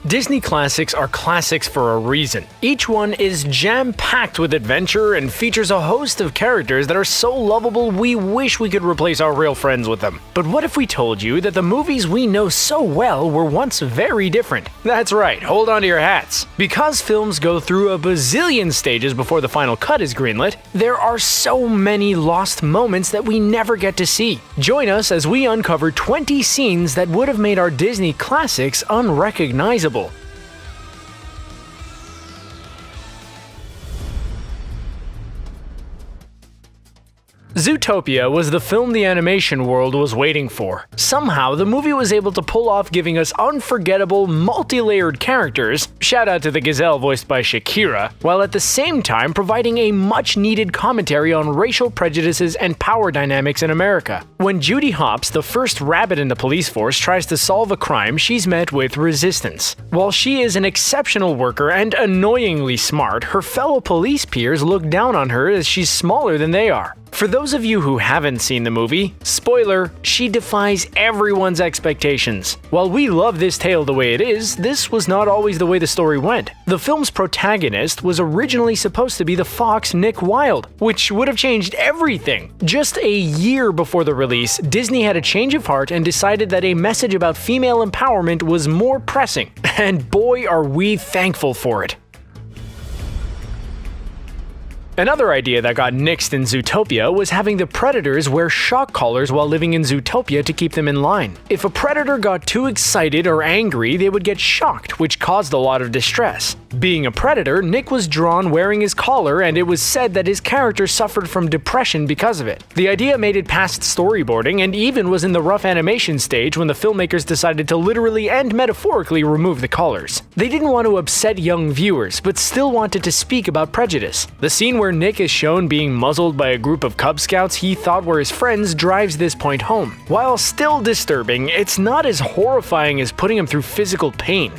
Disney classics are classics for a reason. Each one is jam-packed with adventure and features a host of characters that are so lovable we wish we could replace our real friends with them. But what if we told you that the movies we know so well were once very different? That's right, hold on to your hats. Because films go through a bazillion stages before the final cut is greenlit, there are so many lost moments that we never get to see. Join us as we uncover 20 scenes that would have made our Disney classics unrecognizable. Zootopia was the film the animation world was waiting for. Somehow, the movie was able to pull off giving us unforgettable, multi-layered characters, shout out to the gazelle voiced by Shakira, while at the same time providing a much-needed commentary on racial prejudices and power dynamics in America. When Judy Hopps, the first rabbit in the police force, tries to solve a crime, she's met with resistance. While she is an exceptional worker and annoyingly smart, her fellow police peers look down on her as she's smaller than they are. For those of you who haven't seen the movie, spoiler, she defies everyone's expectations. While we love this tale the way it is, this was not always the way the story went. The film's protagonist was originally supposed to be the fox Nick Wilde, which would have changed everything. Just a year before the release, Disney had a change of heart and decided that a message about female empowerment was more pressing. And boy, are we thankful for it. Another idea that got nixed in Zootopia was having the predators wear shock collars while living in Zootopia to keep them in line. If a predator got too excited or angry, they would get shocked, which caused a lot of distress. Being a predator, Nick was drawn wearing his collar, and it was said that his character suffered from depression because of it. The idea made it past storyboarding and even was in the rough animation stage when the filmmakers decided to literally and metaphorically remove the collars. They didn't want to upset young viewers, but still wanted to speak about prejudice. The scene where Nick is shown being muzzled by a group of Cub Scouts he thought were his friends drives this point home. While still disturbing, it's not as horrifying as putting him through physical pain.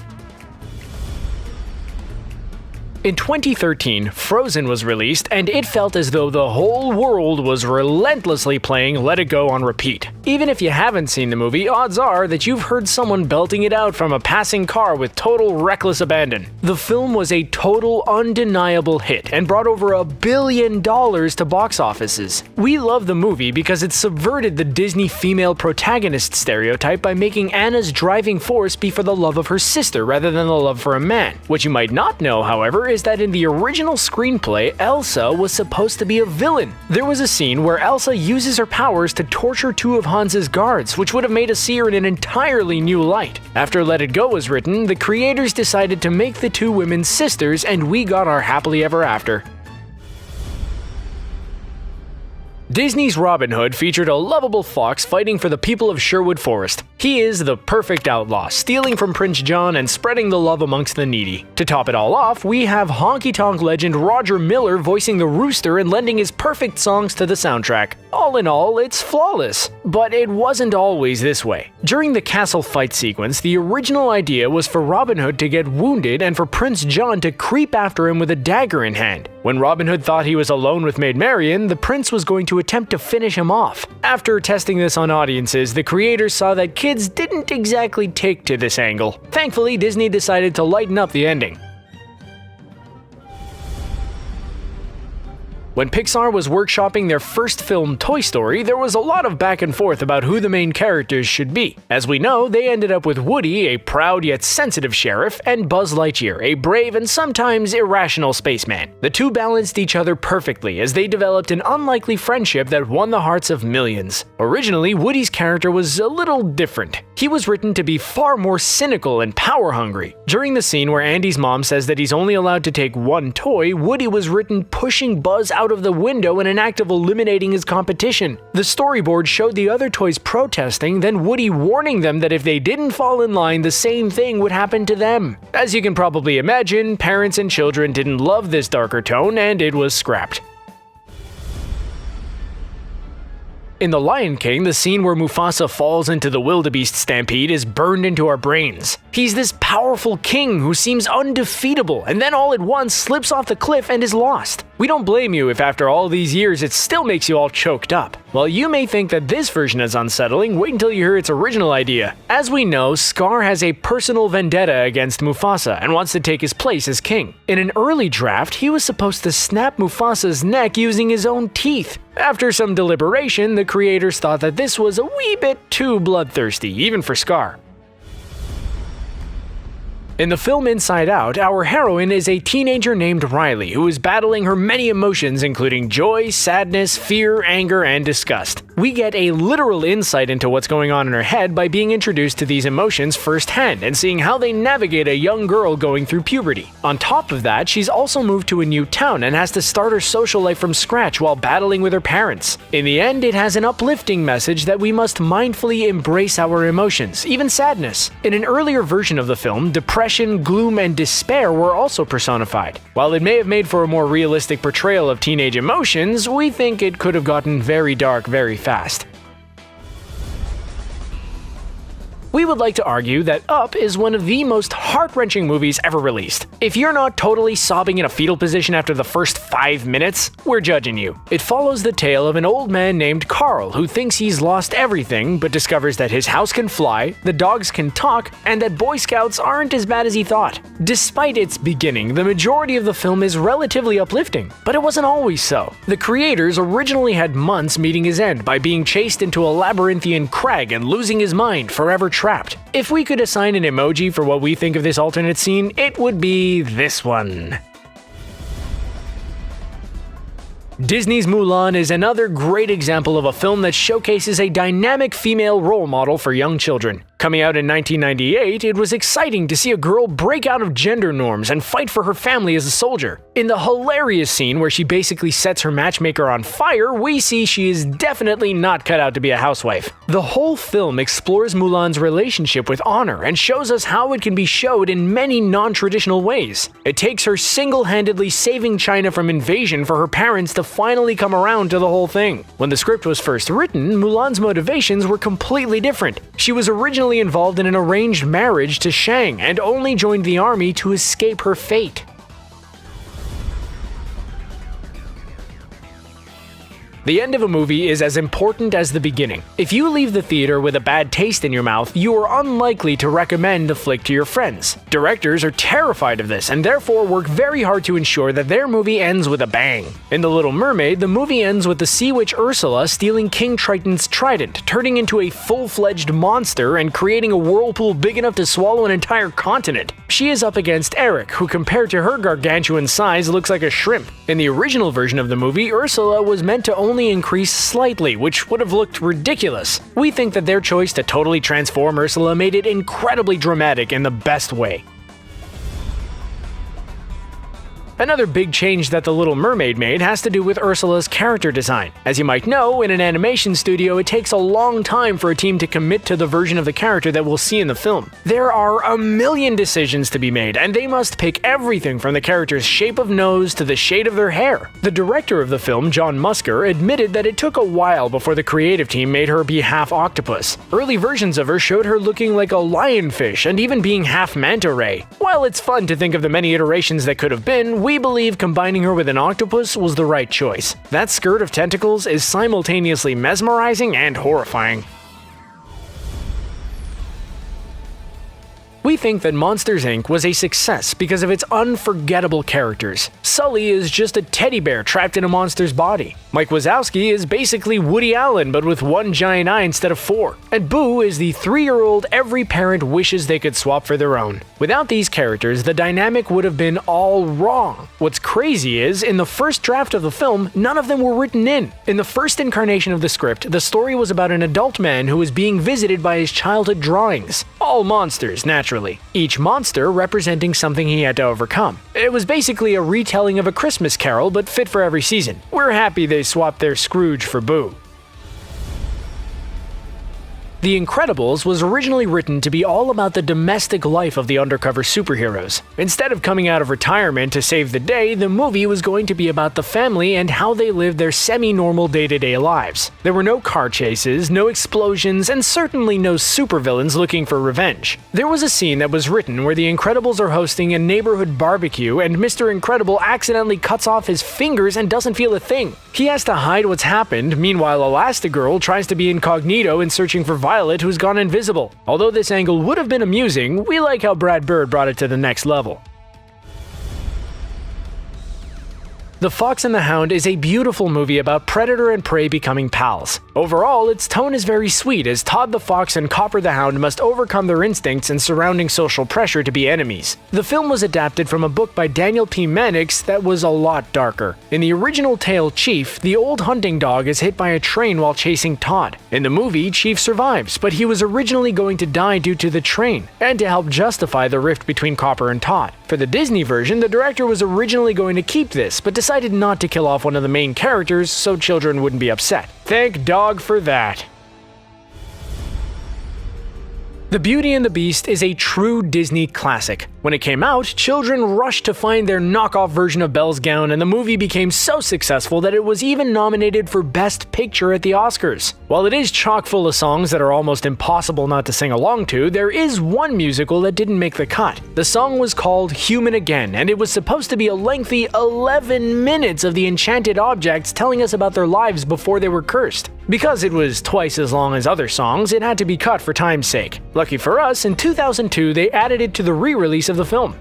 In 2013, Frozen was released, and it felt as though the whole world was relentlessly playing Let It Go on repeat. Even if you haven't seen the movie, odds are that you've heard someone belting it out from a passing car with total reckless abandon. The film was a total undeniable hit and brought over $1 billion to box offices. We love the movie because it subverted the Disney female protagonist stereotype by making Anna's driving force be for the love of her sister rather than the love for a man. What you might not know, however, is that in the original screenplay, Elsa was supposed to be a villain. There was a scene where Elsa uses her powers to torture two of Hans's guards, which would have made us see her in an entirely new light. After Let It Go was written, the creators decided to make the two women sisters, and we got our happily ever after. Disney's Robin Hood featured a lovable fox fighting for the people of Sherwood Forest. He is the perfect outlaw, stealing from Prince John and spreading the love amongst the needy. To top it all off, we have honky-tonk legend Roger Miller voicing the rooster and lending his perfect songs to the soundtrack. All in all, it's flawless. But it wasn't always this way. During the castle fight sequence, the original idea was for Robin Hood to get wounded and for Prince John to creep after him with a dagger in hand. When Robin Hood thought he was alone with Maid Marian, the prince was going to attempt to finish him off. After testing this on audiences, the creators saw that kids didn't exactly take to this angle. Thankfully, Disney decided to lighten up the ending. When Pixar was workshopping their first film, Toy Story, there was a lot of back and forth about who the main characters should be. As we know, they ended up with Woody, a proud yet sensitive sheriff, and Buzz Lightyear, a brave and sometimes irrational spaceman. The two balanced each other perfectly as they developed an unlikely friendship that won the hearts of millions. Originally, Woody's character was a little different. He was written to be far more cynical and power-hungry. During the scene where Andy's mom says that he's only allowed to take one toy, Woody was written pushing Buzz out of the window in an act of eliminating his competition. The storyboard showed the other toys protesting, then Woody warning them that if they didn't fall in line, the same thing would happen to them. As you can probably imagine, parents and children didn't love this darker tone, and it was scrapped. In The Lion King, the scene where Mufasa falls into the wildebeest stampede is burned into our brains. He's this powerful king who seems undefeatable, and then all at once slips off the cliff and is lost. We don't blame you if after all these years it still makes you all choked up. While you may think that this version is unsettling, wait until you hear its original idea. As we know, Scar has a personal vendetta against Mufasa and wants to take his place as king. In an early draft, he was supposed to snap Mufasa's neck using his own teeth. After some deliberation, the creators thought that this was a wee bit too bloodthirsty, even for Scar. In the film Inside Out, our heroine is a teenager named Riley who is battling her many emotions including joy, sadness, fear, anger, and disgust. We get a literal insight into what's going on in her head by being introduced to these emotions firsthand and seeing how they navigate a young girl going through puberty. On top of that, she's also moved to a new town and has to start her social life from scratch while battling with her parents. In the end, it has an uplifting message that we must mindfully embrace our emotions, even sadness. In an earlier version of the film, depression, gloom, and despair were also personified. While it may have made for a more realistic portrayal of teenage emotions, we think it could have gotten very dark very fast. We would like to argue that Up is one of the most heart-wrenching movies ever released. If you're not totally sobbing in a fetal position after the first 5 minutes, we're judging you. It follows the tale of an old man named Carl who thinks he's lost everything but discovers that his house can fly, the dogs can talk, and that Boy Scouts aren't as bad as he thought. Despite its beginning, the majority of the film is relatively uplifting, but it wasn't always so. The creators originally had months meeting his end by being chased into a labyrinthian crag and losing his mind, forever trapped. If we could assign an emoji for what we think of this alternate scene, it would be this one. Disney's Mulan is another great example of a film that showcases a dynamic female role model for young children. Coming out in 1998, it was exciting to see a girl break out of gender norms and fight for her family as a soldier. In the hilarious scene where she basically sets her matchmaker on fire, we see she is definitely not cut out to be a housewife. The whole film explores Mulan's relationship with honor and shows us how it can be showed in many non-traditional ways. It takes her single-handedly saving China from invasion for her parents to finally come around to the whole thing. When the script was first written, Mulan's motivations were completely different. She was originally involved in an arranged marriage to Shang and only joined the army to escape her fate. The end of a movie is as important as the beginning. If you leave the theater with a bad taste in your mouth, you are unlikely to recommend the flick to your friends. Directors are terrified of this and therefore work very hard to ensure that their movie ends with a bang. In The Little Mermaid, the movie ends with the sea witch Ursula stealing King Triton's trident, turning into a full-fledged monster and creating a whirlpool big enough to swallow an entire continent. She is up against Eric, who compared to her gargantuan size looks like a shrimp. In the original version of the movie, Ursula was meant to only increase slightly, which would have looked ridiculous. We think that their choice to totally transform Ursula made it incredibly dramatic in the best way. Another big change that The Little Mermaid made has to do with Ursula's character design. As you might know, in an animation studio, it takes a long time for a team to commit to the version of the character that we'll see in the film. There are a million decisions to be made, and they must pick everything from the character's shape of nose to the shade of their hair. The director of the film, John Musker, admitted that it took a while before the creative team made her be half octopus. Early versions of her showed her looking like a lionfish and even being half manta ray. While it's fun to think of the many iterations that could have been, we believe combining her with an octopus was the right choice. That skirt of tentacles is simultaneously mesmerizing and horrifying. We think that Monsters, Inc. was a success because of its unforgettable characters. Sully is just a teddy bear trapped in a monster's body. Mike Wazowski is basically Woody Allen but with one giant eye instead of 4. And Boo is the 3-year-old every parent wishes they could swap for their own. Without these characters, the dynamic would have been all wrong. What's crazy is, in the first draft of the film, none of them were written in. In the first incarnation of the script, the story was about an adult man who was being visited by his childhood drawings. All monsters, naturally. Each monster representing something he had to overcome. It was basically a retelling of A Christmas Carol, but fit for every season. We're happy they swapped their Scrooge for Boo. The Incredibles was originally written to be all about the domestic life of the undercover superheroes. Instead of coming out of retirement to save the day, the movie was going to be about the family and how they lived their semi-normal day-to-day lives. There were no car chases, no explosions, and certainly no supervillains looking for revenge. There was a scene that was written where the Incredibles are hosting a neighborhood barbecue and Mr. Incredible accidentally cuts off his fingers and doesn't feel a thing. He has to hide what's happened, meanwhile Elastigirl tries to be incognito in searching for Violet, who's gone invisible. Although this angle would have been amusing, we like how Brad Bird brought it to the next level. The Fox and the Hound is a beautiful movie about predator and prey becoming pals. Overall, its tone is very sweet as Todd the Fox and Copper the Hound must overcome their instincts and surrounding social pressure to be enemies. The film was adapted from a book by Daniel P. Mannix that was a lot darker. In the original tale Chief, the old hunting dog is hit by a train while chasing Todd. In the movie, Chief survives, but he was originally going to die due to the train, and to help justify the rift between Copper and Todd. For the Disney version, the director was originally going to keep this, but decided not to kill off one of the main characters so children wouldn't be upset. Thank dog for that. The Beauty and the Beast is a true Disney classic. When it came out, children rushed to find their knockoff version of Belle's gown, and the movie became so successful that it was even nominated for Best Picture at the Oscars. While it is chock full of songs that are almost impossible not to sing along to, there is one musical that didn't make the cut. The song was called Human Again, and it was supposed to be a lengthy 11 minutes of the enchanted objects telling us about their lives before they were cursed. Because it was twice as long as other songs, it had to be cut for time's sake. Lucky for us, in 2002 they added it to the re-release of the film.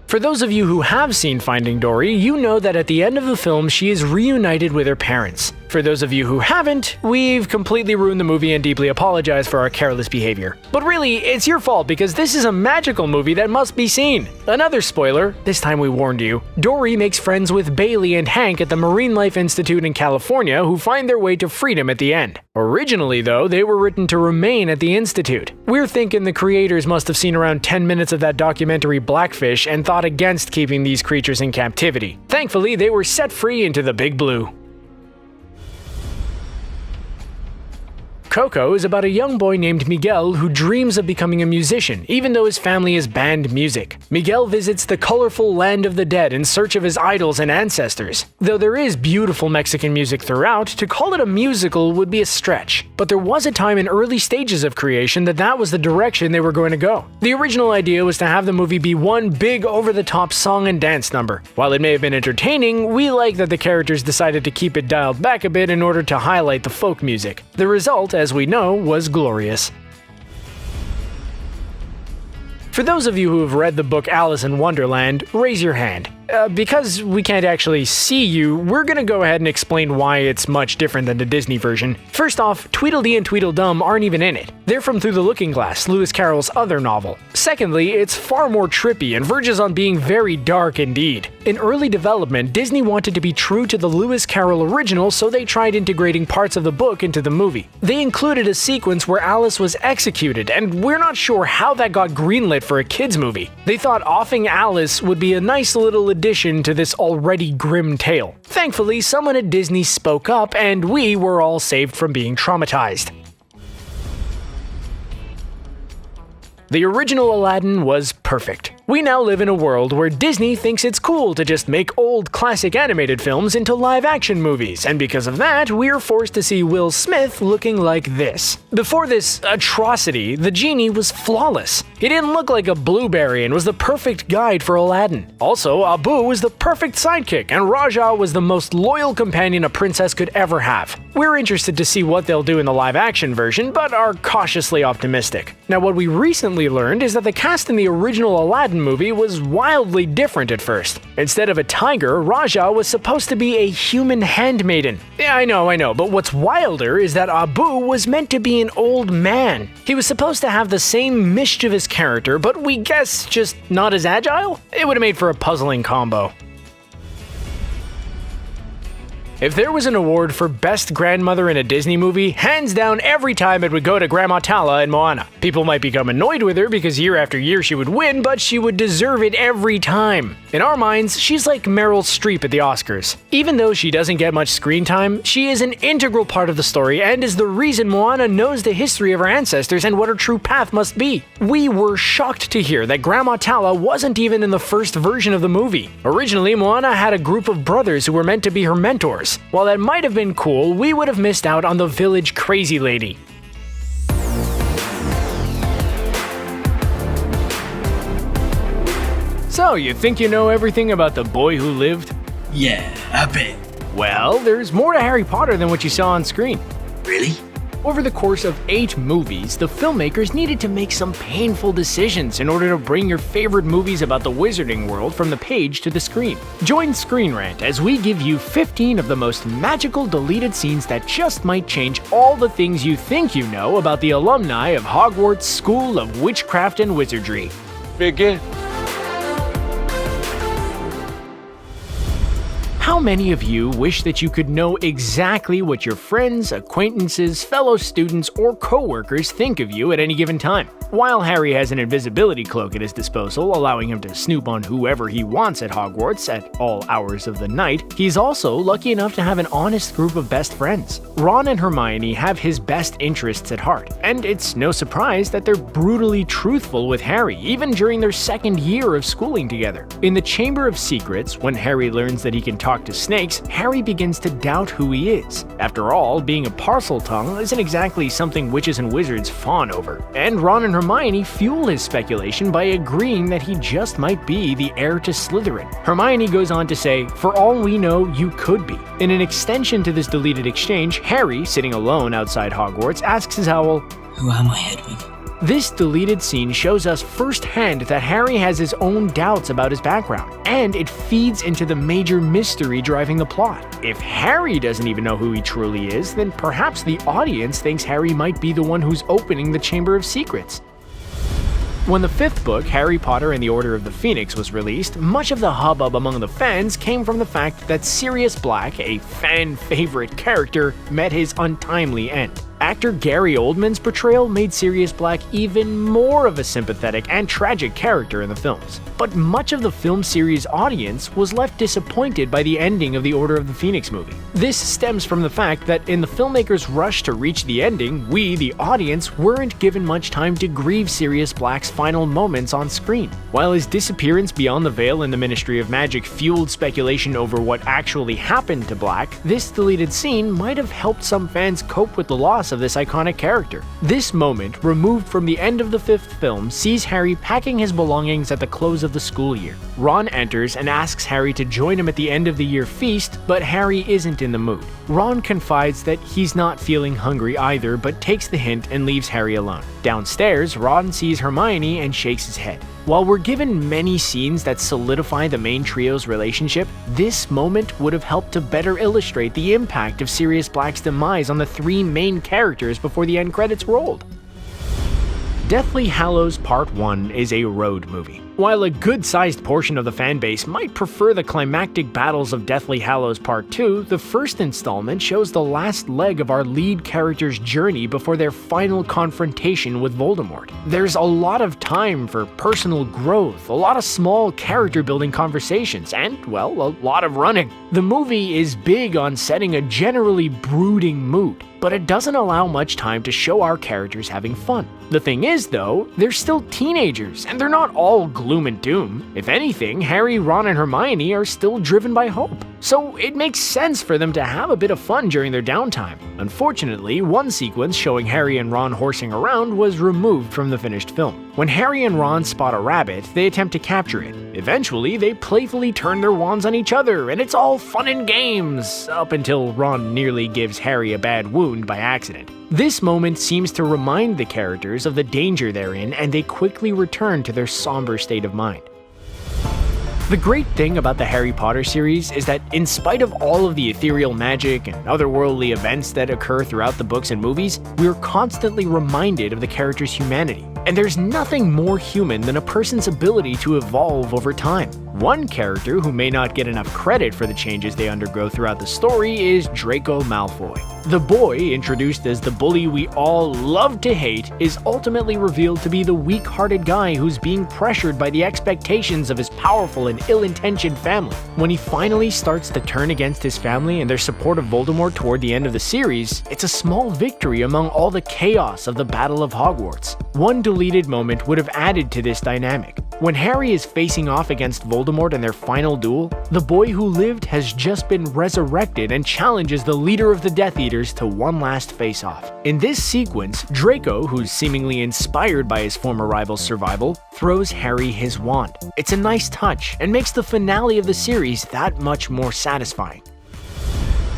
For those of you who have seen Finding Dory, you know that at the end of the film she is reunited with her parents. For those of you who haven't, we've completely ruined the movie and deeply apologize for our careless behavior. But really, it's your fault because this is a magical movie that must be seen. Another spoiler, this time we warned you, Dory makes friends with Bailey and Hank at the Marine Life Institute in California who find their way to freedom at the end. Originally though, they were written to remain at the Institute. We're thinking the creators must have seen around 10 minutes of that documentary Blackfish and thought against keeping these creatures in captivity. Thankfully, they were set free into the Big Blue. Coco is about a young boy named Miguel who dreams of becoming a musician, even though his family has banned music. Miguel visits the colorful land of the dead in search of his idols and ancestors. Though there is beautiful Mexican music throughout, to call it a musical would be a stretch. But there was a time in early stages of creation that was the direction they were going to go. The original idea was to have the movie be one big over-the-top song and dance number. While it may have been entertaining, we like that the characters decided to keep it dialed back a bit in order to highlight the folk music. The result, as we know, was glorious. For those of you who have read the book Alice in Wonderland, raise your hand. Because we can't actually see you, we're gonna go ahead and explain why it's much different than the Disney version. First off, Tweedledee and Tweedledum aren't even in it. They're from Through the Looking Glass, Lewis Carroll's other novel. Secondly, it's far more trippy and verges on being very dark indeed. In early development, Disney wanted to be true to the Lewis Carroll original, so they tried integrating parts of the book into the movie. They included a sequence where Alice was executed, and we're not sure how that got greenlit for a kids movie. They thought offing Alice would be a nice little addition to this already grim tale. Thankfully, someone at Disney spoke up, and we were all saved from being traumatized. The original Aladdin was perfect. We now live in a world where Disney thinks it's cool to just make old classic animated films into live-action movies, and because of that, we're forced to see Will Smith looking like this. Before this atrocity, the genie was flawless. He didn't look like a blueberry and was the perfect guide for Aladdin. Also, Abu was the perfect sidekick, and Raja was the most loyal companion a princess could ever have. We're interested to see what they'll do in the live-action version, but are cautiously optimistic. Now, what we recently learned is that the cast in the original Aladdin movie was wildly different at first. Instead of a tiger, Raja was supposed to be a human handmaiden. Yeah, I know, but what's wilder is that Abu was meant to be an old man. He was supposed to have the same mischievous character, but we guess just not as agile? It would have made for a puzzling combo. If there was an award for best grandmother in a Disney movie, hands down every time it would go to Grandma Tala in Moana. People might become annoyed with her because year after year she would win, but she would deserve it every time. In our minds, she's like Meryl Streep at the Oscars. Even though she doesn't get much screen time, she is an integral part of the story and is the reason Moana knows the history of her ancestors and what her true path must be. We were shocked to hear that Grandma Tala wasn't even in the first version of the movie. Originally, Moana had a group of brothers who were meant to be her mentors. While that might have been cool, we would have missed out on the village crazy lady. So, you think you know everything about the boy who lived? Yeah, a bit. Well, there's more to Harry Potter than what you saw on screen. Really? Over the course of 8 movies, the filmmakers needed to make some painful decisions in order to bring your favorite movies about the wizarding world from the page to the screen. Join Screen Rant as we give you 15 of the most magical deleted scenes that just might change all the things you think you know about the alumni of Hogwarts School of Witchcraft and Wizardry. Begin. How many of you wish that you could know exactly what your friends, acquaintances, fellow students, or coworkers think of you at any given time? While Harry has an invisibility cloak at his disposal, allowing him to snoop on whoever he wants at Hogwarts at all hours of the night, he's also lucky enough to have an honest group of best friends. Ron and Hermione have his best interests at heart, and it's no surprise that they're brutally truthful with Harry, even during their second year of schooling together. In the Chamber of Secrets, when Harry learns that he can talk to snakes, Harry begins to doubt who he is. After all, being a Parseltongue isn't exactly something witches and wizards fawn over, and Ron and Hermione fuel his speculation by agreeing that he just might be the heir to Slytherin. Hermione goes on to say, "For all we know, you could be." In an extension to this deleted exchange, Harry, sitting alone outside Hogwarts, asks his owl, "Who am I, Hedwig?" This deleted scene shows us firsthand that Harry has his own doubts about his background, and it feeds into the major mystery driving the plot. If Harry doesn't even know who he truly is, then perhaps the audience thinks Harry might be the one who's opening the Chamber of Secrets. When the 5th book, Harry Potter and the Order of the Phoenix, was released, much of the hubbub among the fans came from the fact that Sirius Black, a fan-favorite character, met his untimely end. Actor Gary Oldman's portrayal made Sirius Black even more of a sympathetic and tragic character in the films. But much of the film series' audience was left disappointed by the ending of the Order of the Phoenix movie. This stems from the fact that in the filmmakers' rush to reach the ending, we, the audience, weren't given much time to grieve Sirius Black's final moments on screen. While his disappearance beyond the veil in the Ministry of Magic fueled speculation over what actually happened to Black, this deleted scene might have helped some fans cope with the loss of this iconic character. This moment, removed from the end of the 5th film, sees Harry packing his belongings at the close of the school year. Ron enters and asks Harry to join him at the end of the year feast, but Harry isn't in the mood. Ron confides that he's not feeling hungry either, but takes the hint and leaves Harry alone. Downstairs, Ron sees Hermione and shakes his head. While we're given many scenes that solidify the main trio's relationship, this moment would have helped to better illustrate the impact of Sirius Black's demise on the 3 main characters before the end credits rolled. Deathly Hallows Part 1 is a road movie. While a good-sized portion of the fanbase might prefer the climactic battles of Deathly Hallows Part 2, the first installment shows the last leg of our lead character's journey before their final confrontation with Voldemort. There's a lot of time for personal growth, a lot of small character-building conversations, and, well, a lot of running. The movie is big on setting a generally brooding mood, but it doesn't allow much time to show our characters having fun. The thing is, though, they're still teenagers, and they're not all gloom and doom. If anything, Harry, Ron, and Hermione are still driven by hope. So it makes sense for them to have a bit of fun during their downtime. Unfortunately, one sequence showing Harry and Ron horsing around was removed from the finished film. When Harry and Ron spot a rabbit, they attempt to capture it. Eventually, they playfully turn their wands on each other, and it's all fun and games, up until Ron nearly gives Harry a bad wound by accident. This moment seems to remind the characters of the danger they're in, and they quickly return to their somber state of mind. The great thing about the Harry Potter series is that in spite of all of the ethereal magic and otherworldly events that occur throughout the books and movies, we're constantly reminded of the characters' humanity. And there's nothing more human than a person's ability to evolve over time. One character who may not get enough credit for the changes they undergo throughout the story is Draco Malfoy. The boy, introduced as the bully we all love to hate, is ultimately revealed to be the weak-hearted guy who's being pressured by the expectations of his powerful and ill-intentioned family. When he finally starts to turn against his family and their support of Voldemort toward the end of the series, it's a small victory among all the chaos of the Battle of Hogwarts. One deleted moment would have added to this dynamic. When Harry is facing off against Voldemort in their final duel, the boy who lived has just been resurrected and challenges the leader of the Death Eaters to one last face-off. In this sequence, Draco, who's seemingly inspired by his former rival's survival, throws Harry his wand. It's a nice touch and makes the finale of the series that much more satisfying.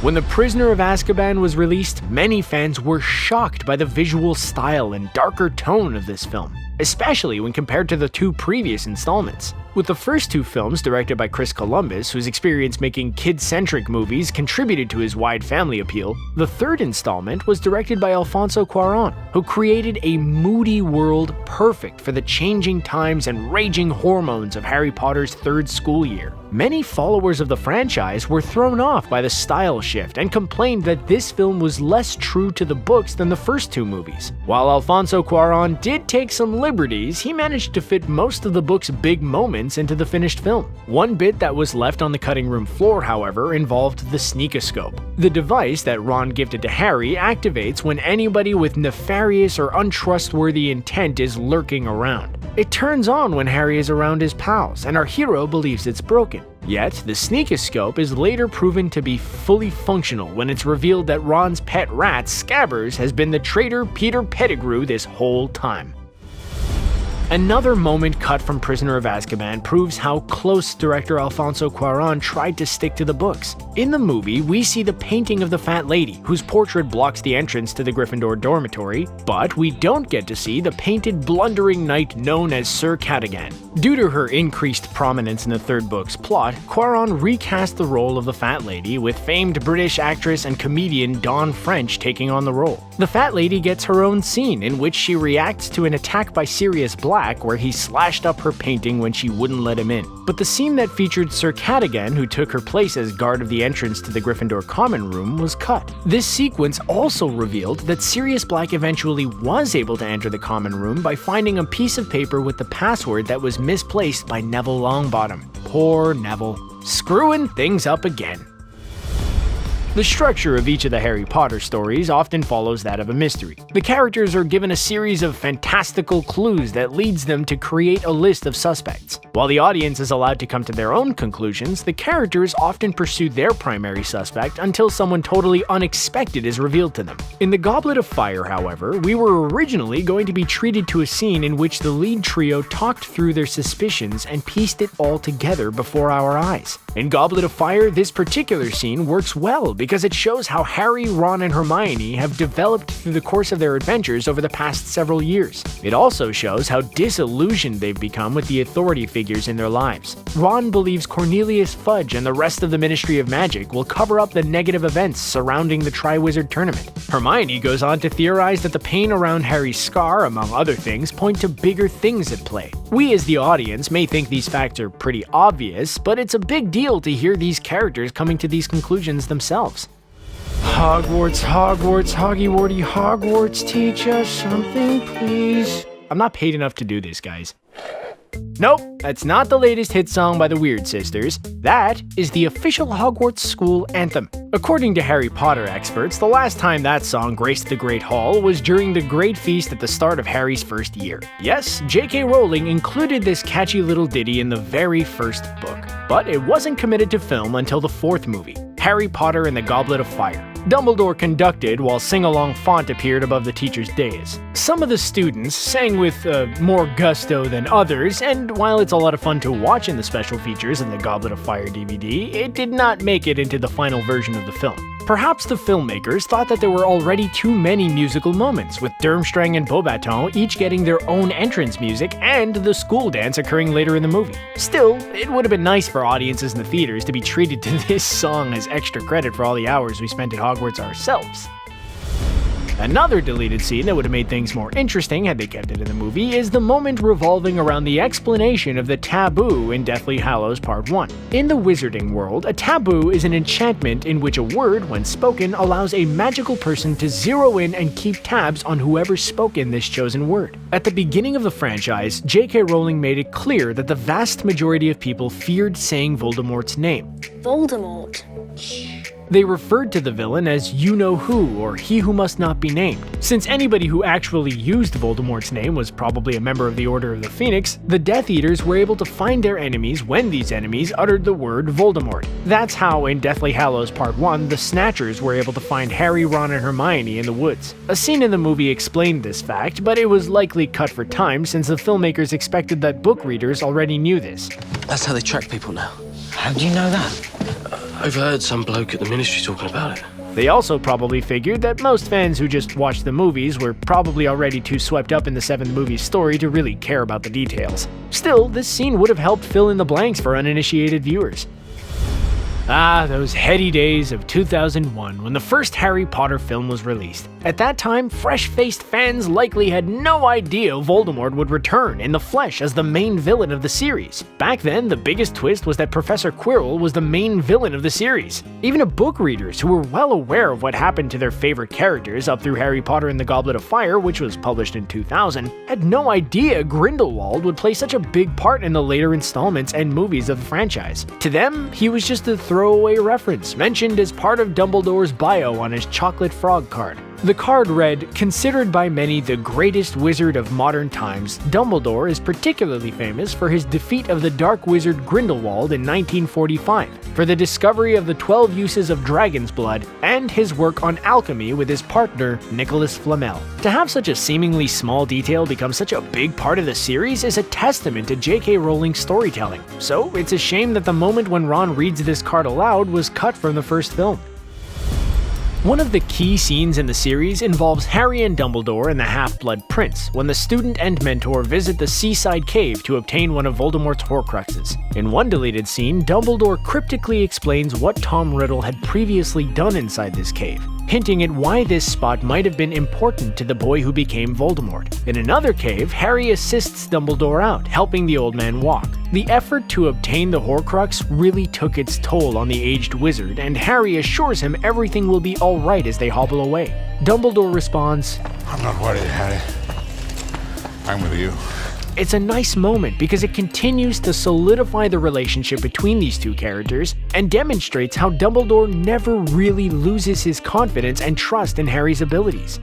When The Prisoner of Azkaban was released, many fans were shocked by the visual style and darker tone of this film, especially when compared to the two previous installments. With the first two films directed by Chris Columbus, whose experience making kid-centric movies contributed to his wide family appeal, the third installment was directed by Alfonso Cuarón, who created a moody world perfect for the changing times and raging hormones of Harry Potter's third school year. Many followers of the franchise were thrown off by the style shift and complained that this film was less true to the books than the first two movies. While Alfonso Cuarón did take some liberties, he managed to fit most of the book's big moments into the finished film. One bit that was left on the cutting room floor, however, involved the sneakoscope. The device that Ron gifted to Harry activates when anybody with nefarious or untrustworthy intent is lurking around. It turns on when Harry is around his pals, and our hero believes it's broken. Yet, the sneakoscope is later proven to be fully functional when it's revealed that Ron's pet rat, Scabbers, has been the traitor Peter Pettigrew this whole time. Another moment cut from Prisoner of Azkaban proves how close director Alfonso Cuarón tried to stick to the books. In the movie, we see the painting of the Fat Lady, whose portrait blocks the entrance to the Gryffindor dormitory, but we don't get to see the painted blundering knight known as Sir Cadogan. Due to her increased prominence in the third book's plot, Cuarón recast the role of the Fat Lady, with famed British actress and comedian Dawn French taking on the role. The Fat Lady gets her own scene in which she reacts to an attack by Sirius Black, where he slashed up her painting when she wouldn't let him in. But the scene that featured Sir Cadogan, who took her place as guard of the entrance to the Gryffindor common room, was cut. This sequence also revealed that Sirius Black eventually was able to enter the common room by finding a piece of paper with the password that was misplaced by Neville Longbottom. Poor Neville. Screwing things up again. The structure of each of the Harry Potter stories often follows that of a mystery. The characters are given a series of fantastical clues that leads them to create a list of suspects. While the audience is allowed to come to their own conclusions, the characters often pursue their primary suspect until someone totally unexpected is revealed to them. In The Goblet of Fire, however, we were originally going to be treated to a scene in which the lead trio talked through their suspicions and pieced it all together before our eyes. In Goblet of Fire, this particular scene works well because it shows how Harry, Ron, and Hermione have developed through the course of their adventures over the past several years. It also shows how disillusioned they've become with the authority figures in their lives. Ron believes Cornelius Fudge and the rest of the Ministry of Magic will cover up the negative events surrounding the Triwizard Tournament. Hermione goes on to theorize that the pain around Harry's scar, among other things, point to bigger things at play. We as the audience may think these facts are pretty obvious, but it's a big deal to hear these characters coming to these conclusions themselves. Hogwarts, Hogwarts, Hoggy-Warty, Hogwarts, teach us something, please. I'm not paid enough to do this, guys. Nope, that's not the latest hit song by the Weird Sisters. That is the official Hogwarts school anthem. According to Harry Potter experts, the last time that song graced the Great Hall was during the Great Feast at the start of Harry's first year. Yes, J.K. Rowling included this catchy little ditty in the very first book, but it wasn't committed to film until the fourth movie, Harry Potter and the Goblet of Fire. Dumbledore conducted while sing-along font appeared above the teacher's dais. Some of the students sang with more gusto than others, and while it's a lot of fun to watch in the special features in the Goblet of Fire DVD, it did not make it into the final version of the film. Perhaps the filmmakers thought that there were already too many musical moments, with Durmstrang and Beauxbaton each getting their own entrance music and the school dance occurring later in the movie. Still, it would have been nice for audiences in the theaters to be treated to this song as extra credit for all the hours we spent at Hogwarts ourselves. Another deleted scene that would have made things more interesting had they kept it in the movie is the moment revolving around the explanation of the taboo in Deathly Hallows Part 1. In the wizarding world, a taboo is an enchantment in which a word, when spoken, allows a magical person to zero in and keep tabs on whoever's spoken this chosen word. At the beginning of the franchise, J.K. Rowling made it clear that the vast majority of people feared saying Voldemort's name. Voldemort. They referred to the villain as you-know-who, or he who must not be named. Since anybody who actually used Voldemort's name was probably a member of the Order of the Phoenix, the Death Eaters were able to find their enemies when these enemies uttered the word Voldemort. That's how, in Deathly Hallows Part 1, the Snatchers were able to find Harry, Ron, and Hermione in the woods. A scene in the movie explained this fact, but it was likely cut for time since the filmmakers expected that book readers already knew this. That's how they track people now. How do you know that? Overheard some bloke at the ministry talking about it. They also probably figured that most fans who just watched the movies were probably already too swept up in the seventh movie's story to really care about the details. Still, this scene would have helped fill in the blanks for uninitiated viewers. Ah, those heady days of 2001 when the first Harry Potter film was released. At that time, fresh-faced fans likely had no idea Voldemort would return in the flesh as the main villain of the series. Back then, the biggest twist was that Professor Quirrell was the main villain of the series. Even book readers who were well aware of what happened to their favorite characters up through Harry Potter and the Goblet of Fire, which was published in 2000, had no idea Grindelwald would play such a big part in the later installments and movies of the franchise. To them, he was just a throwaway reference mentioned as part of Dumbledore's bio on his chocolate frog card. The card read, "Considered by many the greatest wizard of modern times, Dumbledore is particularly famous for his defeat of the dark wizard Grindelwald in 1945, for the discovery of the 12 uses of dragon's blood, and his work on alchemy with his partner, Nicholas Flamel." To have such a seemingly small detail become such a big part of the series is a testament to J.K. Rowling's storytelling, so it's a shame that the moment when Ron reads this card aloud was cut from the first film. One of the key scenes in the series involves Harry and Dumbledore and the Half-Blood Prince when the student and mentor visit the seaside cave to obtain one of Voldemort's Horcruxes. In one deleted scene, Dumbledore cryptically explains what Tom Riddle had previously done inside this cave, hinting at why this spot might have been important to the boy who became Voldemort. In another cave, Harry assists Dumbledore out, helping the old man walk. The effort to obtain the Horcrux really took its toll on the aged wizard, and Harry assures him everything will be alright as they hobble away. Dumbledore responds, "I'm not worried, Harry. I'm with you." It's a nice moment because it continues to solidify the relationship between these two characters and demonstrates how Dumbledore never really loses his confidence and trust in Harry's abilities.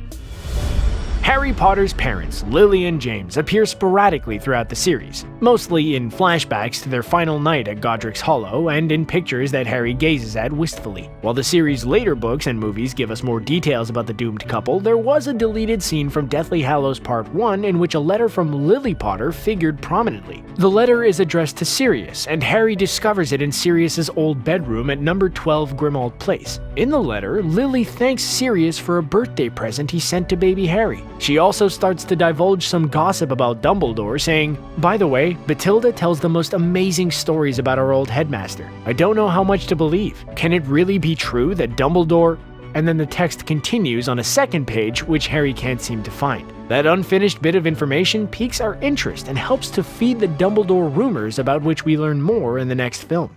Harry Potter's parents, Lily and James, appear sporadically throughout the series, mostly in flashbacks to their final night at Godric's Hollow and in pictures that Harry gazes at wistfully. While the series' later books and movies give us more details about the doomed couple, there was a deleted scene from Deathly Hallows Part 1 in which a letter from Lily Potter figured prominently. The letter is addressed to Sirius, and Harry discovers it in Sirius's old bedroom at number 12 Grimmauld Place. In the letter, Lily thanks Sirius for a birthday present he sent to baby Harry. She also starts to divulge some gossip about Dumbledore, saying, "By the way, Bathilda tells the most amazing stories about our old headmaster. I don't know how much to believe. Can it really be true that Dumbledore..." And then the text continues on a second page, which Harry can't seem to find. That unfinished bit of information piques our interest and helps to feed the Dumbledore rumors about which we learn more in the next film.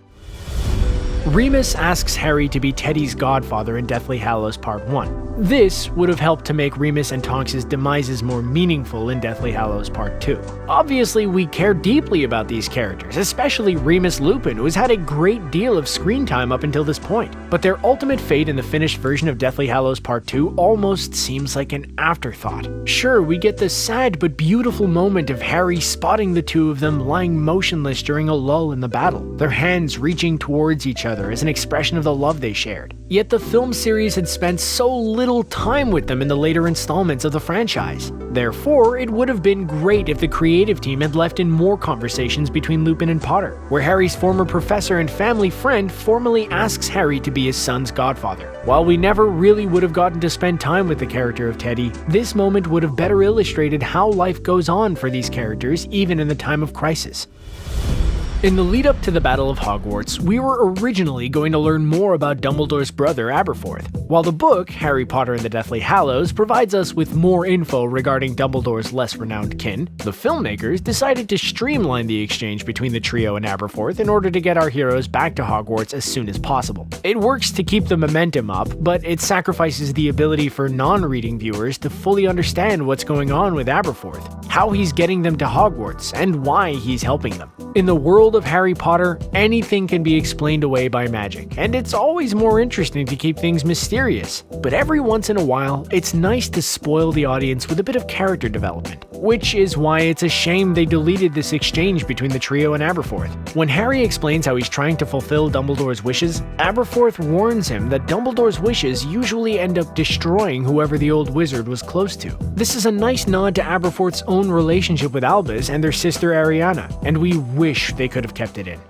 Remus asks Harry to be Teddy's godfather in Deathly Hallows Part 1. This would have helped to make Remus and Tonks' demises more meaningful in Deathly Hallows Part 2. Obviously, we care deeply about these characters, especially Remus Lupin, who has had a great deal of screen time up until this point. But their ultimate fate in the finished version of Deathly Hallows Part 2 almost seems like an afterthought. Sure, we get the sad but beautiful moment of Harry spotting the two of them lying motionless during a lull in the battle, their hands reaching towards each other as an expression of the love they shared. Yet the film series had spent so little time with them in the later installments of the franchise. Therefore, it would have been great if the creative team had left in more conversations between Lupin and Potter, where Harry's former professor and family friend formally asks Harry to be his son's godfather. While we never really would have gotten to spend time with the character of Teddy, this moment would have better illustrated how life goes on for these characters even in the time of crisis. In the lead up to the Battle of Hogwarts, we were originally going to learn more about Dumbledore's brother Aberforth, while the book, Harry Potter and the Deathly Hallows, provides us with more info regarding Dumbledore's less renowned kin. The filmmakers decided to streamline the exchange between the trio and Aberforth in order to get our heroes back to Hogwarts as soon as possible. It works to keep the momentum up, but it sacrifices the ability for non-reading viewers to fully understand what's going on with Aberforth, how he's getting them to Hogwarts, and why he's helping them. In the world of Harry Potter, anything can be explained away by magic, and it's always more interesting to keep things mysterious. But every once in a while, it's nice to spoil the audience with a bit of character development, which is why it's a shame they deleted this exchange between the trio and Aberforth. When Harry explains how he's trying to fulfill Dumbledore's wishes, Aberforth warns him that Dumbledore's wishes usually end up destroying whoever the old wizard was close to. This is a nice nod to Aberforth's own relationship with Albus and their sister Ariana, and we wish they could have kept it in.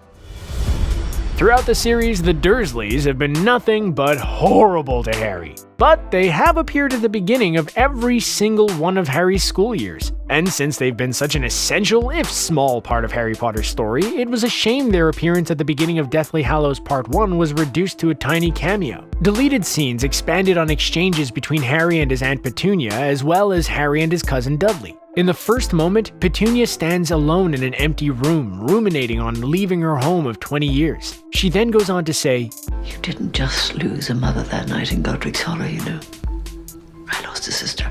Throughout the series, the Dursleys have been nothing but horrible to Harry. But they have appeared at the beginning of every single one of Harry's school years. And since they've been such an essential, if small, part of Harry Potter's story, it was a shame their appearance at the beginning of Deathly Hallows Part 1 was reduced to a tiny cameo. Deleted scenes expanded on exchanges between Harry and his Aunt Petunia, as well as Harry and his cousin Dudley. In the first moment, Petunia stands alone in an empty room, ruminating on leaving her home of 20 years. She then goes on to say, "You didn't just lose a mother that night in Godric's Hollow, you know. I lost a sister."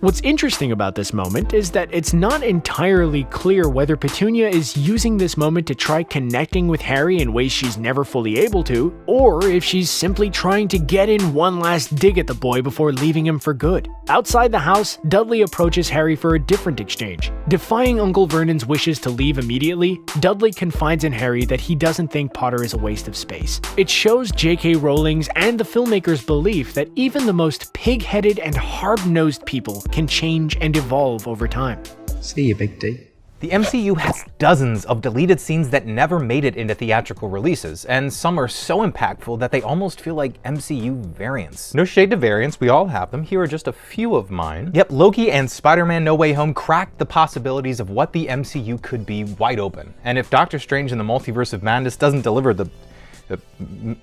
What's interesting about this moment is that it's not entirely clear whether Petunia is using this moment to try connecting with Harry in ways she's never fully able to, or if she's simply trying to get in one last dig at the boy before leaving him for good. Outside the house, Dudley approaches Harry for a different exchange. Defying Uncle Vernon's wishes to leave immediately, Dudley confides in Harry that he doesn't think Potter is a waste of space. It shows J.K. Rowling's and the filmmakers' belief that even the most pig-headed and hard-nosed people can change and evolve over time. See you, Big D. The MCU has dozens of deleted scenes that never made it into theatrical releases, and some are so impactful that they almost feel like MCU variants. No shade to variants, we all have them. Here are just a few of mine. Yep, Loki and Spider-Man No Way Home cracked the possibilities of what the MCU could be wide open. And if Doctor Strange in the Multiverse of Madness doesn't deliver the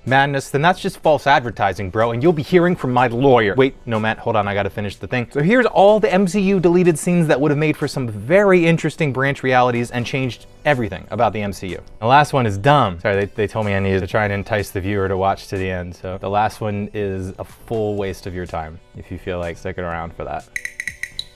madness, then that's just false advertising, bro, and you'll be hearing from my lawyer. Wait, no, Matt, hold on, I gotta finish the thing. So here's all the MCU deleted scenes that would have made for some very interesting branch realities and changed everything about the MCU. The last one is dumb. Sorry, they told me I needed to try and entice the viewer to watch to the end, so the last one is a full waste of your time, if you feel like sticking around for that.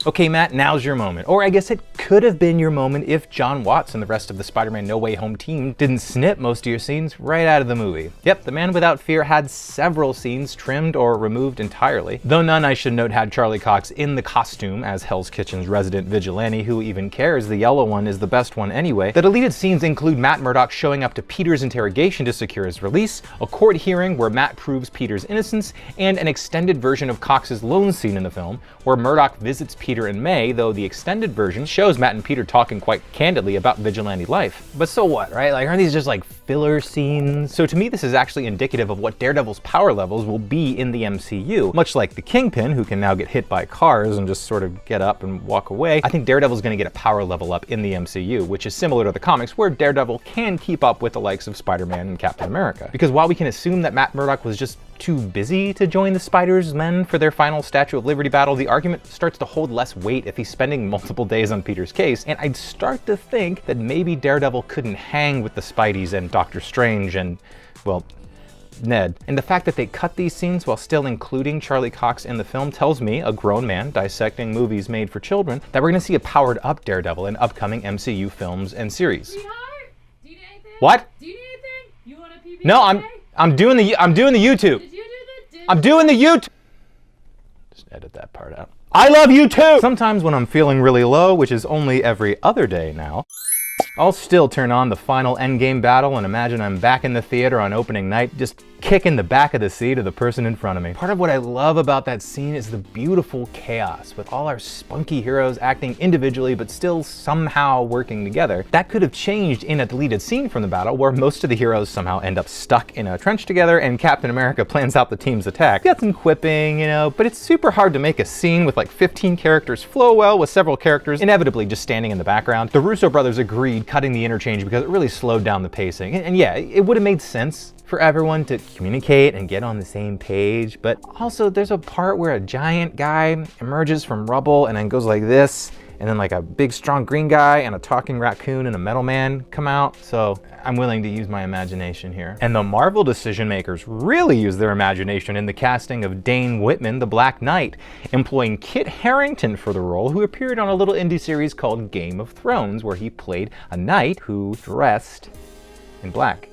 Okay, Matt, now's your moment. Or I guess it could have been your moment if John Watts and the rest of the Spider-Man No Way Home team didn't snip most of your scenes right out of the movie. Yep, The Man Without Fear had several scenes trimmed or removed entirely, though none, I should note, had Charlie Cox in the costume as Hell's Kitchen's resident vigilante. Who even cares? The yellow one is the best one anyway. The deleted scenes include Matt Murdock showing up to Peter's interrogation to secure his release, a court hearing where Matt proves Peter's innocence, and an extended version of Cox's lone scene in the film, where Murdock visits Peter in May, though the extended version shows Matt and Peter talking quite candidly about vigilante life. But so what, right? Like, aren't these just like filler scenes? So to me, this is actually indicative of what Daredevil's power levels will be in the MCU. Much like the Kingpin, who can now get hit by cars and just sort of get up and walk away, I think Daredevil's gonna get a power level up in the MCU, which is similar to the comics, where Daredevil can keep up with the likes of Spider-Man and Captain America. Because while we can assume that Matt Murdock was just too busy to join the Spider's men for their final Statue of Liberty battle, the argument starts to hold less weight if he's spending multiple days on Peter's case, and I'd start to think that maybe Daredevil couldn't hang with the Spideys and Doctor Strange and, well, Ned. And the fact that they cut these scenes while still including Charlie Cox in the film tells me, a grown man dissecting movies made for children, that we're gonna see a powered up Daredevil in upcoming MCU films and series. Sweetheart, do you need anything? What? Do you need anything? You want a PB? No, I'm doing the YouTube. Did you do the? I'm doing the YouTube. Just edit that part out. I love you too! Sometimes when I'm feeling really low, which is only every other day now, I'll still turn on the final endgame battle and imagine I'm back in the theater on opening night, just kicking the back of the seat of the person in front of me. Part of what I love about that scene is the beautiful chaos, with all our spunky heroes acting individually but still somehow working together. That could have changed in a deleted scene from the battle, where most of the heroes somehow end up stuck in a trench together and Captain America plans out the team's attack. Got some quipping, you know, but it's super hard to make a scene with like 15 characters flow well, with several characters inevitably just standing in the background. The Russo brothers agreed cutting the interchange because it really slowed down the pacing. And yeah, it would have made sense for everyone to communicate and get on the same page, but also there's a part where a giant guy emerges from rubble and then goes like this, and then like a big strong green guy and a talking raccoon and a metal man come out. So I'm willing to use my imagination here. And the Marvel decision makers really used their imagination in the casting of Dane Whitman, the Black Knight, employing Kit Harington for the role, who appeared on a little indie series called Game of Thrones, where he played a knight who dressed in black.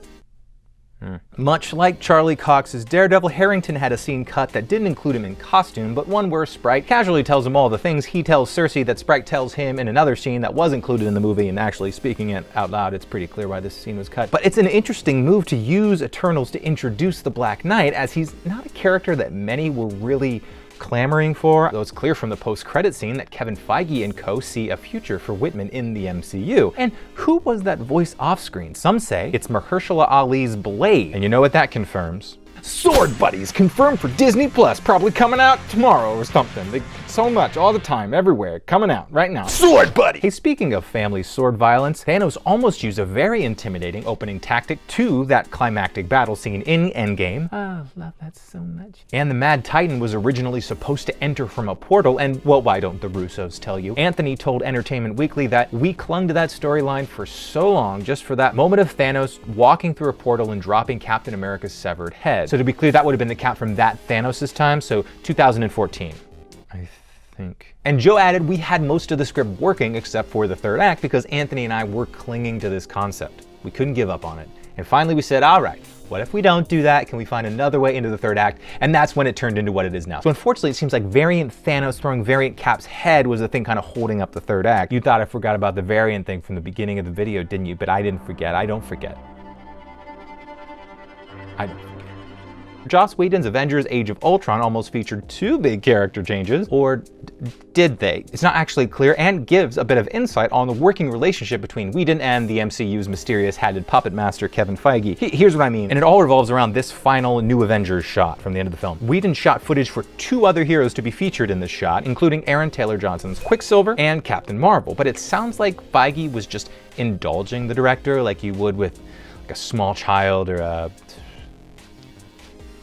Much like Charlie Cox's Daredevil, Harrington had a scene cut that didn't include him in costume, but one where Sprite casually tells him all the things he tells Cersei that Sprite tells him in another scene that was included in the movie, and actually speaking it out loud, it's pretty clear why this scene was cut. But it's an interesting move to use Eternals to introduce the Black Knight, as he's not a character that many were really clamoring for, though it's clear from the post-credit scene that Kevin Feige and co see a future for Whitman in the MCU. And who was that voice off-screen? Some say it's Mahershala Ali's Blade. And you know what that confirms? Sword Buddies confirmed for Disney Plus, probably coming out tomorrow or something. So much, all the time, everywhere, coming out right now. Sword Buddy! Hey, speaking of family sword violence, Thanos almost used a very intimidating opening tactic to that climactic battle scene in Endgame. Oh, love that so much. And the Mad Titan was originally supposed to enter from a portal, and well, why don't the Russos tell you? Anthony told Entertainment Weekly that we clung to that storyline for so long just for that moment of Thanos walking through a portal and dropping Captain America's severed head. So to be clear, that would have been the cap from that Thanos' time, so 2014. I think. And Joe added, we had most of the script working except for the third act because Anthony and I were clinging to this concept. We couldn't give up on it. And finally we said, all right, what if we don't do that? Can we find another way into the third act? And that's when it turned into what it is now. So unfortunately, it seems like variant Thanos throwing variant Cap's head was the thing kind of holding up the third act. You thought I forgot about the variant thing from the beginning of the video, didn't you? But I didn't forget. I don't forget. I don't forget. Joss Whedon's Avengers Age of Ultron almost featured two big character changes, or did they? It's not actually clear, and gives a bit of insight on the working relationship between Whedon and the MCU's mysterious hatted puppet master Kevin Feige. Here's what I mean, and it all revolves around this final New Avengers shot from the end of the film. Whedon shot footage for two other heroes to be featured in this shot, including Aaron Taylor Johnson's Quicksilver and Captain Marvel, but it sounds like Feige was just indulging the director like you would with like a small child or a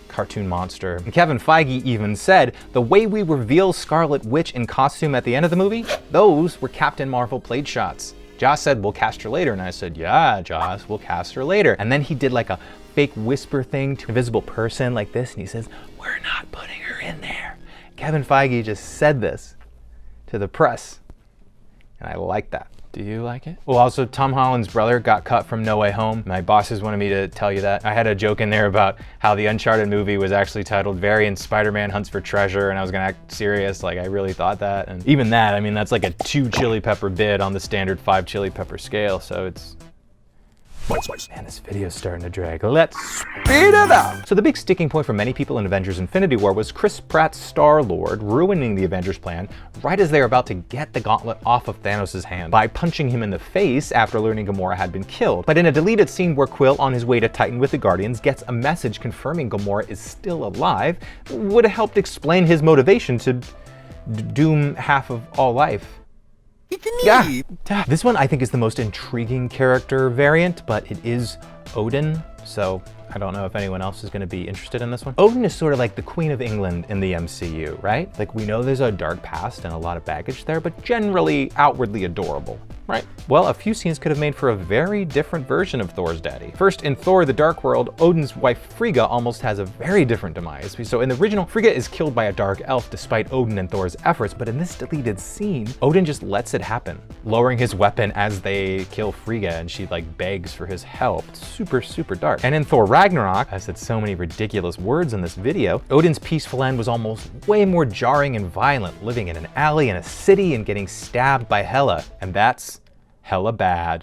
cartoon monster. And Kevin Feige even said, the way we reveal Scarlet Witch in costume at the end of the movie, those were Captain Marvel played shots. Joss said, we'll cast her later. And I said, yeah, Joss, we'll cast her later. And then he did like a fake whisper thing to an invisible person like this. And he says, we're not putting her in there. Kevin Feige just said this to the press. And I like that. Do you like it? Well, also, Tom Holland's brother got cut from No Way Home. My bosses wanted me to tell you that. I had a joke in there about how the Uncharted movie was actually titled Variant Spider-Man Hunts for Treasure, and I was gonna act serious, like I really thought that. And even that, I mean, that's like a 2 chili pepper bid on the standard 5 chili pepper scale, so it's... Man, this video's starting to drag. Let's speed it up! So the big sticking point for many people in Avengers Infinity War was Chris Pratt's Star-Lord ruining the Avengers plan right as they were about to get the gauntlet off of Thanos' hand by punching him in the face after learning Gamora had been killed. But in a deleted scene where Quill, on his way to Titan with the Guardians, gets a message confirming Gamora is still alive, would have helped explain his motivation to doom half of all life. Yeah. This one I think is the most intriguing character variant, but it is Odin, so I don't know if anyone else is going to be interested in this one. Odin is sort of like the Queen of England in the MCU, right? Like, we know there's a dark past and a lot of baggage there, but generally outwardly adorable, right? Well, a few scenes could have made for a very different version of Thor's daddy. First, in Thor: The Dark World, Odin's wife Frigga almost has a very different demise. So in the original, Frigga is killed by a dark elf despite Odin and Thor's efforts, but in this deleted scene, Odin just lets it happen, lowering his weapon as they kill Frigga, and she like begs for his help. It's super, super dark. And in Thor Ragnarok, I said so many ridiculous words in this video, Odin's peaceful end was almost way more jarring and violent, living in an alley in a city and getting stabbed by Hela, and that's hella bad.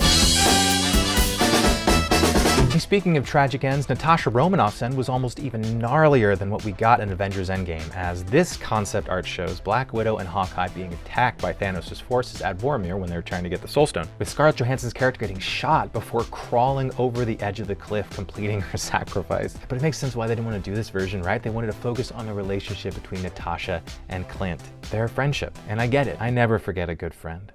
Speaking of tragic ends, Natasha Romanoff's end was almost even gnarlier than what we got in Avengers Endgame, as this concept art shows Black Widow and Hawkeye being attacked by Thanos' forces at Vormir when they were trying to get the Soul Stone, with Scarlett Johansson's character getting shot before crawling over the edge of the cliff, completing her sacrifice. But it makes sense why they didn't want to do this version, right? They wanted to focus on the relationship between Natasha and Clint, their friendship. And I get it. I never forget a good friend.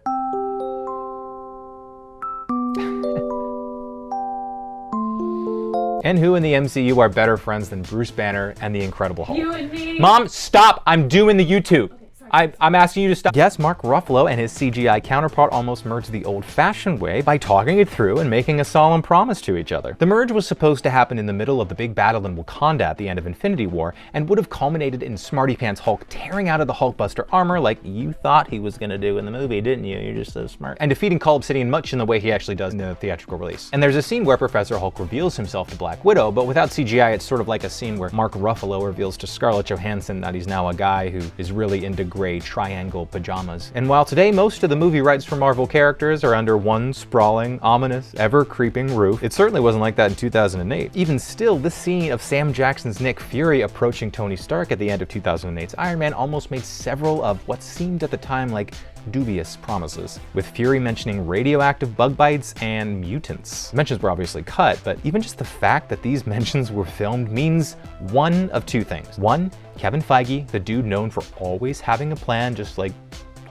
And who in the MCU are better friends than Bruce Banner and the Incredible Hulk? You and me. Mom, stop! I'm doing the YouTube. I'm asking you to stop. Yes, Mark Ruffalo and his CGI counterpart almost merged the old-fashioned way by talking it through and making a solemn promise to each other. The merge was supposed to happen in the middle of the big battle in Wakanda at the end of Infinity War and would have culminated in Smarty Pants Hulk tearing out of the Hulkbuster armor like you thought he was gonna do in the movie, didn't you? You're just so smart. And defeating Cull Obsidian much in the way he actually does in the theatrical release. And there's a scene where Professor Hulk reveals himself to Black Widow, but without CGI, it's sort of like a scene where Mark Ruffalo reveals to Scarlett Johansson that he's now a guy who is really into gray triangle pajamas. And while today most of the movie rights for Marvel characters are under one sprawling, ominous, ever-creeping roof, it certainly wasn't like that in 2008. Even still, this scene of Sam Jackson's Nick Fury approaching Tony Stark at the end of 2008's Iron Man almost made several of what seemed at the time like dubious promises, with Fury mentioning radioactive bug bites and mutants. The mentions were obviously cut, but even just the fact that these mentions were filmed means one of two things. One, Kevin Feige, the dude known for always having a plan, just like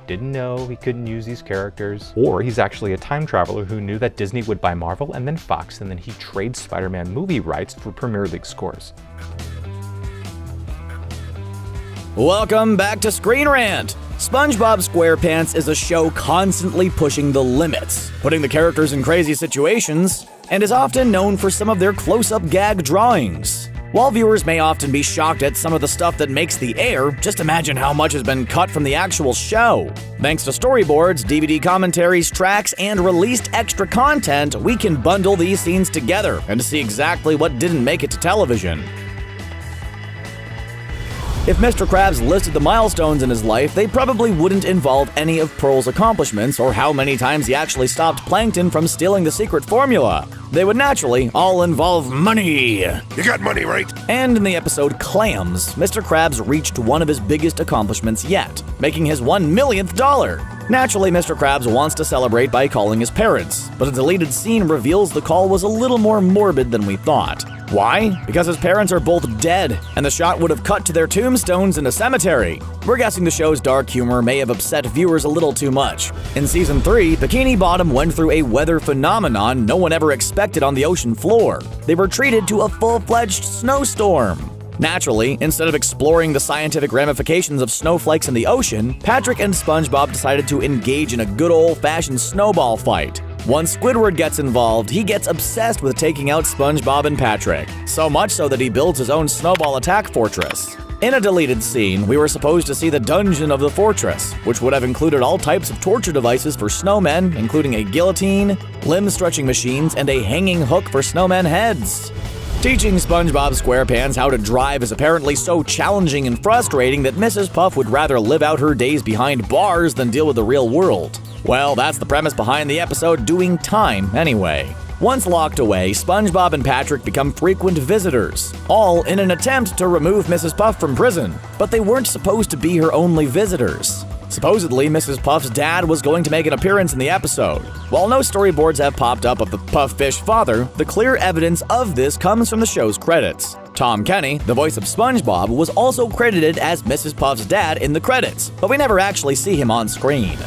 didn't know he couldn't use these characters. Or he's actually a time traveler who knew that Disney would buy Marvel and then Fox, and then he trades Spider-Man movie rights for Premier League scores. Welcome back to Screen Rant. SpongeBob SquarePants is a show constantly pushing the limits, putting the characters in crazy situations, and is often known for some of their close-up gag drawings. While viewers may often be shocked at some of the stuff that makes the air, just imagine how much has been cut from the actual show. Thanks to storyboards, DVD commentaries, tracks, and released extra content, we can bundle these scenes together and see exactly what didn't make it to television. If Mr. Krabs listed the milestones in his life, they probably wouldn't involve any of Pearl's accomplishments or how many times he actually stopped Plankton from stealing the secret formula. They would naturally all involve money. You got money, right? And in the episode Clams, Mr. Krabs reached one of his biggest accomplishments yet, making his $1 millionth dollar. Naturally, Mr. Krabs wants to celebrate by calling his parents, but a deleted scene reveals the call was a little more morbid than we thought. Why? Because his parents are both dead, and the shot would have cut to their tombstones in a cemetery. We're guessing the show's dark humor may have upset viewers a little too much. In Season 3, Bikini Bottom went through a weather phenomenon no one ever expected on the ocean floor. They were treated to a full-fledged snowstorm. Naturally, instead of exploring the scientific ramifications of snowflakes in the ocean, Patrick and SpongeBob decided to engage in a good old-fashioned snowball fight. Once Squidward gets involved, he gets obsessed with taking out SpongeBob and Patrick. So much so that he builds his own snowball attack fortress. In a deleted scene, we were supposed to see the dungeon of the fortress, which would have included all types of torture devices for snowmen, including a guillotine, limb-stretching machines, and a hanging hook for snowmen heads. Teaching SpongeBob SquarePants how to drive is apparently so challenging and frustrating that Mrs. Puff would rather live out her days behind bars than deal with the real world. Well, that's the premise behind the episode Doing Time, anyway. Once locked away, SpongeBob and Patrick become frequent visitors, all in an attempt to remove Mrs. Puff from prison. But they weren't supposed to be her only visitors. Supposedly, Mrs. Puff's dad was going to make an appearance in the episode. While no storyboards have popped up of the Puff-Fish father, the clear evidence of this comes from the show's credits. Tom Kenny, the voice of SpongeBob, was also credited as Mrs. Puff's dad in the credits, but we never actually see him on screen.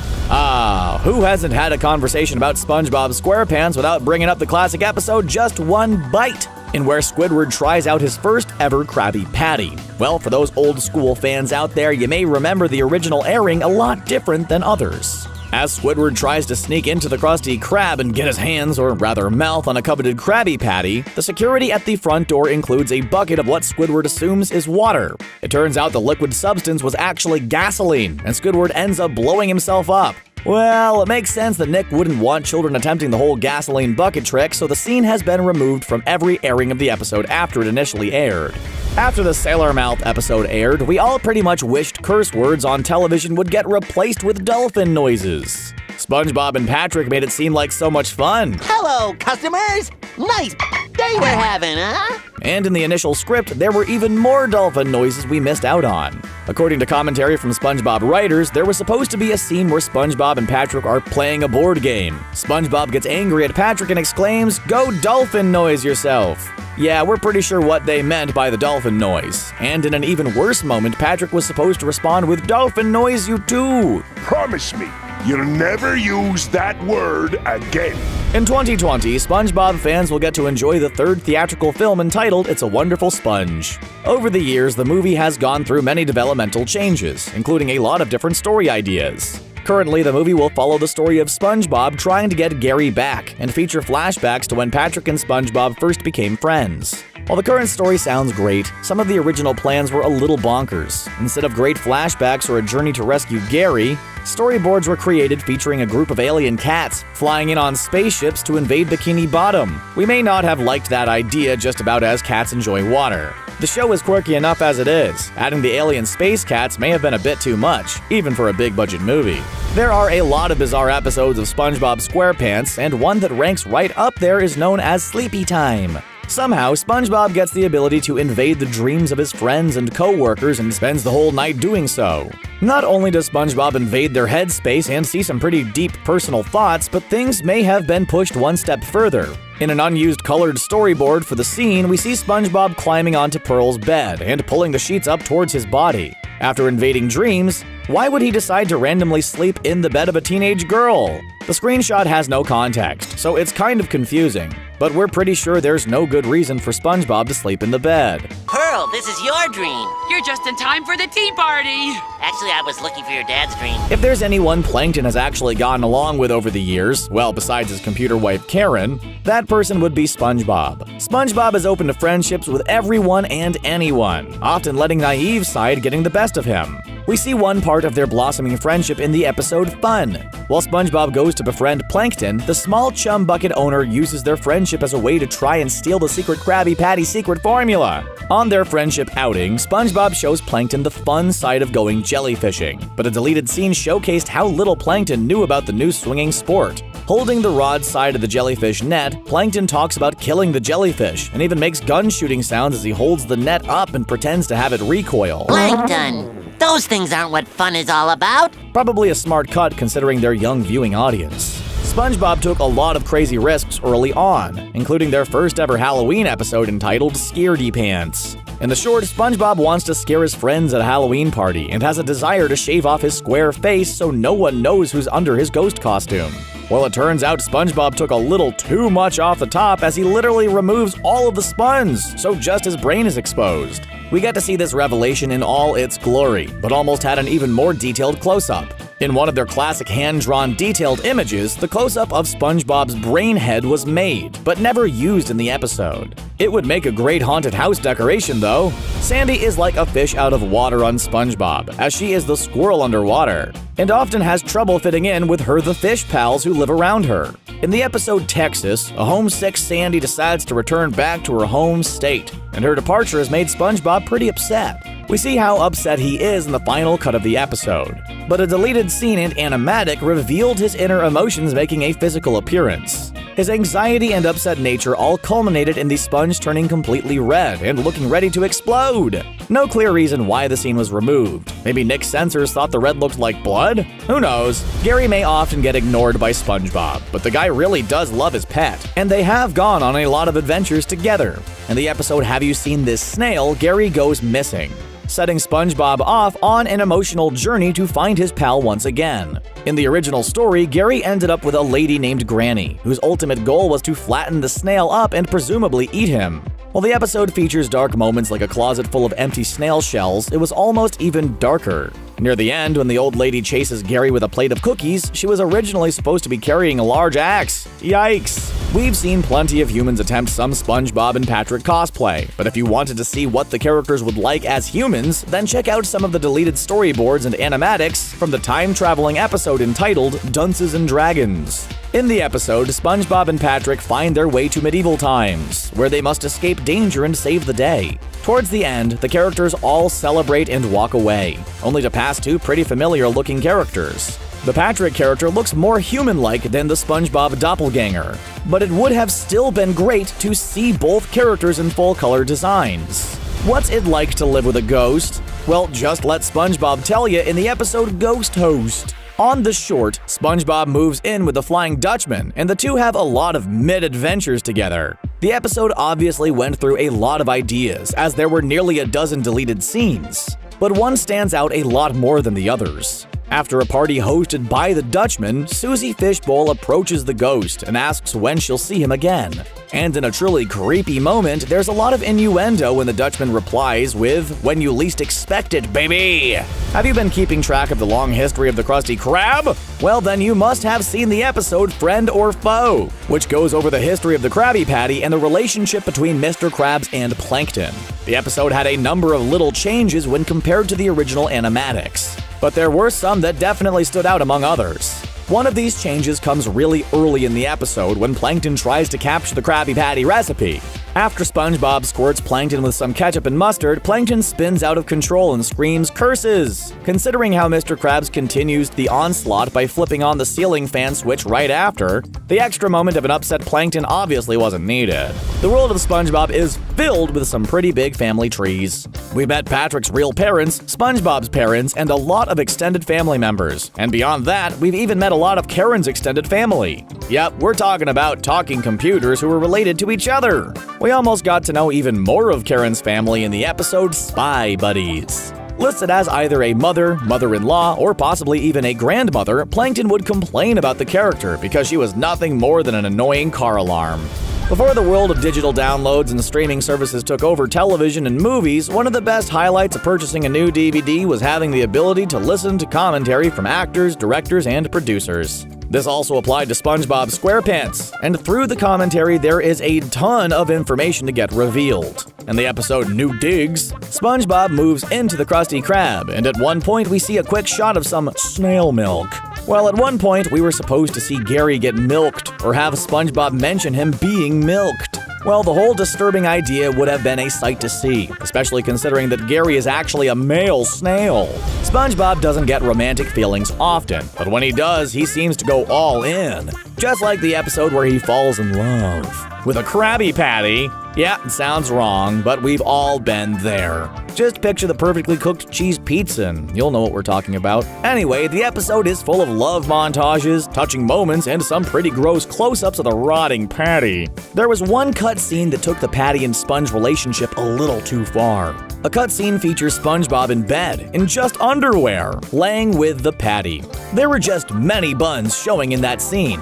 Who hasn't had a conversation about SpongeBob SquarePants without bringing up the classic episode Just One Bite, in where Squidward tries out his first ever Krabby Patty? Well, for those old school fans out there, you may remember the original airing a lot different than others. As Squidward tries to sneak into the Krusty Krab and get his hands, or rather mouth, on a coveted Krabby Patty, the security at the front door includes a bucket of what Squidward assumes is water. It turns out the liquid substance was actually gasoline, and Squidward ends up blowing himself up. Well, it makes sense that Nick wouldn't want children attempting the whole gasoline bucket trick, so the scene has been removed from every airing of the episode after it initially aired. After the Sailor Mouth episode aired, we all pretty much wished curse words on television would get replaced with dolphin noises. SpongeBob and Patrick made it seem like so much fun. Hello, customers! Nice day we're having, huh? And in the initial script, there were even more dolphin noises we missed out on. According to commentary from SpongeBob writers, there was supposed to be a scene where SpongeBob and Patrick are playing a board game. SpongeBob gets angry at Patrick and exclaims, "Go dolphin noise yourself!" Yeah, we're pretty sure what they meant by the dolphin noise. And in an even worse moment, Patrick was supposed to respond with, "Dolphin noise you too!" Promise me you'll never use that word again. In 2020, SpongeBob fans will get to enjoy the third theatrical film entitled It's a Wonderful Sponge. Over the years, the movie has gone through many developmental changes, including a lot of different story ideas. Currently, the movie will follow the story of SpongeBob trying to get Gary back and feature flashbacks to when Patrick and SpongeBob first became friends. While the current story sounds great, some of the original plans were a little bonkers. Instead of great flashbacks or a journey to rescue Gary, storyboards were created featuring a group of alien cats flying in on spaceships to invade Bikini Bottom. We may not have liked that idea just about as cats enjoy water. The show is quirky enough as it is. Adding the alien space cats may have been a bit too much, even for a big-budget movie. There are a lot of bizarre episodes of SpongeBob SquarePants, and one that ranks right up there is known as Sleepy Time. Somehow, SpongeBob gets the ability to invade the dreams of his friends and co-workers and spends the whole night doing so. Not only does SpongeBob invade their headspace and see some pretty deep personal thoughts, but things may have been pushed one step further. In an unused colored storyboard for the scene, we see SpongeBob climbing onto Pearl's bed and pulling the sheets up towards his body. After invading dreams, why would he decide to randomly sleep in the bed of a teenage girl? The screenshot has no context, so it's kind of confusing, but we're pretty sure there's no good reason for SpongeBob to sleep in the bed. Pearl, this is your dream. You're just in time for the tea party. Actually, I was looking for your dad's dream. If there's anyone Plankton has actually gotten along with over the years, well, besides his computer wife Karen, that person would be SpongeBob. SpongeBob is open to friendships with everyone and anyone, often letting naive side getting the best of him. We see one part of their blossoming friendship in the episode Fun. While SpongeBob goes to befriend Plankton, the small chum bucket owner uses their friendship as a way to try and steal the secret Krabby Patty secret formula. On their friendship outing, SpongeBob shows Plankton the fun side of going jellyfishing, but a deleted scene showcased how little Plankton knew about the new swinging sport. Holding the rod side of the jellyfish net, Plankton talks about killing the jellyfish and even makes gun shooting sounds as he holds the net up and pretends to have it recoil. Plankton! Those things aren't what fun is all about. Probably a smart cut considering their young viewing audience. SpongeBob took a lot of crazy risks early on, including their first ever Halloween episode entitled Scaredy Pants. In the short, SpongeBob wants to scare his friends at a Halloween party and has a desire to shave off his square face so no one knows who's under his ghost costume. Well, it turns out SpongeBob took a little too much off the top as he literally removes all of the sponge, so just his brain is exposed. We get to see this revelation in all its glory, but almost had an even more detailed close-up. In one of their classic hand-drawn detailed images, the close-up of SpongeBob's brain head was made, but never used in the episode. It would make a great haunted house decoration, though. Sandy is like a fish out of water on SpongeBob, as she is the squirrel underwater, and often has trouble fitting in with her the fish pals who live around her. In the episode Texas, a homesick Sandy decides to return back to her home state, and her departure has made SpongeBob pretty upset. We see how upset he is in the final cut of the episode, but a deleted scene and animatic revealed his inner emotions making a physical appearance. His anxiety and upset nature all culminated in the sponge turning completely red and looking ready to explode. No clear reason why the scene was removed. Maybe Nick's censors thought the red looked like blood? Who knows? Gary may often get ignored by SpongeBob, but the guy really does love his pet, and they have gone on a lot of adventures together. In the episode Have You Seen This Snail?, Gary goes missing, setting SpongeBob off on an emotional journey to find his pal once again. In the original story, Gary ended up with a lady named Granny, whose ultimate goal was to flatten the snail up and presumably eat him. While the episode features dark moments like a closet full of empty snail shells, it was almost even darker. Near the end, when the old lady chases Gary with a plate of cookies, she was originally supposed to be carrying a large axe. Yikes! We've seen plenty of humans attempt some SpongeBob and Patrick cosplay, but if you wanted to see what the characters would like as humans, then check out some of the deleted storyboards and animatics from the time-traveling episode entitled Dunces and Dragons. In the episode, SpongeBob and Patrick find their way to medieval times, where they must escape danger and save the day. Towards the end, the characters all celebrate and walk away, only to pass two pretty familiar-looking characters. The Patrick character looks more human-like than the SpongeBob doppelganger, but it would have still been great to see both characters in full-color designs. What's it like to live with a ghost? Well, just let SpongeBob tell you in the episode Ghost Host. On the short, SpongeBob moves in with the Flying Dutchman, and the two have a lot of mid-adventures together. The episode obviously went through a lot of ideas, as there were nearly a dozen deleted scenes, but one stands out a lot more than the others. After a party hosted by the Dutchman, Susie Fishbowl approaches the ghost and asks when she'll see him again. And in a truly creepy moment, there's a lot of innuendo when the Dutchman replies with, "When you least expect it, baby!" Have you been keeping track of the long history of the Krusty Krab? Well, then you must have seen the episode Friend or Foe, which goes over the history of the Krabby Patty and the relationship between Mr. Krabs and Plankton. The episode had a number of little changes when compared to the original animatics, but there were some that definitely stood out among others. One of these changes comes really early in the episode when Plankton tries to capture the Krabby Patty recipe. After SpongeBob squirts Plankton with some ketchup and mustard, Plankton spins out of control and screams curses. Considering how Mr. Krabs continues the onslaught by flipping on the ceiling fan switch right after, the extra moment of an upset Plankton obviously wasn't needed. The world of SpongeBob is filled with some pretty big family trees. We met Patrick's real parents, SpongeBob's parents, and a lot of extended family members. And beyond that, we've even met a lot of Karen's extended family. Yep, we're talking about talking computers who are related to each other. We almost got to know even more of Karen's family in the episode Spy Buddies. Listed as either a mother, mother-in-law, or possibly even a grandmother, Plankton would complain about the character because she was nothing more than an annoying car alarm. Before the world of digital downloads and streaming services took over television and movies, one of the best highlights of purchasing a new DVD was having the ability to listen to commentary from actors, directors, and producers. This also applied to SpongeBob SquarePants, and through the commentary there is a ton of information to get revealed. In the episode New Digs, SpongeBob moves into the Krusty Krab, and at one point we see a quick shot of some snail milk. Well, at one point we were supposed to see Gary get milked, or have SpongeBob mention him being milked. Well, the whole disturbing idea would have been a sight to see, especially considering that Gary is actually a male snail. SpongeBob doesn't get romantic feelings often, but when he does, he seems to go all in. Just like the episode where he falls in love with a Krabby Patty. Yeah, it sounds wrong, but we've all been there. Just picture the perfectly cooked cheese pizza and you'll know what we're talking about. Anyway, the episode is full of love montages, touching moments, and some pretty gross close-ups of the rotting patty. There was one cutscene that took the Patty and Sponge relationship a little too far. A cutscene features SpongeBob in bed, in just underwear, laying with the Patty. There were just many buns showing in that scene.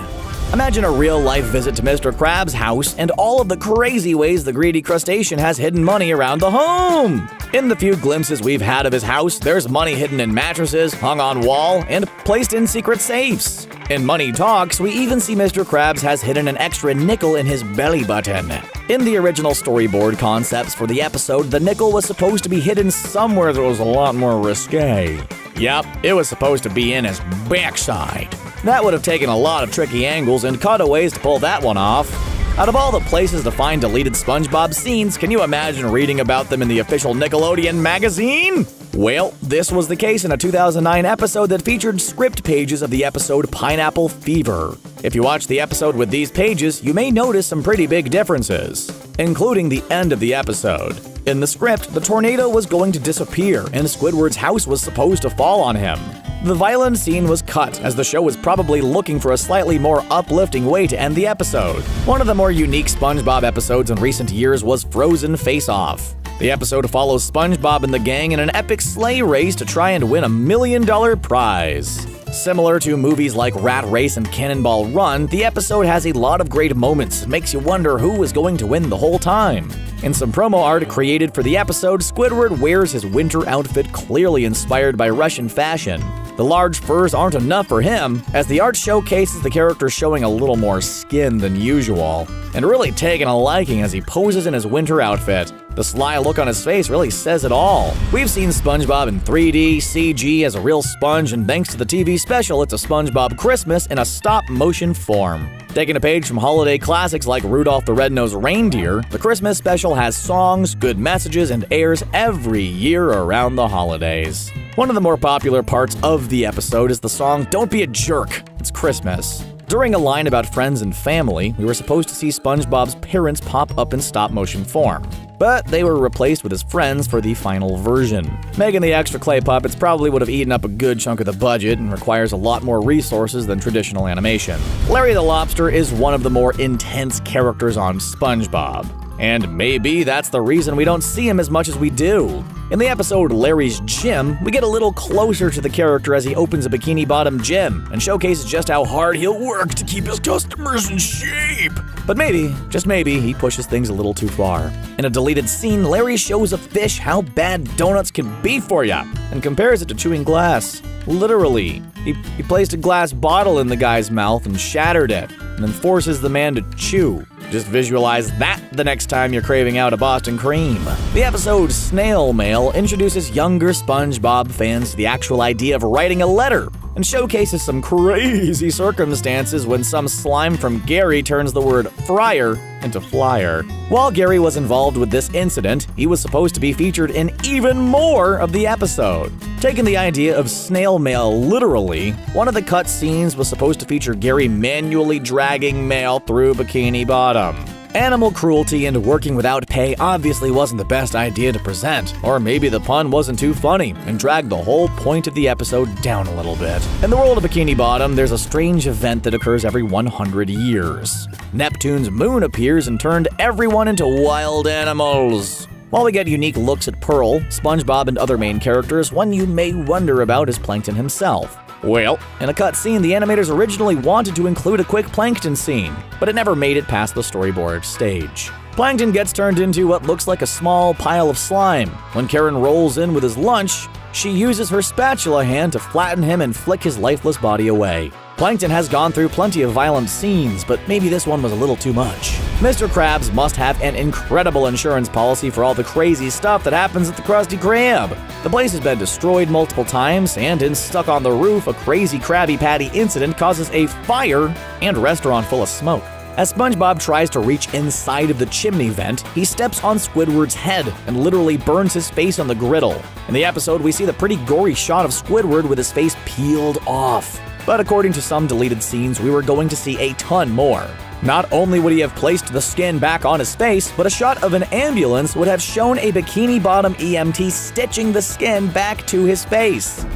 Imagine a real-life visit to Mr. Krabs' house and all of the crazy ways the greedy crustacean has hidden money around the home. In the few glimpses we've had of his house, there's money hidden in mattresses, hung on wall, and placed in secret safes. In Money Talks, we even see Mr. Krabs has hidden an extra nickel in his belly button. In the original storyboard concepts for the episode, the nickel was supposed to be hidden somewhere that was a lot more risque. Yep, it was supposed to be in his backside. That would have taken a lot of tricky angles and cutaways to pull that one off. Out of all the places to find deleted SpongeBob scenes, can you imagine reading about them in the official Nickelodeon magazine? Well, this was the case in a 2009 episode that featured script pages of the episode Pineapple Fever. If you watch the episode with these pages, you may notice some pretty big differences, including the end of the episode. In the script, the tornado was going to disappear and Squidward's house was supposed to fall on him. The violent scene was cut, as the show was probably looking for a slightly more uplifting way to end the episode. One of the more unique SpongeBob episodes in recent years was Frozen Face Off. The episode follows SpongeBob and the gang in an epic sleigh race to try and win $1 million prize. Similar to movies like Rat Race and Cannonball Run, the episode has a lot of great moments and makes you wonder who is going to win the whole time. In some promo art created for the episode, Squidward wears his winter outfit clearly inspired by Russian fashion. The large furs aren't enough for him, as the art showcases the character showing a little more skin than usual, and really taking a liking as he poses in his winter outfit. The sly look on his face really says it all. We've seen SpongeBob in 3D, CG as a real sponge, and thanks to the TV special, it's a SpongeBob Christmas in a stop-motion form. Taking a page from holiday classics like Rudolph the Red-Nosed Reindeer, the Christmas special has songs, good messages, and airs every year around the holidays. One of the more popular parts of the episode is the song Don't Be a Jerk, It's Christmas. During a line about friends and family, we were supposed to see SpongeBob's parents pop up in stop-motion form, but they were replaced with his friends for the final version. Making the extra clay puppets probably would have eaten up a good chunk of the budget and requires a lot more resources than traditional animation. Larry the Lobster is one of the more intense characters on SpongeBob, and maybe that's the reason we don't see him as much as we do. In the episode Larry's Gym, we get a little closer to the character as he opens a Bikini Bottom gym and showcases just how hard he'll work to keep his customers in shape. But maybe, just maybe, he pushes things a little too far. In a deleted scene, Larry shows a fish how bad donuts can be for ya and compares it to chewing glass. Literally. He placed a glass bottle in the guy's mouth and shattered it, and then forces the man to chew. Just visualize that the next time you're craving out a Boston cream. The episode Snail Mail introduces younger SpongeBob fans to the actual idea of writing a letter and showcases some crazy circumstances when some slime from Gary turns the word fryer into flyer. While Gary was involved with this incident, he was supposed to be featured in even more of the episode. Taking the idea of snail mail literally, one of the cut scenes was supposed to feature Gary manually dragging mail through Bikini Bottom. Animal cruelty and working without pay obviously wasn't the best idea to present, or maybe the pun wasn't too funny and dragged the whole point of the episode down a little bit. In the world of Bikini Bottom, there's a strange event that occurs every 100 years. Neptune's moon appears and turned everyone into wild animals. While we get unique looks at Pearl, SpongeBob, and other main characters, one you may wonder about is Plankton himself. Well, in a cut scene, the animators originally wanted to include a quick Plankton scene, but it never made it past the storyboard stage. Plankton gets turned into what looks like a small pile of slime. When Karen rolls in with his lunch, she uses her spatula hand to flatten him and flick his lifeless body away. Plankton has gone through plenty of violent scenes, but maybe this one was a little too much. Mr. Krabs must have an incredible insurance policy for all the crazy stuff that happens at the Krusty Krab. The place has been destroyed multiple times, and in Stuck on the Roof, a crazy Krabby Patty incident causes a fire and a restaurant full of smoke. As SpongeBob tries to reach inside of the chimney vent, he steps on Squidward's head and literally burns his face on the griddle. In the episode, we see the pretty gory shot of Squidward with his face peeled off. But according to some deleted scenes, we were going to see a ton more. Not only would he have placed the skin back on his face, but a shot of an ambulance would have shown a Bikini Bottom EMT stitching the skin back to his face.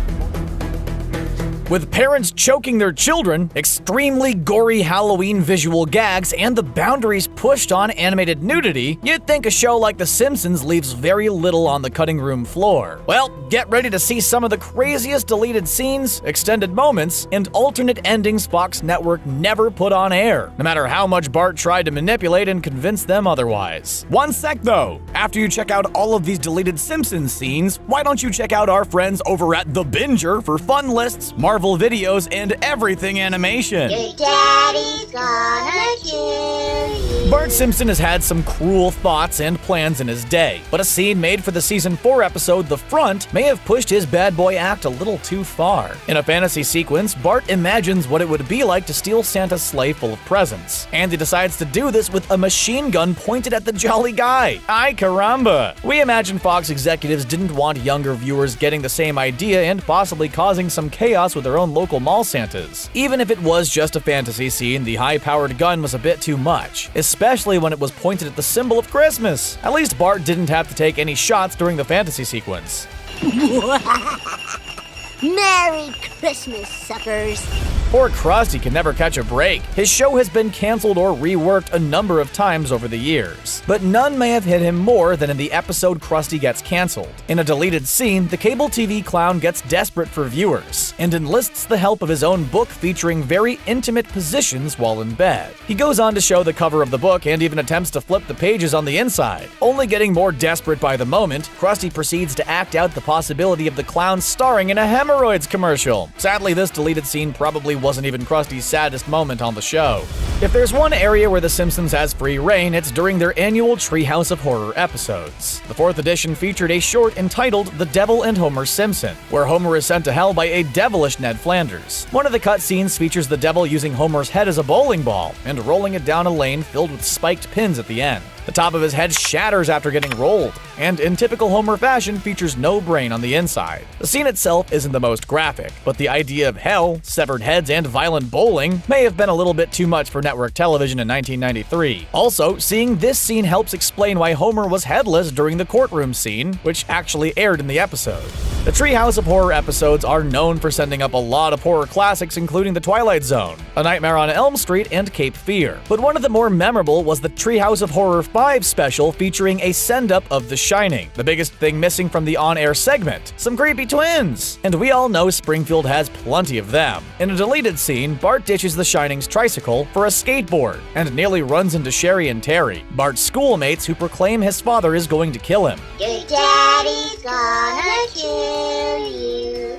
With parents choking their children, extremely gory Halloween visual gags, and the boundaries pushed on animated nudity, you'd think a show like The Simpsons leaves very little on the cutting room floor. Well, get ready to see some of the craziest deleted scenes, extended moments, and alternate endings Fox Network never put on air, no matter how much Bart tried to manipulate and convince them otherwise. One sec though, after you check out all of these deleted Simpsons scenes, why don't you check out our friends over at The Binger for fun lists, Marvel videos, and everything animation. Your daddy's gonna kill you. Bart Simpson has had some cruel thoughts and plans in his day, but a scene made for the season 4 episode The Front may have pushed his bad boy act a little too far. In a fantasy sequence, Bart imagines what it would be like to steal Santa's sleigh full of presents, and he decides to do this with a machine gun pointed at the jolly guy. Ay caramba! We imagine Fox executives didn't want younger viewers getting the same idea and possibly causing some chaos with their own local mall Santas. Even if it was just a fantasy scene, the high-powered gun was a bit too much, especially when it was pointed at the symbol of Christmas. At least Bart didn't have to take any shots during the fantasy sequence. Merry Christmas, suckers. Poor Krusty can never catch a break. His show has been canceled or reworked a number of times over the years, but none may have hit him more than in the episode Krusty Gets Canceled. In a deleted scene, the cable TV clown gets desperate for viewers and enlists the help of his own book featuring very intimate positions while in bed. He goes on to show the cover of the book and even attempts to flip the pages on the inside. Only getting more desperate by the moment, Krusty proceeds to act out the possibility of the clown starring in a hemorrhage hemorrhoids commercial. Sadly, this deleted scene probably wasn't even Krusty's saddest moment on the show. If there's one area where The Simpsons has free reign, it's during their annual Treehouse of Horror episodes. The 4th edition featured a short entitled The Devil and Homer Simpson, where Homer is sent to hell by a devilish Ned Flanders. One of the cutscenes features the devil using Homer's head as a bowling ball and rolling it down a lane filled with spiked pins at the end. The top of his head shatters after getting rolled, and in typical Homer fashion features no brain on the inside. The scene itself isn't the most graphic, but the idea of hell, severed heads, and violent bowling may have been a little bit too much for network television in 1993. Also, seeing this scene helps explain why Homer was headless during the courtroom scene, which actually aired in the episode. The Treehouse of Horror episodes are known for sending up a lot of horror classics, including The Twilight Zone, A Nightmare on Elm Street, and Cape Fear. But one of the more memorable was the Treehouse of Horror 5 special featuring a send-up of The Shining, the biggest thing missing from the on-air segment: some creepy twins! And we all know Springfield has plenty of them. In a deleted scene, Bart ditches The Shining's tricycle for a skateboard and nearly runs into Sherry and Terry, Bart's schoolmates who proclaim his father is going to kill him. Your daddy's gonna kill you.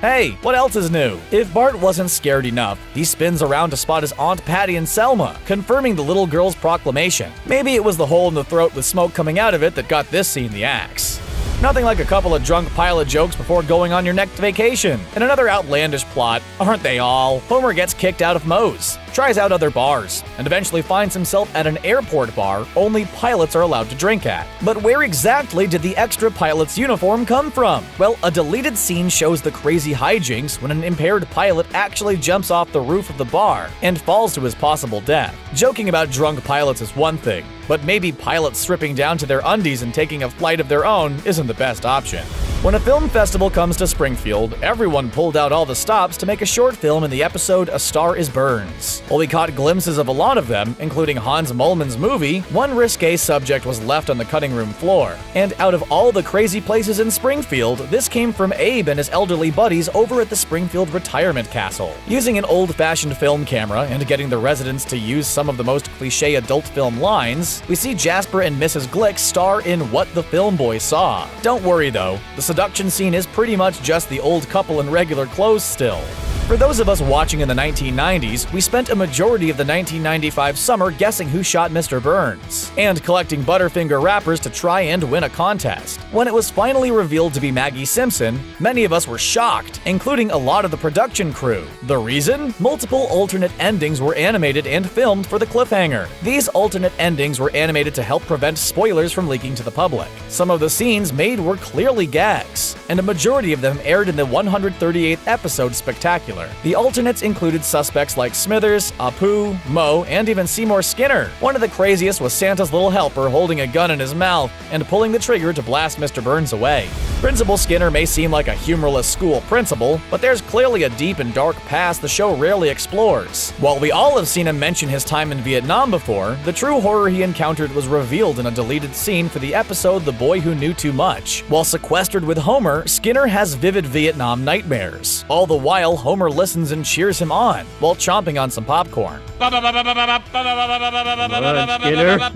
Hey, what else is new? If Bart wasn't scared enough, he spins around to spot his Aunt Patty and Selma, confirming the little girl's proclamation. Maybe it was the hole in the throat with smoke coming out of it that got this scene the axe. Nothing like a couple of drunk pilot jokes before going on your next vacation. In another outlandish plot, aren't they all? Homer gets kicked out of Moe's, tries out other bars, and eventually finds himself at an airport bar only pilots are allowed to drink at. But where exactly did the extra pilot's uniform come from? Well, a deleted scene shows the crazy hijinks when an impaired pilot actually jumps off the roof of the bar and falls to his possible death. Joking about drunk pilots is one thing, but maybe pilots stripping down to their undies and taking a flight of their own isn't the best option. When a film festival comes to Springfield, everyone pulled out all the stops to make a short film in the episode A Star is Burns. While we caught glimpses of a lot of them, including Hans Moleman's movie, one risque subject was left on the cutting room floor. And out of all the crazy places in Springfield, this came from Abe and his elderly buddies over at the Springfield Retirement Castle. Using an old-fashioned film camera and getting the residents to use some of the most cliché adult film lines, we see Jasper and Mrs. Glick star in What the Film Boy Saw. Don't worry though, the seduction scene is pretty much just the old couple in regular clothes still. For those of us watching in the 1990s, we spent a majority of the 1995 summer guessing who shot Mr. Burns, and collecting Butterfinger wrappers to try and win a contest. When it was finally revealed to be Maggie Simpson, many of us were shocked, including a lot of the production crew. The reason? Multiple alternate endings were animated and filmed for the cliffhanger. These alternate endings were animated to help prevent spoilers from leaking to the public. Some of the scenes made were clearly gags, and a majority of them aired in the 138th episode Spectacular. The alternates included suspects like Smithers, Apu, Moe, and even Seymour Skinner. One of the craziest was Santa's little helper holding a gun in his mouth and pulling the trigger to blast Mr. Burns away. Principal Skinner may seem like a humorless school principal, but there's clearly a deep and dark past the show rarely explores. While we all have seen him mention his time in Vietnam before, the true horror he encountered was revealed in a deleted scene for the episode The Boy Who Knew Too Much. While sequestered with Homer, Skinner has vivid Vietnam nightmares. All the while, Homer listens and cheers him on, while chomping on some popcorn.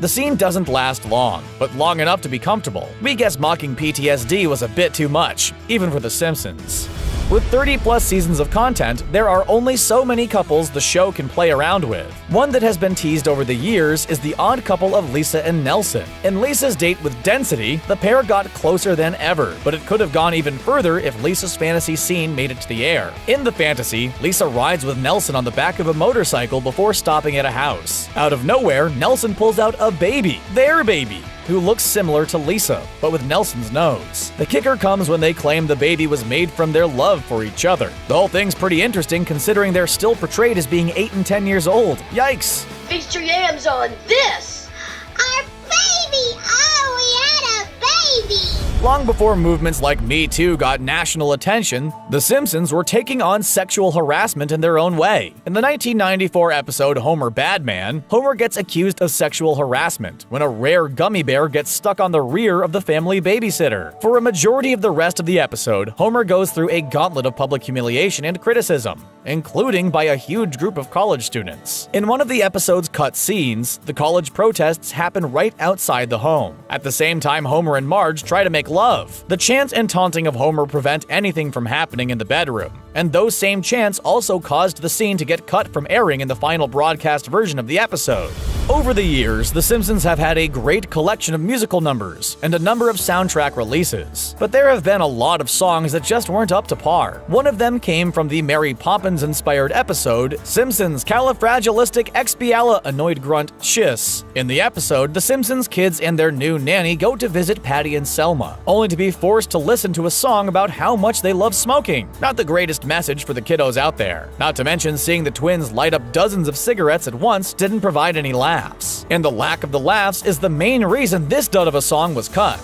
The scene doesn't last long, but long enough to be comfortable. We guess mocking PTSD was a bit too much, even for The Simpsons. With 30-plus seasons of content, there are only so many couples the show can play around with. One that has been teased over the years is the odd couple of Lisa and Nelson. In Lisa's date with Density, the pair got closer than ever, but it could have gone even further if Lisa's fantasy scene made it to the air. In the fantasy, Lisa rides with Nelson on the back of a motorcycle before stopping at a house. Out of nowhere, Nelson pulls out a baby, their baby, who looks similar to Lisa, but with Nelson's nose. The kicker comes when they claim the baby was made from their love for each other. The whole thing's pretty interesting considering they're still portrayed as being 8 and 10 years old. Yikes! Feast your yams on this! Our baby! Oh, we had a baby! Long before movements like Me Too got national attention, The Simpsons were taking on sexual harassment in their own way. In the 1994 episode Homer Badman, Homer gets accused of sexual harassment when a rare gummy bear gets stuck on the rear of the family babysitter. For a majority of the rest of the episode, Homer goes through a gauntlet of public humiliation and criticism. including by a huge group of college students. In one of the episode's cut scenes, the college protests happen right outside the home. At the same time, Homer and Marge try to make love. The chant and taunting of Homer prevent anything from happening in the bedroom, and those same chants also caused the scene to get cut from airing in the final broadcast version of the episode. Over the years, The Simpsons have had a great collection of musical numbers and a number of soundtrack releases, but there have been a lot of songs that just weren't up to par. One of them came from the Mary Poppins-inspired episode, Simpsons Califragilisticexpialidocious grunt Chiss. In the episode, the Simpsons kids and their new nanny go to visit Patty and Selma, only to be forced to listen to a song about how much they love smoking. Not the greatest message for the kiddos out there. Not to mention, seeing the twins light up dozens of cigarettes at once didn't provide any laughs. And the lack of the laughs is the main reason this dud of a song was cut.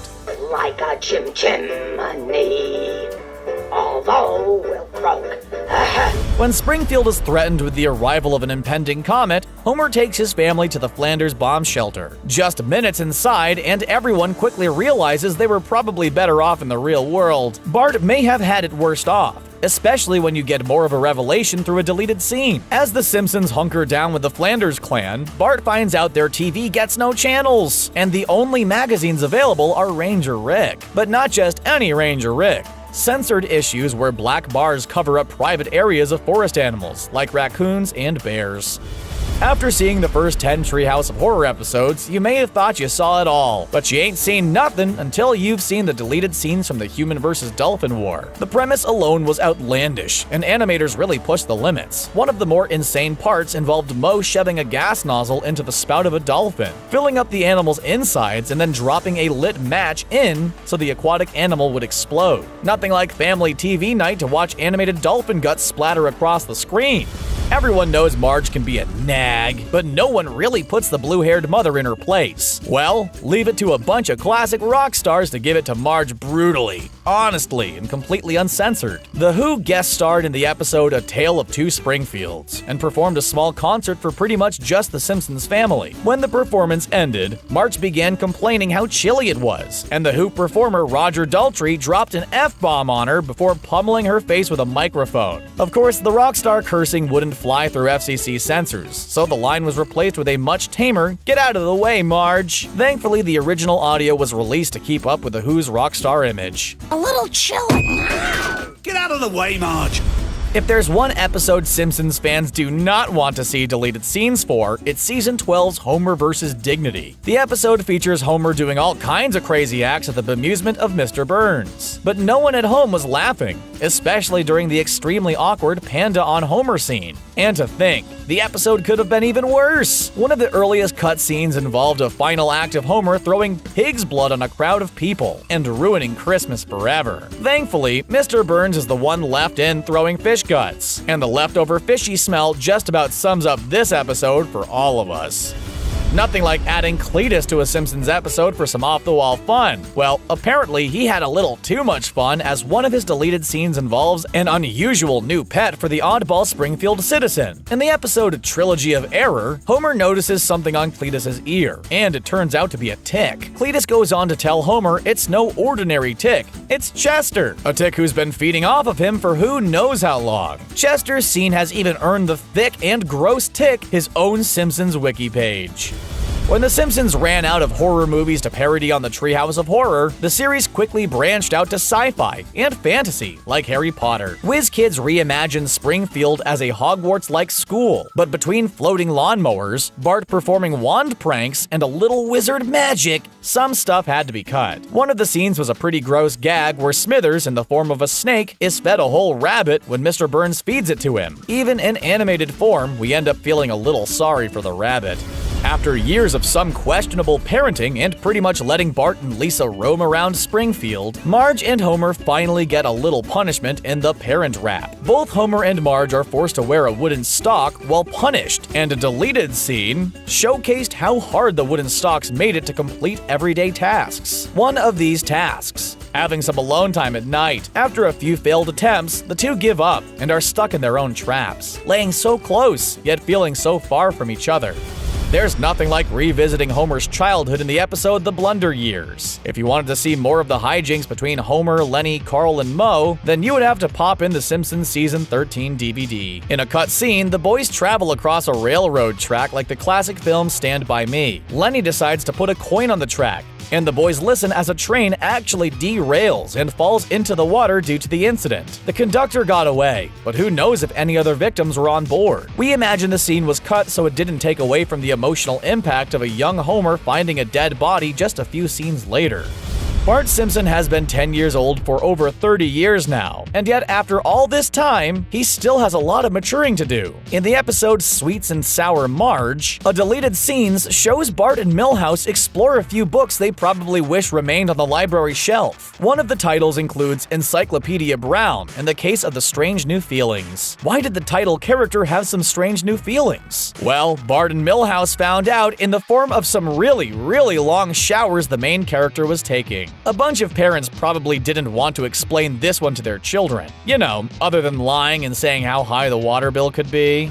Like a chimney, although we'll croak. When Springfield is threatened with the arrival of an impending comet, Homer takes his family to the Flanders bomb shelter. Just minutes inside, and everyone quickly realizes they were probably better off in the real world. Bart may have had it worst off, especially when you get more of a revelation through a deleted scene. As the Simpsons hunker down with the Flanders clan, Bart finds out their TV gets no channels, and the only magazines available are Ranger Rick. But not just any Ranger Rick. Censored issues where black bars cover up private areas of forest animals, like raccoons and bears. After seeing the first 10 Treehouse of Horror episodes, you may have thought you saw it all, but you ain't seen nothing until you've seen the deleted scenes from the Human vs. Dolphin War. The premise alone was outlandish, and animators really pushed the limits. One of the more insane parts involved Moe shoving a gas nozzle into the spout of a dolphin, filling up the animal's insides and then dropping a lit match in so the aquatic animal would explode. Nothing like family TV night to watch animated dolphin guts splatter across the screen. Everyone knows Marge can be a nag, but no one really puts the blue-haired mother in her place. Well, leave it to a bunch of classic rock stars to give it to Marge brutally, honestly, and completely uncensored. The Who guest starred in the episode A Tale of Two Springfields, and performed a small concert for pretty much just the Simpsons family. When the performance ended, Marge began complaining how chilly it was, and the Who performer Roger Daltrey dropped an F-bomb on her before pummeling her face with a microphone. Of course, the rock star cursing wouldn't fly through FCC censors, so the line was replaced with a much tamer, "Get out of the way, Marge." Thankfully, the original audio was released to keep up with the Who's rock star image. A little chilly. Get out of the way, Marge. If there's one episode Simpsons fans do not want to see deleted scenes for, it's Season 12's Homer vs. Dignity. The episode features Homer doing all kinds of crazy acts at the bemusement of Mr. Burns. But no one at home was laughing, especially during the extremely awkward Panda on Homer scene. And to think, the episode could have been even worse. One of the earliest cut scenes involved a final act of Homer throwing pig's blood on a crowd of people and ruining Christmas forever. Thankfully, Mr. Burns is the one left in throwing fish guts, and the leftover fishy smell just about sums up this episode for all of us. Nothing like adding Cletus to a Simpsons episode for some off-the-wall fun. Well, apparently he had a little too much fun, as one of his deleted scenes involves an unusual new pet for the oddball Springfield citizen. In the episode Trilogy of Error, Homer notices something on Cletus's ear, and it turns out to be a tick. Cletus goes on to tell Homer it's no ordinary tick, it's Chester, a tick who's been feeding off of him for who knows how long. Chester's scene has even earned the thick and gross tick his own Simpsons wiki page. When The Simpsons ran out of horror movies to parody on the Treehouse of Horror, the series quickly branched out to sci-fi and fantasy, like Harry Potter. WizKids reimagined Springfield as a Hogwarts-like school, but between floating lawnmowers, Bart performing wand pranks, and a little wizard magic, some stuff had to be cut. One of the scenes was a pretty gross gag where Smithers, in the form of a snake, is fed a whole rabbit when Mr. Burns feeds it to him. Even in animated form, we end up feeling a little sorry for the rabbit. After years of some questionable parenting and pretty much letting Bart and Lisa roam around Springfield, Marge and Homer finally get a little punishment in the parent rap. Both Homer and Marge are forced to wear a wooden stock while punished, and a deleted scene showcased how hard the wooden stocks made it to complete everyday tasks. One of these tasks, having some alone time at night. After a few failed attempts, the two give up and are stuck in their own traps, laying so close, yet feeling so far from each other. There's nothing like revisiting Homer's childhood in the episode The Blunder Years. If you wanted to see more of the hijinks between Homer, Lenny, Carl, and Moe, then you would have to pop in the Simpsons Season 13 DVD. In a cut scene, the boys travel across a railroad track like the classic film Stand By Me. Lenny decides to put a coin on the track, and the boys listen as a train actually derails and falls into the water due to the incident. The conductor got away, but who knows if any other victims were on board. We imagine the scene was cut so it didn't take away from the emotional impact of a young Homer finding a dead body just a few scenes later. Bart Simpson has been 10 years old for over 30 years now, and yet after all this time, he still has a lot of maturing to do. In the episode Sweets and Sour Marge, a deleted scenes shows Bart and Milhouse explore a few books they probably wish remained on the library shelf. One of the titles includes Encyclopedia Brown and the Case of the Strange New Feelings. Why did the title character have some strange new feelings? Well, Bart and Milhouse found out in the form of some really long showers the main character was taking. A bunch of parents probably didn't want to explain this one to their children. You know, other than lying and saying how high the water bill could be.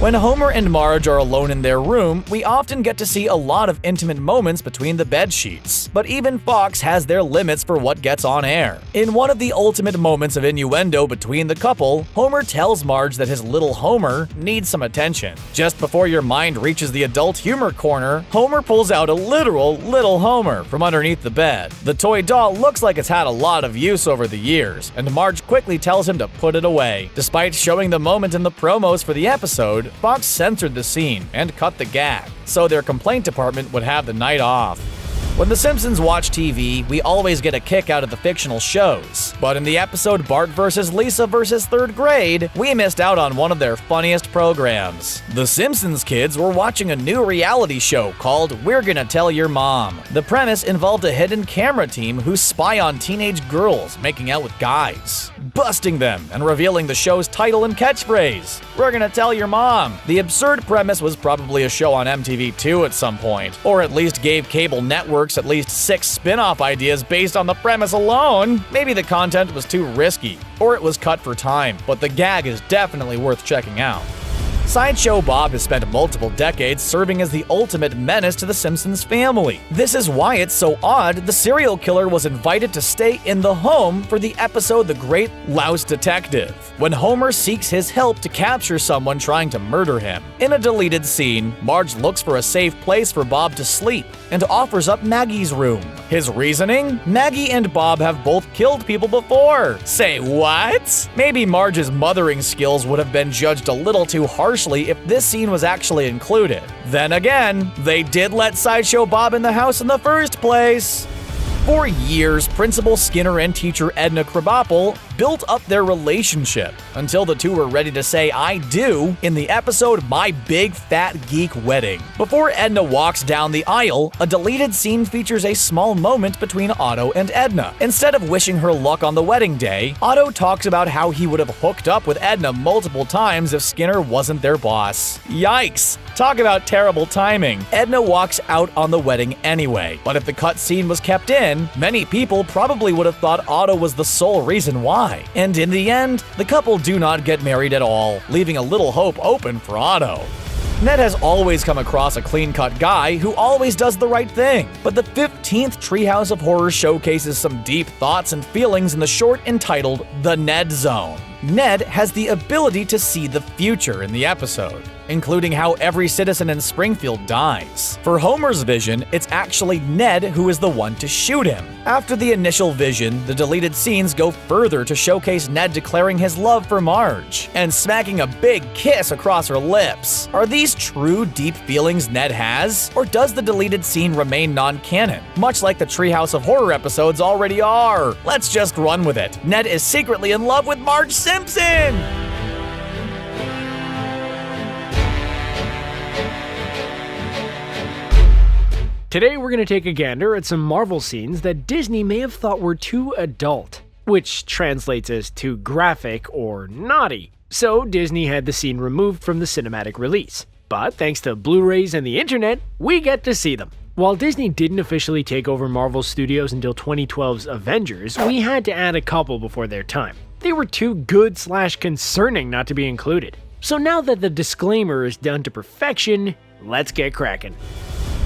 When Homer and Marge are alone in their room, we often get to see a lot of intimate moments between the bed sheets. But even Fox has their limits for what gets on air. In one of the ultimate moments of innuendo between the couple, Homer tells Marge that his little Homer needs some attention. Just before your mind reaches the adult humor corner, Homer pulls out a literal little Homer from underneath the bed. The toy doll looks like it's had a lot of use over the years, and Marge quickly tells him to put it away. Despite showing the moment in the promos for the episode, Fox censored the scene and cut the gag, so their complaint department would have the night off. When the Simpsons watch TV, we always get a kick out of the fictional shows. But in the episode Bart vs. Lisa vs. 3rd Grade, we missed out on one of their funniest programs. The Simpsons kids were watching a new reality show called We're Gonna Tell Your Mom. The premise involved a hidden camera team who spy on teenage girls making out with guys, busting them and revealing the show's title and catchphrase, We're Gonna Tell Your Mom. The absurd premise was probably a show on MTV2 at some point, or at least gave cable networks at least 6 spin-off ideas based on the premise alone. Maybe the content was too risky, or it was cut for time, but the gag is definitely worth checking out. Sideshow Bob has spent multiple decades serving as the ultimate menace to the Simpsons family. This is why it's so odd the serial killer was invited to stay in the home for the episode The Great Louse Detective, when Homer seeks his help to capture someone trying to murder him. In a deleted scene, Marge looks for a safe place for Bob to sleep and offers up Maggie's room. His reasoning? Maggie and Bob have both killed people before. Say what? Maybe Marge's mothering skills would have been judged a little too harshly if this scene was actually included. Then again, they did let Sideshow Bob in the house in the first place. For years, Principal Skinner and teacher Edna Krabappel built up their relationship until the two were ready to say I do in the episode My Big Fat Geek Wedding. Before Edna walks down the aisle, a deleted scene features a small moment between Otto and Edna. Instead of wishing her luck on the wedding day, Otto talks about how he would have hooked up with Edna multiple times if Skinner wasn't their boss. Yikes! Talk about terrible timing. Edna walks out on the wedding anyway, but if the cut scene was kept in, many people probably would have thought Otto was the sole reason why. And in the end, the couple do not get married at all, leaving a little hope open for Otto. Ned has always come across a clean-cut guy who always does the right thing, but the 15th Treehouse of Horror showcases some deep thoughts and feelings in the short entitled The Ned Zone. Ned has the ability to see the future in the episode, including how every citizen in Springfield dies. For Homer's vision, it's actually Ned who is the one to shoot him. After the initial vision, the deleted scenes go further to showcase Ned declaring his love for Marge and smacking a big kiss across her lips. Are these true deep feelings Ned has, or does the deleted scene remain non-canon, much like the Treehouse of Horror episodes already are? Let's just run with it. Ned is secretly in love with Marge Simpson! Today we're going to take a gander at some Marvel scenes that Disney may have thought were too adult, which translates as too graphic or naughty. So Disney had the scene removed from the cinematic release. But thanks to Blu-rays and the internet, we get to see them. While Disney didn't officially take over Marvel Studios until 2012's Avengers, we had to add a couple before their time. They were too good/concerning not to be included. So now that the disclaimer is done to perfection, let's get cracking.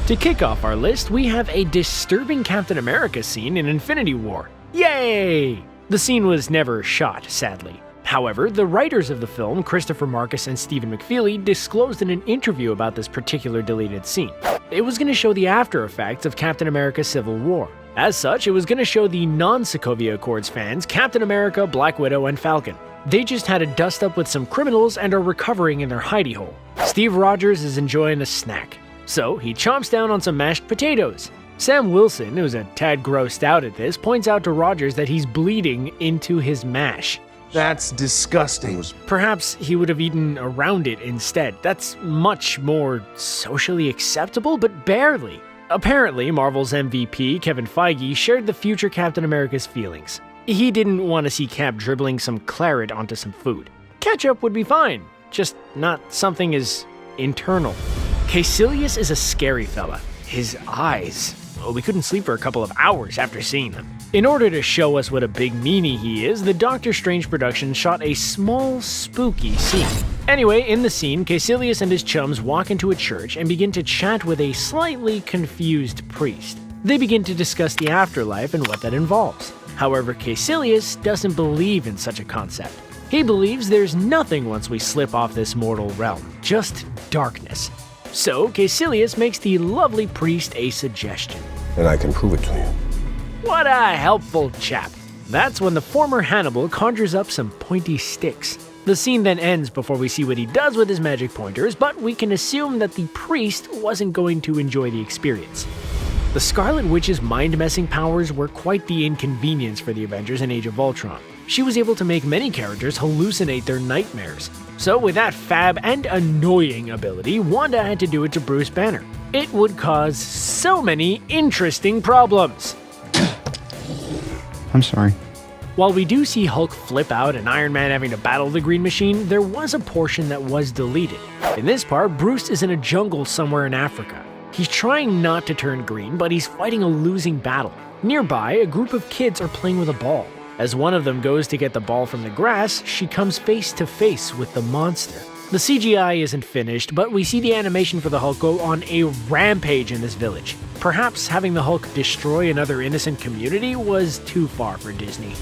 To kick off our list, we have a disturbing Captain America scene in Infinity War. Yay! The scene was never shot, sadly. However, the writers of the film, Christopher Marcus and Stephen McFeely, disclosed in an interview about this particular deleted scene. It was going to show the after effects of Captain America Civil War. As such, it was going to show the non-Sokovia Accords fans Captain America, Black Widow, and Falcon. They just had to dust up with some criminals and are recovering in their hidey hole. Steve Rogers is enjoying a snack, so he chomps down on some mashed potatoes. Sam Wilson, who's a tad grossed out at this, points out to Rogers that he's bleeding into his mash. That's disgusting. Perhaps he would have eaten around it instead. That's much more socially acceptable, but barely. Apparently, Marvel's MVP, Kevin Feige, shared the future Captain America's feelings. He didn't want to see Cap dribbling some claret onto some food. Ketchup would be fine, just not something as internal. Caecilius is a scary fella. His eyes. Oh, we couldn't sleep for a couple of hours after seeing them. In order to show us what a big meanie he is, the Doctor Strange production shot a small, spooky scene. Anyway, in the scene, Caecilius and his chums walk into a church and begin to chat with a slightly confused priest. They begin to discuss the afterlife and what that involves. However, Caecilius doesn't believe in such a concept. He believes there's nothing once we slip off this mortal realm, just darkness. So, Caecilius makes the lovely priest a suggestion. And I can prove it to you. What a helpful chap. That's when the former Hannibal conjures up some pointy sticks. The scene then ends before we see what he does with his magic pointers, but we can assume that the priest wasn't going to enjoy the experience. The Scarlet Witch's mind-messing powers were quite the inconvenience for the Avengers in Age of Ultron. She was able to make many characters hallucinate their nightmares. So with that fab and annoying ability, Wanda had to do it to Bruce Banner. It would cause so many interesting problems. I'm sorry. While we do see Hulk flip out and Iron Man having to battle the Green Machine, there was a portion that was deleted. In this part, Bruce is in a jungle somewhere in Africa. He's trying not to turn green, but he's fighting a losing battle. Nearby, a group of kids are playing with a ball. As one of them goes to get the ball from the grass, she comes face to face with the monster. The CGI isn't finished, but we see the animation for the Hulk go on a rampage in this village. Perhaps having the Hulk destroy another innocent community was too far for Disney.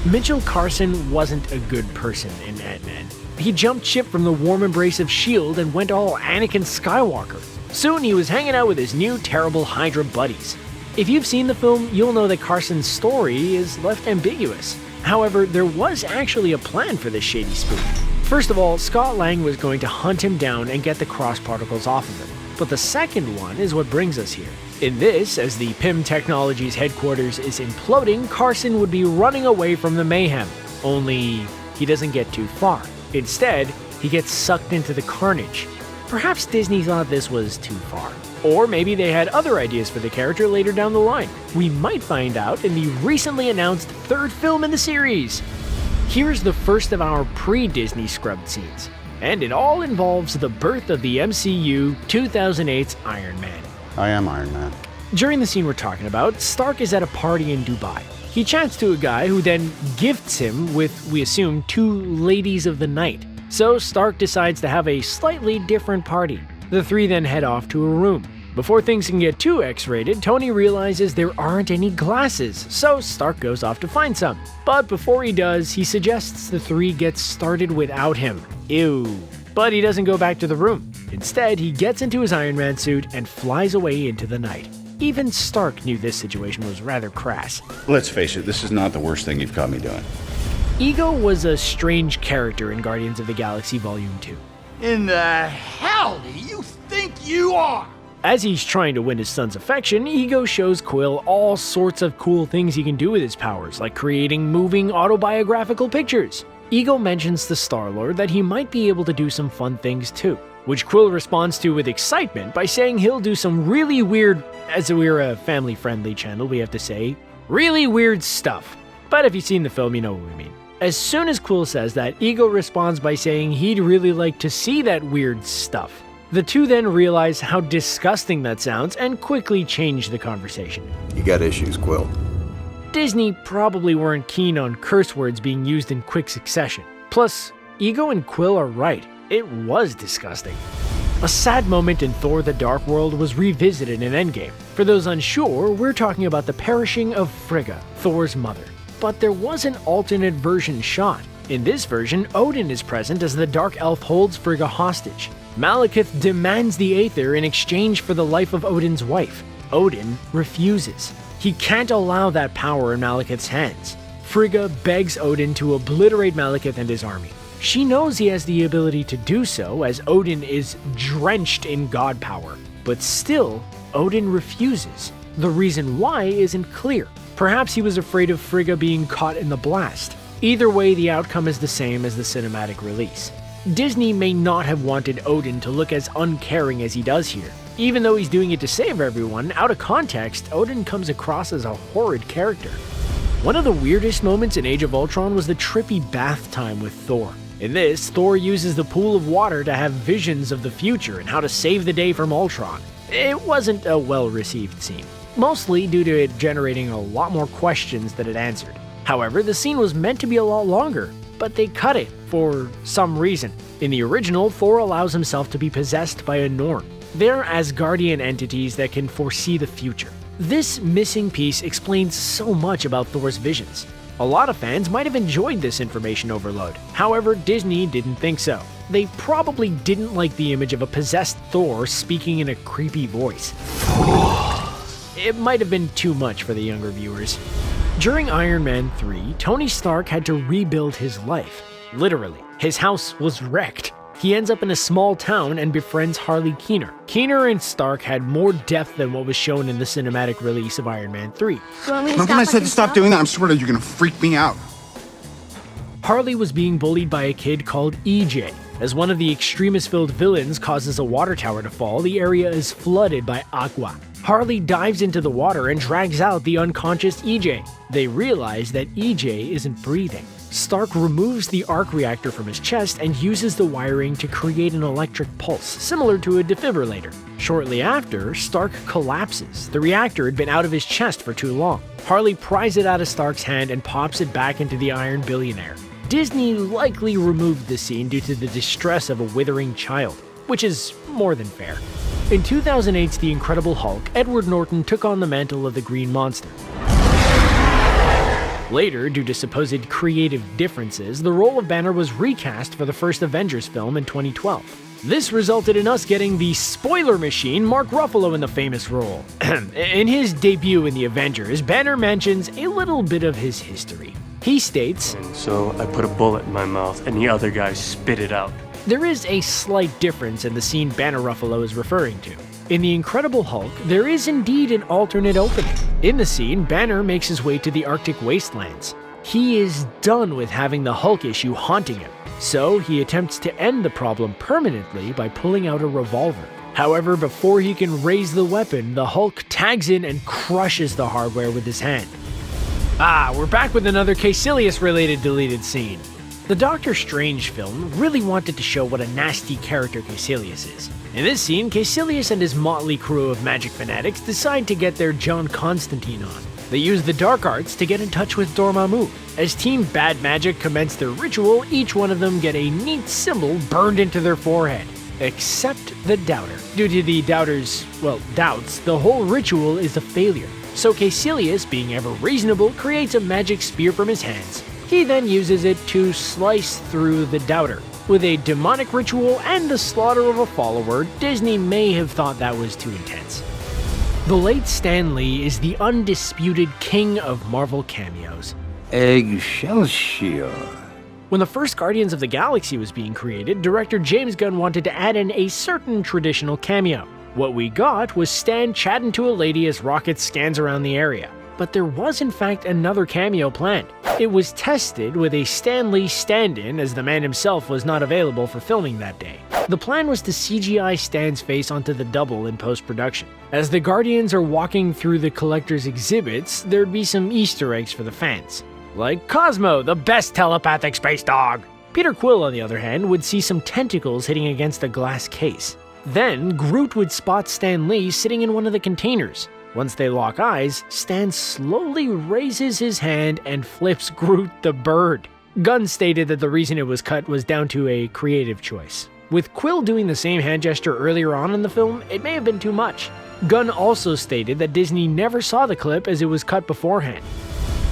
Mitchell Carson wasn't a good person in Ant-Man. He jumped ship from the warm embrace of S.H.I.E.L.D. and went all Anakin Skywalker. Soon he was hanging out with his new terrible Hydra buddies. If you've seen the film, you'll know that Carson's story is left ambiguous. However, there was actually a plan for this shady spook. First of all, Scott Lang was going to hunt him down and get the cross particles off of him. But the second one is what brings us here. In this, as the PIM Technologies headquarters is imploding, Carson would be running away from the mayhem. Only, he doesn't get too far. Instead, he gets sucked into the carnage. Perhaps Disney thought this was too far. Or maybe they had other ideas for the character later down the line. We might find out in the recently announced third film in the series. Here's the first of our pre-Disney scrubbed scenes. And it all involves the birth of the MCU 2008's Iron Man. I am Iron Man. During the scene we're talking about, Stark is at a party in Dubai. He chats to a guy who then gifts him with, we assume, 2 ladies of the night. So Stark decides to have a slightly different party. The 3 then head off to a room. Before things can get too X-rated, Tony realizes there aren't any glasses, so Stark goes off to find some. But before he does, he suggests the 3 get started without him. Ew. But he doesn't go back to the room. Instead, he gets into his Iron Man suit and flies away into the night. Even Stark knew this situation was rather crass. Let's face it, this is not the worst thing you've caught me doing. Ego was a strange character in Guardians of the Galaxy Volume 2. In the hell do you think you are? As he's trying to win his son's affection, Ego shows Quill all sorts of cool things he can do with his powers, like creating moving autobiographical pictures. Ego mentions to Star-Lord that he might be able to do some fun things too, which Quill responds to with excitement by saying he'll do some really weird, as we're a family-friendly channel, we have to say, really weird stuff. But if you've seen the film, you know what we mean. As soon as Quill says that, Ego responds by saying he'd really like to see that weird stuff. The two then realize how disgusting that sounds and quickly change the conversation. You got issues, Quill. Disney probably weren't keen on curse words being used in quick succession. Plus, Ego and Quill are right. It was disgusting. A sad moment in Thor the Dark World was revisited in Endgame. For those unsure, we're talking about the perishing of Frigga, Thor's mother. But there was an alternate version shot. In this version, Odin is present as the Dark Elf holds Frigga hostage. Malekith demands the Aether in exchange for the life of Odin's wife. Odin refuses. He can't allow that power in Malekith's hands. Frigga begs Odin to obliterate Malekith and his army. She knows he has the ability to do so, as Odin is drenched in god power. But still, Odin refuses. The reason why isn't clear. Perhaps he was afraid of Frigga being caught in the blast. Either way, the outcome is the same as the cinematic release. Disney may not have wanted Odin to look as uncaring as he does here. Even though he's doing it to save everyone, out of context, Odin comes across as a horrid character. One of the weirdest moments in Age of Ultron was the trippy bath time with Thor. In this, Thor uses the pool of water to have visions of the future and how to save the day from Ultron. It wasn't a well-received scene, mostly due to it generating a lot more questions than it answered. However, the scene was meant to be a lot longer, but they cut it for some reason. In the original, Thor allows himself to be possessed by a Norn. They're Asgardian entities that can foresee the future. This missing piece explains so much about Thor's visions. A lot of fans might have enjoyed this information overload. However, Disney didn't think so. They probably didn't like the image of a possessed Thor speaking in a creepy voice. It might have been too much for the younger viewers. During Iron Man 3, Tony Stark had to rebuild his life. Literally, his house was wrecked. He ends up in a small town and befriends Harley Keener. Keener and Stark had more depth than what was shown in the cinematic release of Iron Man 3. Remember when I said to stop doing that? I'm swearing you're gonna freak me out. Harley was being bullied by a kid called EJ. As one of the extremist-filled villains causes a water tower to fall, the area is flooded by Aqua. Harley dives into the water and drags out the unconscious EJ. They realize that EJ isn't breathing. Stark removes the arc reactor from his chest and uses the wiring to create an electric pulse, similar to a defibrillator. Shortly after, Stark collapses. The reactor had been out of his chest for too long. Harley pries it out of Stark's hand and pops it back into the Iron Billionaire. Disney likely removed the scene due to the distress of a withering child, which is more than fair. In 2008's The Incredible Hulk, Edward Norton took on the mantle of the Green Monster. Later, due to supposed creative differences, the role of Banner was recast for the first Avengers film in 2012. This resulted in us getting the spoiler machine Mark Ruffalo in the famous role. In his debut in the Avengers, Banner mentions a little bit of his history. He states, "And so I put a bullet in my mouth and the other guy spit it out." There is a slight difference in the scene Banner Ruffalo is referring to. In The Incredible Hulk, there is indeed an alternate opening. In the scene, Banner makes his way to the Arctic wastelands. He is done with having the Hulk issue haunting him, so he attempts to end the problem permanently by pulling out a revolver. However, before he can raise the weapon, the Hulk tags in and crushes the hardware with his hand. We're back with another Caecilius-related deleted scene. The Doctor Strange film really wanted to show what a nasty character Caecilius is. In this scene, Caecilius and his motley crew of magic fanatics decide to get their John Constantine on. They use the dark arts to get in touch with Dormammu. As Team Bad Magic commence their ritual, each one of them get a neat symbol burned into their forehead. Except the Doubter. Due to the Doubter's, doubts, the whole ritual is a failure. So Caecilius, being ever reasonable, creates a magic spear from his hands. He then uses it to slice through the Doubter. With a demonic ritual and the slaughter of a follower, Disney may have thought that was too intense. The late Stan Lee is the undisputed king of Marvel cameos. Excelsior. When the first Guardians of the Galaxy was being created, director James Gunn wanted to add in a certain traditional cameo. What we got was Stan chatting to a lady as Rocket scans around the area. But there was in fact another cameo planned. It was tested with a Stan Lee stand-in, as the man himself was not available for filming that day. The plan was to CGI Stan's face onto the double in post-production. As the Guardians are walking through the collector's exhibits, there'd be some Easter eggs for the fans. Like Cosmo, the best telepathic space dog! Peter Quill, on the other hand, would see some tentacles hitting against a glass case. Then, Groot would spot Stan Lee sitting in one of the containers. Once they lock eyes, Stan slowly raises his hand and flips Groot the bird. Gunn stated that the reason it was cut was down to a creative choice. With Quill doing the same hand gesture earlier on in the film, it may have been too much. Gunn also stated that Disney never saw the clip as it was cut beforehand.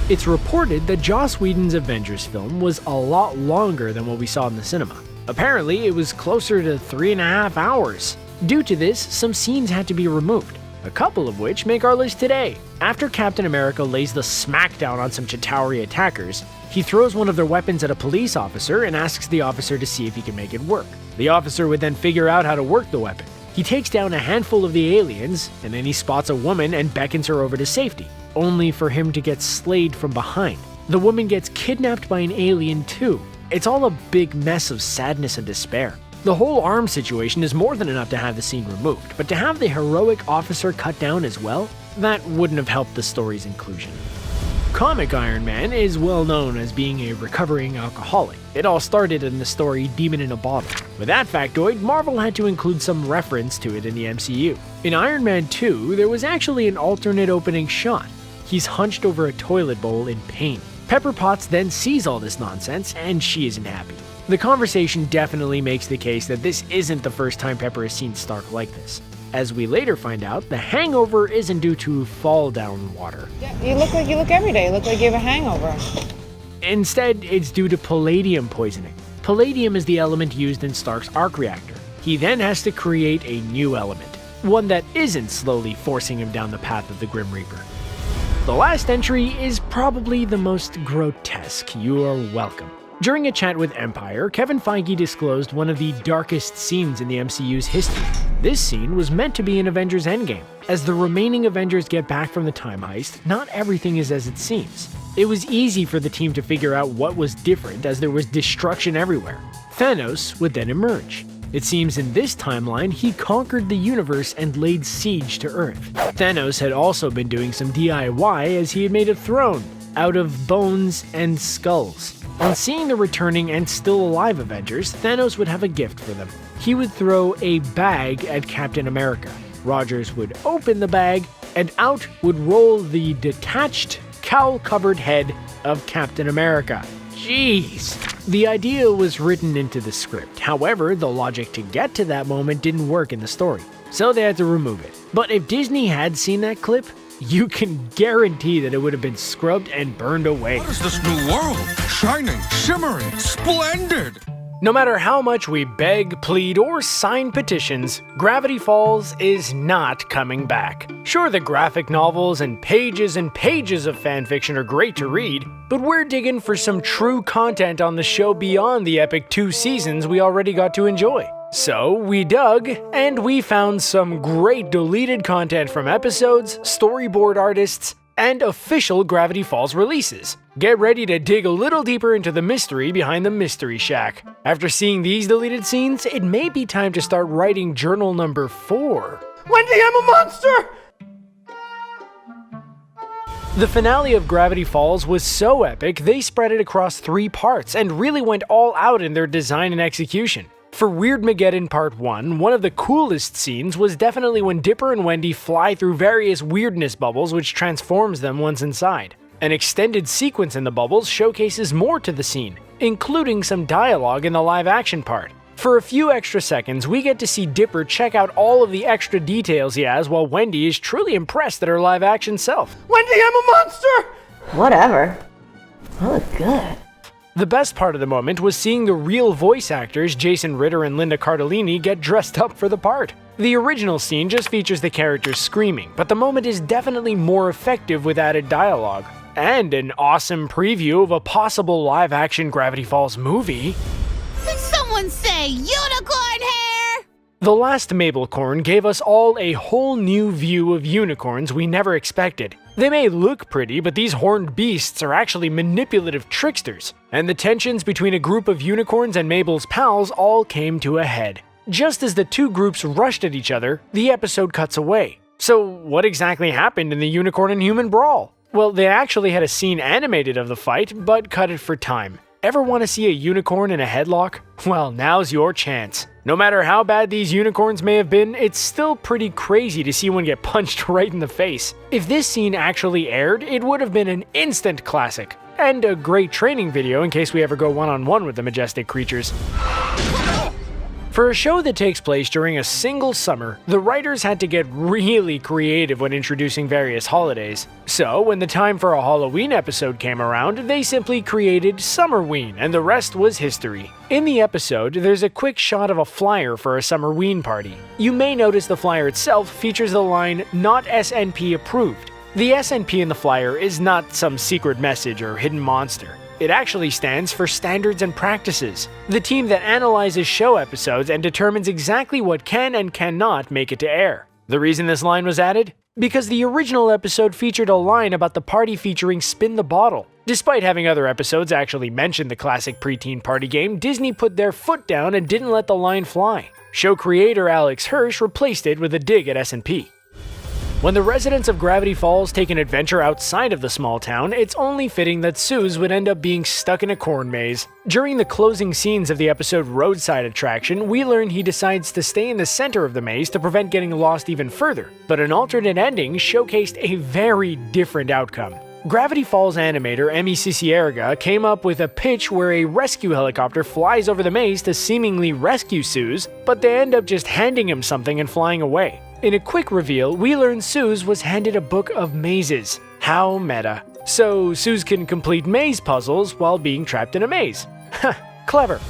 It's reported that Joss Whedon's Avengers film was a lot longer than what we saw in the cinema. Apparently, it was closer to 3.5 hours. Due to this, some scenes had to be removed, a couple of which make our list today. After Captain America lays the smackdown on some Chitauri attackers, he throws one of their weapons at a police officer and asks the officer to see if he can make it work. The officer would then figure out how to work the weapon. He takes down a handful of the aliens, and then he spots a woman and beckons her over to safety, only for him to get slayed from behind. The woman gets kidnapped by an alien too. It's all a big mess of sadness and despair. The whole arm situation is more than enough to have the scene removed, but to have the heroic officer cut down as well, that wouldn't have helped the story's inclusion. Comic Iron Man is well known as being a recovering alcoholic. It all started in the story Demon in a Bottle. With that factoid, Marvel had to include some reference to it in the MCU. In Iron Man 2, there was actually an alternate opening shot. He's hunched over a toilet bowl in pain. Pepper Potts then sees all this nonsense, and she isn't happy. The conversation definitely makes the case that this isn't the first time Pepper has seen Stark like this. As we later find out, the hangover isn't due to fall down water. Yeah, you look like you look every day. You look like you have a hangover. Instead, it's due to palladium poisoning. Palladium is the element used in Stark's arc reactor. He then has to create a new element, one that isn't slowly forcing him down the path of the Grim Reaper. The last entry is probably the most grotesque. You are welcome. During a chat with Empire, Kevin Feige disclosed one of the darkest scenes in the MCU's history. This scene was meant to be in Avengers Endgame. As the remaining Avengers get back from the time heist, not everything is as it seems. It was easy for the team to figure out what was different as there was destruction everywhere. Thanos would then emerge. It seems in this timeline, he conquered the universe and laid siege to Earth. Thanos had also been doing some DIY as he had made a throne out of bones and skulls. On seeing the returning and still alive Avengers, Thanos would have a gift for them. He would throw a bag at Captain America. Rogers would open the bag, and out would roll the detached, cowl-covered head of Captain America. Jeez! The idea was written into the script. However, the logic to get to that moment didn't work in the story, so they had to remove it. But if Disney had seen that clip, you can guarantee that it would have been scrubbed and burned away. What is this new world? Shining, shimmering, splendid! No matter how much we beg, plead, or sign petitions, Gravity Falls is not coming back. Sure, the graphic novels and pages of fanfiction are great to read, but we're digging for some true content on the show beyond the epic 2 seasons we already got to enjoy. So we dug, and we found some great deleted content from episodes, storyboard artists, and official Gravity Falls releases. Get ready to dig a little deeper into the mystery behind the Mystery Shack. After seeing these deleted scenes, it may be time to start writing journal number 4. Wendy, I'm a monster! The finale of Gravity Falls was so epic, they spread it across 3 parts and really went all out in their design and execution. For Weirdmageddon Part 1, one of the coolest scenes was definitely when Dipper and Wendy fly through various weirdness bubbles which transforms them once inside. An extended sequence in the bubbles showcases more to the scene, including some dialogue in the live-action part. For a few extra seconds, we get to see Dipper check out all of the extra details he has while Wendy is truly impressed at her live-action self. Wendy, I'm a monster! Whatever. I look good. The best part of the moment was seeing the real voice actors Jason Ritter and Linda Cardellini get dressed up for the part. The original scene just features the characters screaming, but the moment is definitely more effective with added dialogue. And an awesome preview of a possible live-action Gravity Falls movie. Did someone say unicorn hair? The last Mabelcorn gave us all a whole new view of unicorns we never expected. They may look pretty, but these horned beasts are actually manipulative tricksters, and the tensions between a group of unicorns and Mabel's pals all came to a head. Just as the 2 groups rushed at each other, the episode cuts away. So what exactly happened in the unicorn and human brawl? Well, they actually had a scene animated of the fight, but cut it for time. Ever want to see a unicorn in a headlock? Well, now's your chance. No matter how bad these unicorns may have been, it's still pretty crazy to see one get punched right in the face. If this scene actually aired, it would have been an instant classic, and a great training video in case we ever go one-on-one with the majestic creatures. For a show that takes place during a single summer, the writers had to get really creative when introducing various holidays. So, when the time for a Halloween episode came around, they simply created Summerween, and the rest was history. In the episode, there's a quick shot of a flyer for a Summerween party. You may notice the flyer itself features the line, "Not SNP approved." The SNP in the flyer is not some secret message or hidden monster. It actually stands for Standards and Practices, the team that analyzes show episodes and determines exactly what can and cannot make it to air. The reason this line was added? Because the original episode featured a line about the party featuring Spin the Bottle. Despite having other episodes actually mention the classic preteen party game, Disney put their foot down and didn't let the line fly. Show creator Alex Hirsch replaced it with a dig at S&P. When the residents of Gravity Falls take an adventure outside of the small town, it's only fitting that Suze would end up being stuck in a corn maze. During the closing scenes of the episode Roadside Attraction, we learn he decides to stay in the center of the maze to prevent getting lost even further, but an alternate ending showcased a very different outcome. Gravity Falls animator Emi Cicierega came up with a pitch where a rescue helicopter flies over the maze to seemingly rescue Suze, but they end up just handing him something and flying away. In a quick reveal, we learn Suze was handed a book of mazes. How meta. So Suze can complete maze puzzles while being trapped in a maze. Ha, clever.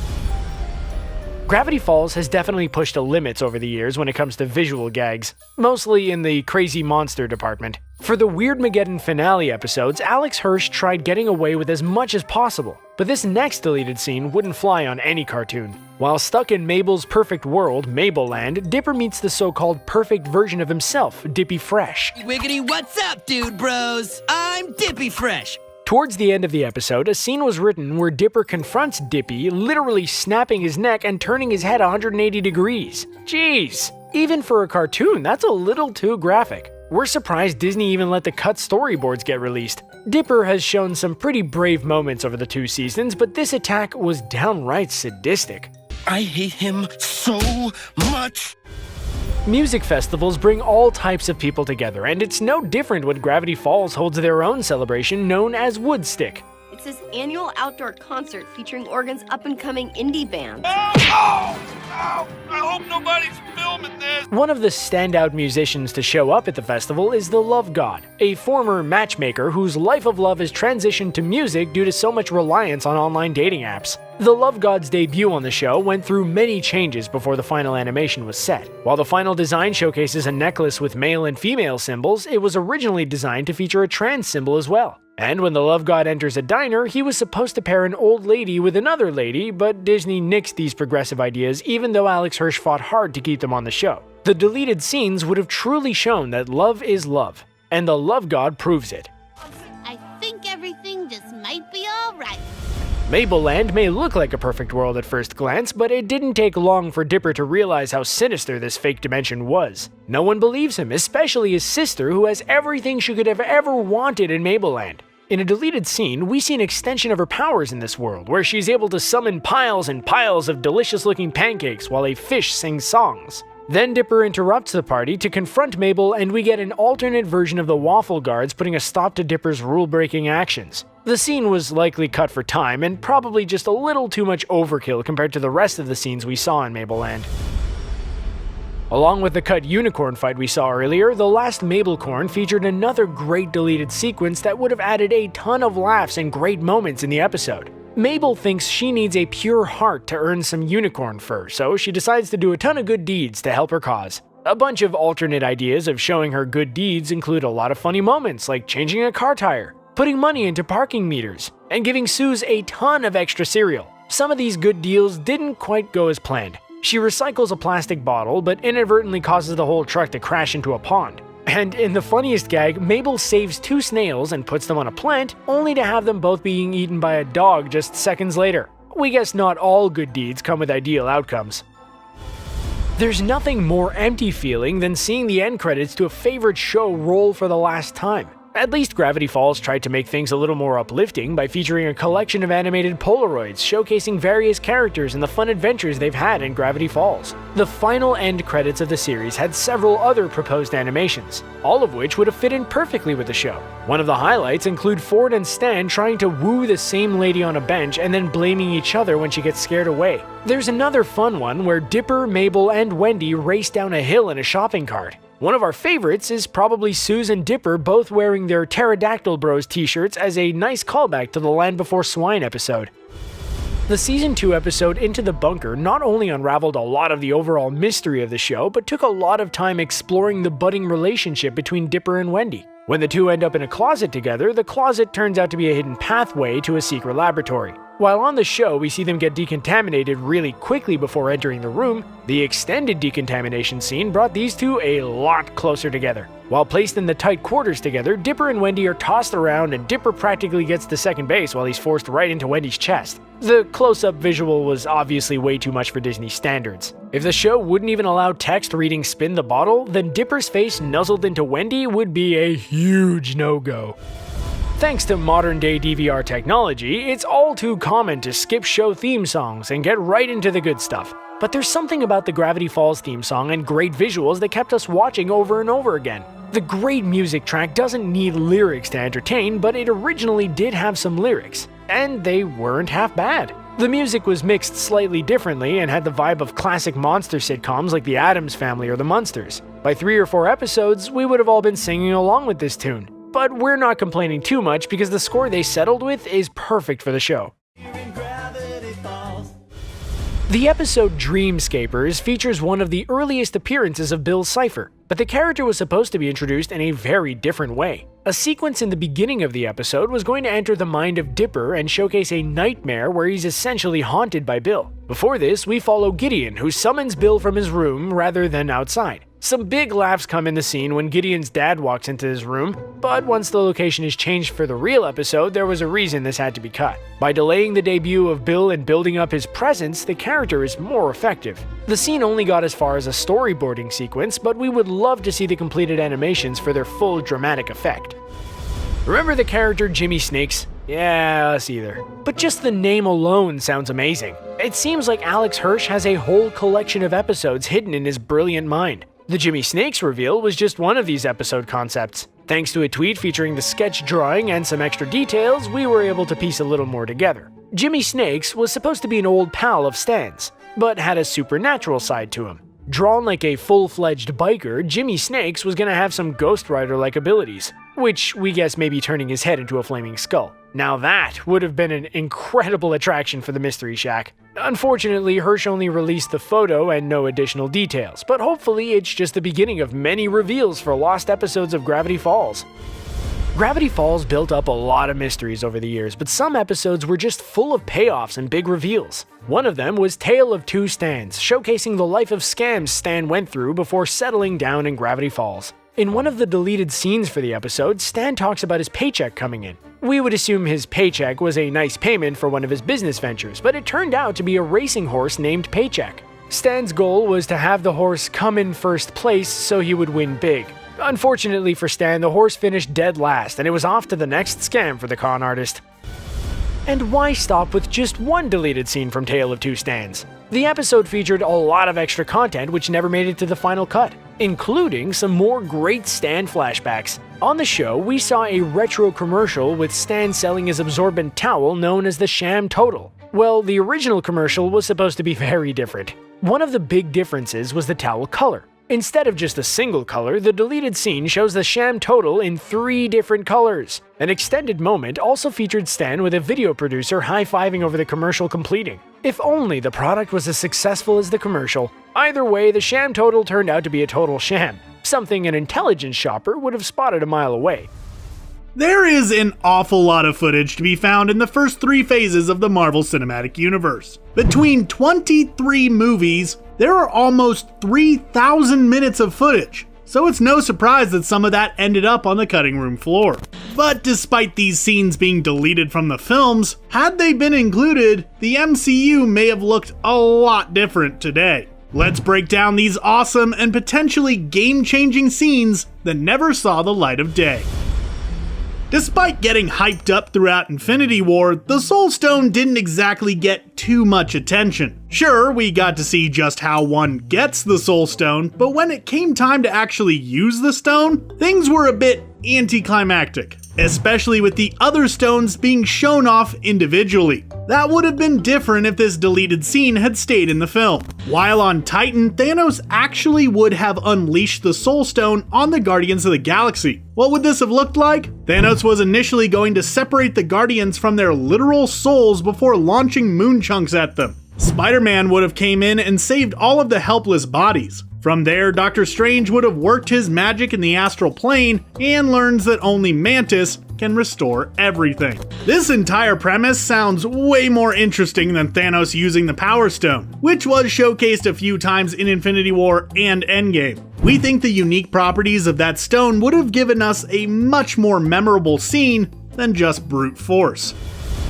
Gravity Falls has definitely pushed the limits over the years when it comes to visual gags, mostly in the crazy monster department. For the Weirdmageddon finale episodes, Alex Hirsch tried getting away with as much as possible, but this next deleted scene wouldn't fly on any cartoon. While stuck in Mabel's perfect world, Mabelland, Dipper meets the so-called perfect version of himself, Dippy Fresh. Wiggity, what's up, dude bros? I'm Dippy Fresh. Towards the end of the episode, a scene was written where Dipper confronts Dippy, literally snapping his neck and turning his head 180 degrees. Jeez, even for a cartoon, that's a little too graphic. We're surprised Disney even let the cut storyboards get released. Dipper has shown some pretty brave moments over the 2 seasons, but this attack was downright sadistic. I hate him so much. Music festivals bring all types of people together, and it's no different when Gravity Falls holds their own celebration known as Woodstick. It's this annual outdoor concert featuring Oregon's up-and-coming indie bands. Oh! I hope nobody's filming this! One of the standout musicians to show up at the festival is the Love God, a former matchmaker whose life of love has transitioned to music due to so much reliance on online dating apps. The Love God's debut on the show went through many changes before the final animation was set. While the final design showcases a necklace with male and female symbols, it was originally designed to feature a trans symbol as well. And when the Love God enters a diner, he was supposed to pair an old lady with another lady, but Disney nixed these progressive ideas even though Alex Hirsch fought hard to keep them on the show. The deleted scenes would have truly shown that love is love, and the Love God proves it. I think everything just might be alright. Mabelland may look like a perfect world at first glance, but it didn't take long for Dipper to realize how sinister this fake dimension was. No one believes him, especially his sister, who has everything she could have ever wanted in Mabelland. In a deleted scene, we see an extension of her powers in this world, where she's able to summon piles and piles of delicious-looking pancakes while a fish sings songs. Then Dipper interrupts the party to confront Mabel, and we get an alternate version of the Waffle Guards putting a stop to Dipper's rule-breaking actions. The scene was likely cut for time, and probably just a little too much overkill compared to the rest of the scenes we saw in Mabelland. Along with the cut unicorn fight we saw earlier, the last Mabelcorn featured another great deleted sequence that would have added a ton of laughs and great moments in the episode. Mabel thinks she needs a pure heart to earn some unicorn fur, so she decides to do a ton of good deeds to help her cause. A bunch of alternate ideas of showing her good deeds include a lot of funny moments like changing a car tire, putting money into parking meters, and giving Suze a ton of extra cereal. Some of these good deals didn't quite go as planned. She recycles a plastic bottle, but inadvertently causes the whole truck to crash into a pond. And in the funniest gag, Mabel saves 2 snails and puts them on a plant, only to have them both being eaten by a dog just seconds later. We guess not all good deeds come with ideal outcomes. There's nothing more empty feeling than seeing the end credits to a favorite show roll for the last time. At least Gravity Falls tried to make things a little more uplifting by featuring a collection of animated Polaroids showcasing various characters and the fun adventures they've had in Gravity Falls. The final end credits of the series had several other proposed animations, all of which would have fit in perfectly with the show. One of the highlights include Ford and Stan trying to woo the same lady on a bench and then blaming each other when she gets scared away. There's another fun one where Dipper, Mabel, and Wendy race down a hill in a shopping cart. One of our favorites is probably Suze and Dipper both wearing their Pterodactyl Bros t-shirts as a nice callback to the Land Before Swine episode. The Season 2 episode Into the Bunker not only unraveled a lot of the overall mystery of the show, but took a lot of time exploring the budding relationship between Dipper and Wendy. When the two end up in a closet together, the closet turns out to be a hidden pathway to a secret laboratory. While on the show we see them get decontaminated really quickly before entering the room, the extended decontamination scene brought these two a lot closer together. While placed in the tight quarters together, Dipper and Wendy are tossed around and Dipper practically gets to second base while he's forced right into Wendy's chest. The close-up visual was obviously way too much for Disney standards. If the show wouldn't even allow text reading "spin the bottle," then Dipper's face nuzzled into Wendy would be a huge no-go. Thanks to modern-day DVR technology, it's all too common to skip show theme songs and get right into the good stuff. But there's something about the Gravity Falls theme song and great visuals that kept us watching over and over again. The great music track doesn't need lyrics to entertain, but it originally did have some lyrics, and they weren't half bad. The music was mixed slightly differently and had the vibe of classic monster sitcoms like The Addams Family or The Munsters. By 3 or 4 episodes, we would have all been singing along with this tune. But we're not complaining too much because the score they settled with is perfect for the show. The episode Dreamscapers features one of the earliest appearances of Bill Cipher, but the character was supposed to be introduced in a very different way. A sequence in the beginning of the episode was going to enter the mind of Dipper and showcase a nightmare where he's essentially haunted by Bill. Before this, we follow Gideon, who summons Bill from his room rather than outside. Some big laughs come in the scene when Gideon's dad walks into his room, but once the location is changed for the real episode, there was a reason this had to be cut. By delaying the debut of Bill and building up his presence, the character is more effective. The scene only got as far as a storyboarding sequence, but we would love to see the completed animations for their full dramatic effect. Remember the character Jimmy Snakes? Yeah, us either. But just the name alone sounds amazing. It seems like Alex Hirsch has a whole collection of episodes hidden in his brilliant mind. The Jimmy Snakes reveal was just one of these episode concepts. Thanks to a tweet featuring the sketch drawing and some extra details, we were able to piece a little more together. Jimmy Snakes was supposed to be an old pal of Stan's, but had a supernatural side to him. Drawn like a full-fledged biker, Jimmy Snakes was gonna have some Ghost Rider-like abilities, which we guess may be turning his head into a flaming skull. Now that would have been an incredible attraction for the Mystery Shack. Unfortunately, Hirsch only released the photo and no additional details, but hopefully it's just the beginning of many reveals for lost episodes of Gravity Falls. Gravity Falls built up a lot of mysteries over the years, but some episodes were just full of payoffs and big reveals. One of them was Tale of Two Stans, showcasing the life of scams Stan went through before settling down in Gravity Falls. In one of the deleted scenes for the episode, Stan talks about his paycheck coming in. We would assume his paycheck was a nice payment for one of his business ventures, but it turned out to be a racing horse named Paycheck. Stan's goal was to have the horse come in first place so he would win big. Unfortunately for Stan, the horse finished dead last, and it was off to the next scam for the con artist. And why stop with just one deleted scene from Tale of Two Stans? The episode featured a lot of extra content which never made it to the final cut, including some more great Stan flashbacks. On the show, we saw a retro commercial with Stan selling his absorbent towel known as the Sham Total. Well, the original commercial was supposed to be very different. One of the big differences was the towel color. Instead of just a single color, the deleted scene shows the Sham Total in 3 different colors. An extended moment also featured Stan with a video producer high-fiving over the commercial completing. If only the product was as successful as the commercial. Either way, the Sham Total turned out to be a total sham, something an intelligent shopper would have spotted a mile away. There is an awful lot of footage to be found in the first 3 phases of the Marvel Cinematic Universe. Between 23 movies, there are almost 3,000 minutes of footage, so it's no surprise that some of that ended up on the cutting room floor. But despite these scenes being deleted from the films, had they been included, the MCU may have looked a lot different today. Let's break down these awesome and potentially game-changing scenes that never saw the light of day. Despite getting hyped up throughout Infinity War, the Soul Stone didn't exactly get too much attention. Sure, we got to see just how one gets the Soul Stone, but when it came time to actually use the stone, things were a bit anticlimactic, especially with the other stones being shown off individually. That would have been different if this deleted scene had stayed in the film. While on Titan, Thanos actually would have unleashed the Soul Stone on the Guardians of the Galaxy. What would this have looked like? Thanos was initially going to separate the Guardians from their literal souls before launching moon chunks at them. Spider-Man would have came in and saved all of the helpless bodies. From there, Doctor Strange would have worked his magic in the astral plane and learns that only Mantis can restore everything. This entire premise sounds way more interesting than Thanos using the Power Stone, which was showcased a few times in Infinity War and Endgame. We think the unique properties of that stone would have given us a much more memorable scene than just brute force.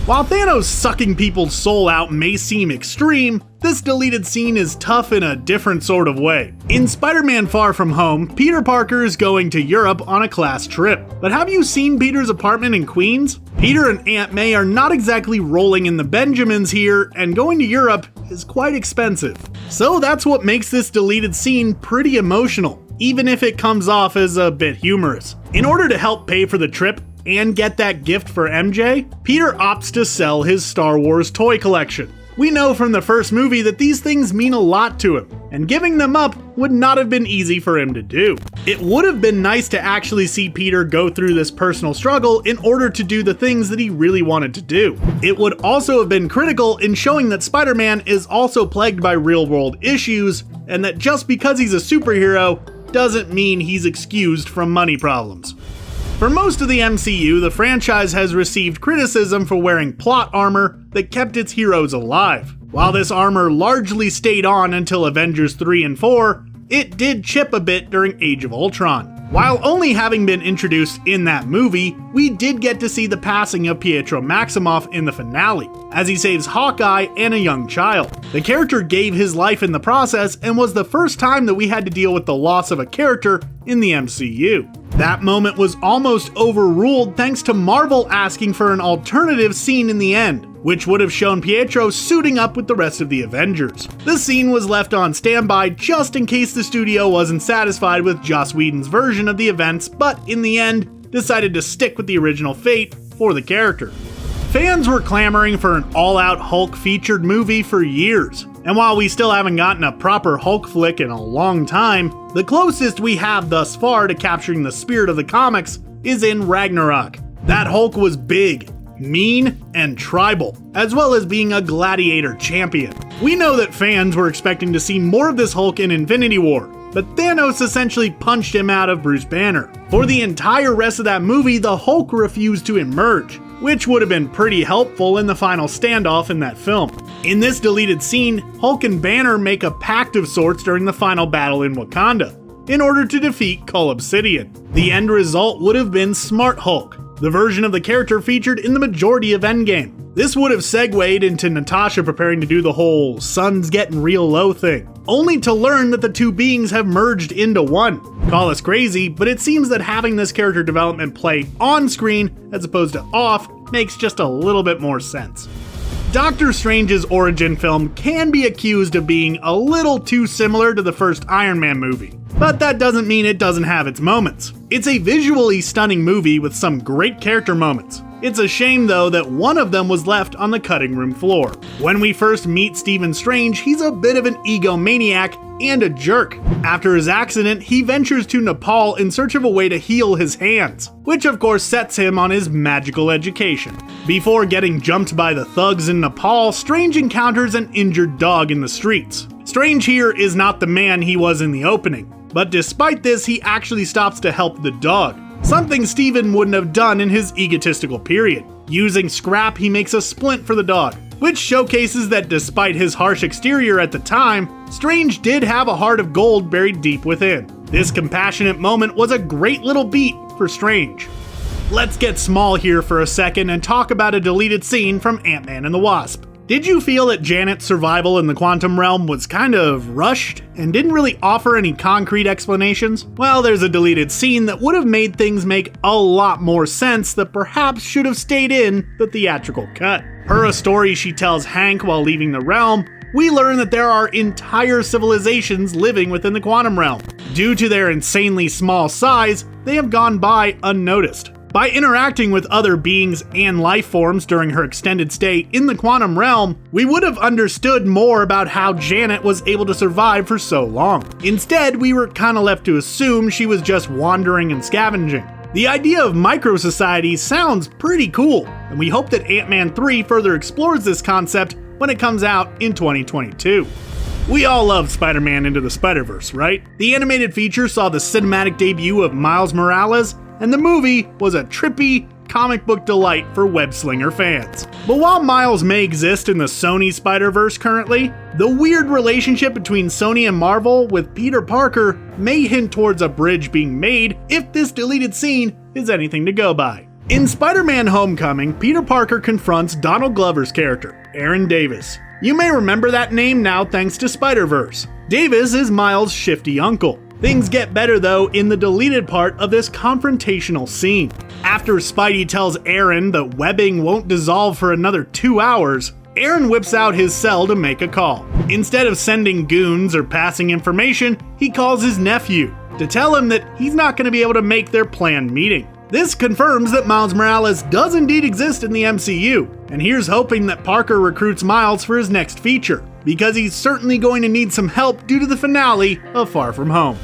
While Thanos sucking people's soul out may seem extreme, this deleted scene is tough in a different sort of way. In Spider-Man Far From Home, Peter Parker is going to Europe on a class trip. But have you seen Peter's apartment in Queens? Peter and Aunt May are not exactly rolling in the Benjamins here, and going to Europe is quite expensive. So that's what makes this deleted scene pretty emotional, even if it comes off as a bit humorous. In order to help pay for the trip, and get that gift for MJ, Peter opts to sell his Star Wars toy collection. We know from the first movie that these things mean a lot to him, and giving them up would not have been easy for him to do. It would have been nice to actually see Peter go through this personal struggle in order to do the things that he really wanted to do. It would also have been critical in showing that Spider-Man is also plagued by real-world issues, and that just because he's a superhero doesn't mean he's excused from money problems. For most of the MCU, the franchise has received criticism for wearing plot armor that kept its heroes alive. While this armor largely stayed on until Avengers 3 and 4, it did chip a bit during Age of Ultron. While only having been introduced in that movie, we did get to see the passing of Pietro Maximoff in the finale, as he saves Hawkeye and a young child. The character gave his life in the process and was the first time that we had to deal with the loss of a character in the MCU. That moment was almost overruled thanks to Marvel asking for an alternative scene in the end, which would have shown Pietro suiting up with the rest of the Avengers. The scene was left on standby just in case the studio wasn't satisfied with Joss Whedon's version of the events, but in the end, decided to stick with the original fate for the character. Fans were clamoring for an all-out Hulk featured movie for years, and while we still haven't gotten a proper Hulk flick in a long time, the closest we have thus far to capturing the spirit of the comics is in Ragnarok. That Hulk was big, mean, and tribal, as well as being a gladiator champion. We know that fans were expecting to see more of this Hulk in Infinity War, but Thanos essentially punched him out of Bruce Banner. For the entire rest of that movie, the Hulk refused to emerge, which would have been pretty helpful in the final standoff in that film. In this deleted scene, Hulk and Banner make a pact of sorts during the final battle in Wakanda, in order to defeat Cull Obsidian. The end result would have been Smart Hulk, the version of the character featured in the majority of Endgame. This would have segued into Natasha preparing to do the whole sun's getting real low thing, only to learn that the two beings have merged into one. Call us crazy, but it seems that having this character development play on screen as opposed to off makes just a little bit more sense. Doctor Strange's origin film can be accused of being a little too similar to the first Iron Man movie, but that doesn't mean it doesn't have its moments. It's a visually stunning movie with some great character moments. It's a shame though that one of them was left on the cutting room floor. When we first meet Stephen Strange, he's a bit of an egomaniac and a jerk. After his accident, he ventures to Nepal in search of a way to heal his hands, which of course sets him on his magical education. Before getting jumped by the thugs in Nepal, Strange encounters an injured dog in the streets. Strange here is not the man he was in the opening, but despite this, he actually stops to help the dog. Something Steven wouldn't have done in his egotistical period. Using scrap, he makes a splint for the dog, which showcases that despite his harsh exterior at the time, Strange did have a heart of gold buried deep within. This compassionate moment was a great little beat for Strange. Let's get small here for a second and talk about a deleted scene from Ant-Man and the Wasp. Did you feel that Janet's survival in the quantum realm was kind of rushed and didn't really offer any concrete explanations? Well, there's a deleted scene that would have made things make a lot more sense that perhaps should have stayed in the theatrical cut. Per a story she tells Hank while leaving the realm, we learn that there are entire civilizations living within the quantum realm. Due to their insanely small size, they have gone by unnoticed. By interacting with other beings and life forms during her extended stay in the quantum realm, we would have understood more about how Janet was able to survive for so long. Instead, we were kinda left to assume she was just wandering and scavenging. The idea of micro-societies sounds pretty cool, and we hope that Ant-Man 3 further explores this concept when it comes out in 2022. We all love Spider-Man Into the Spider-Verse, right? The animated feature saw the cinematic debut of Miles Morales, and the movie was a trippy comic book delight for web-slinger fans. But while Miles may exist in the Sony Spider-Verse currently, the weird relationship between Sony and Marvel with Peter Parker may hint towards a bridge being made if this deleted scene is anything to go by. In Spider-Man Homecoming, Peter Parker confronts Donald Glover's character, Aaron Davis. You may remember that name now thanks to Spider-Verse. Davis is Miles' shifty uncle. Things get better though in the deleted part of this confrontational scene. After Spidey tells Aaron that webbing won't dissolve for another 2 hours, Aaron whips out his cell to make a call. Instead of sending goons or passing information, he calls his nephew to tell him that he's not going to be able to make their planned meeting. This confirms that Miles Morales does indeed exist in the MCU, and here's hoping that Parker recruits Miles for his next feature, because he's certainly going to need some help due to the finale of Far From Home.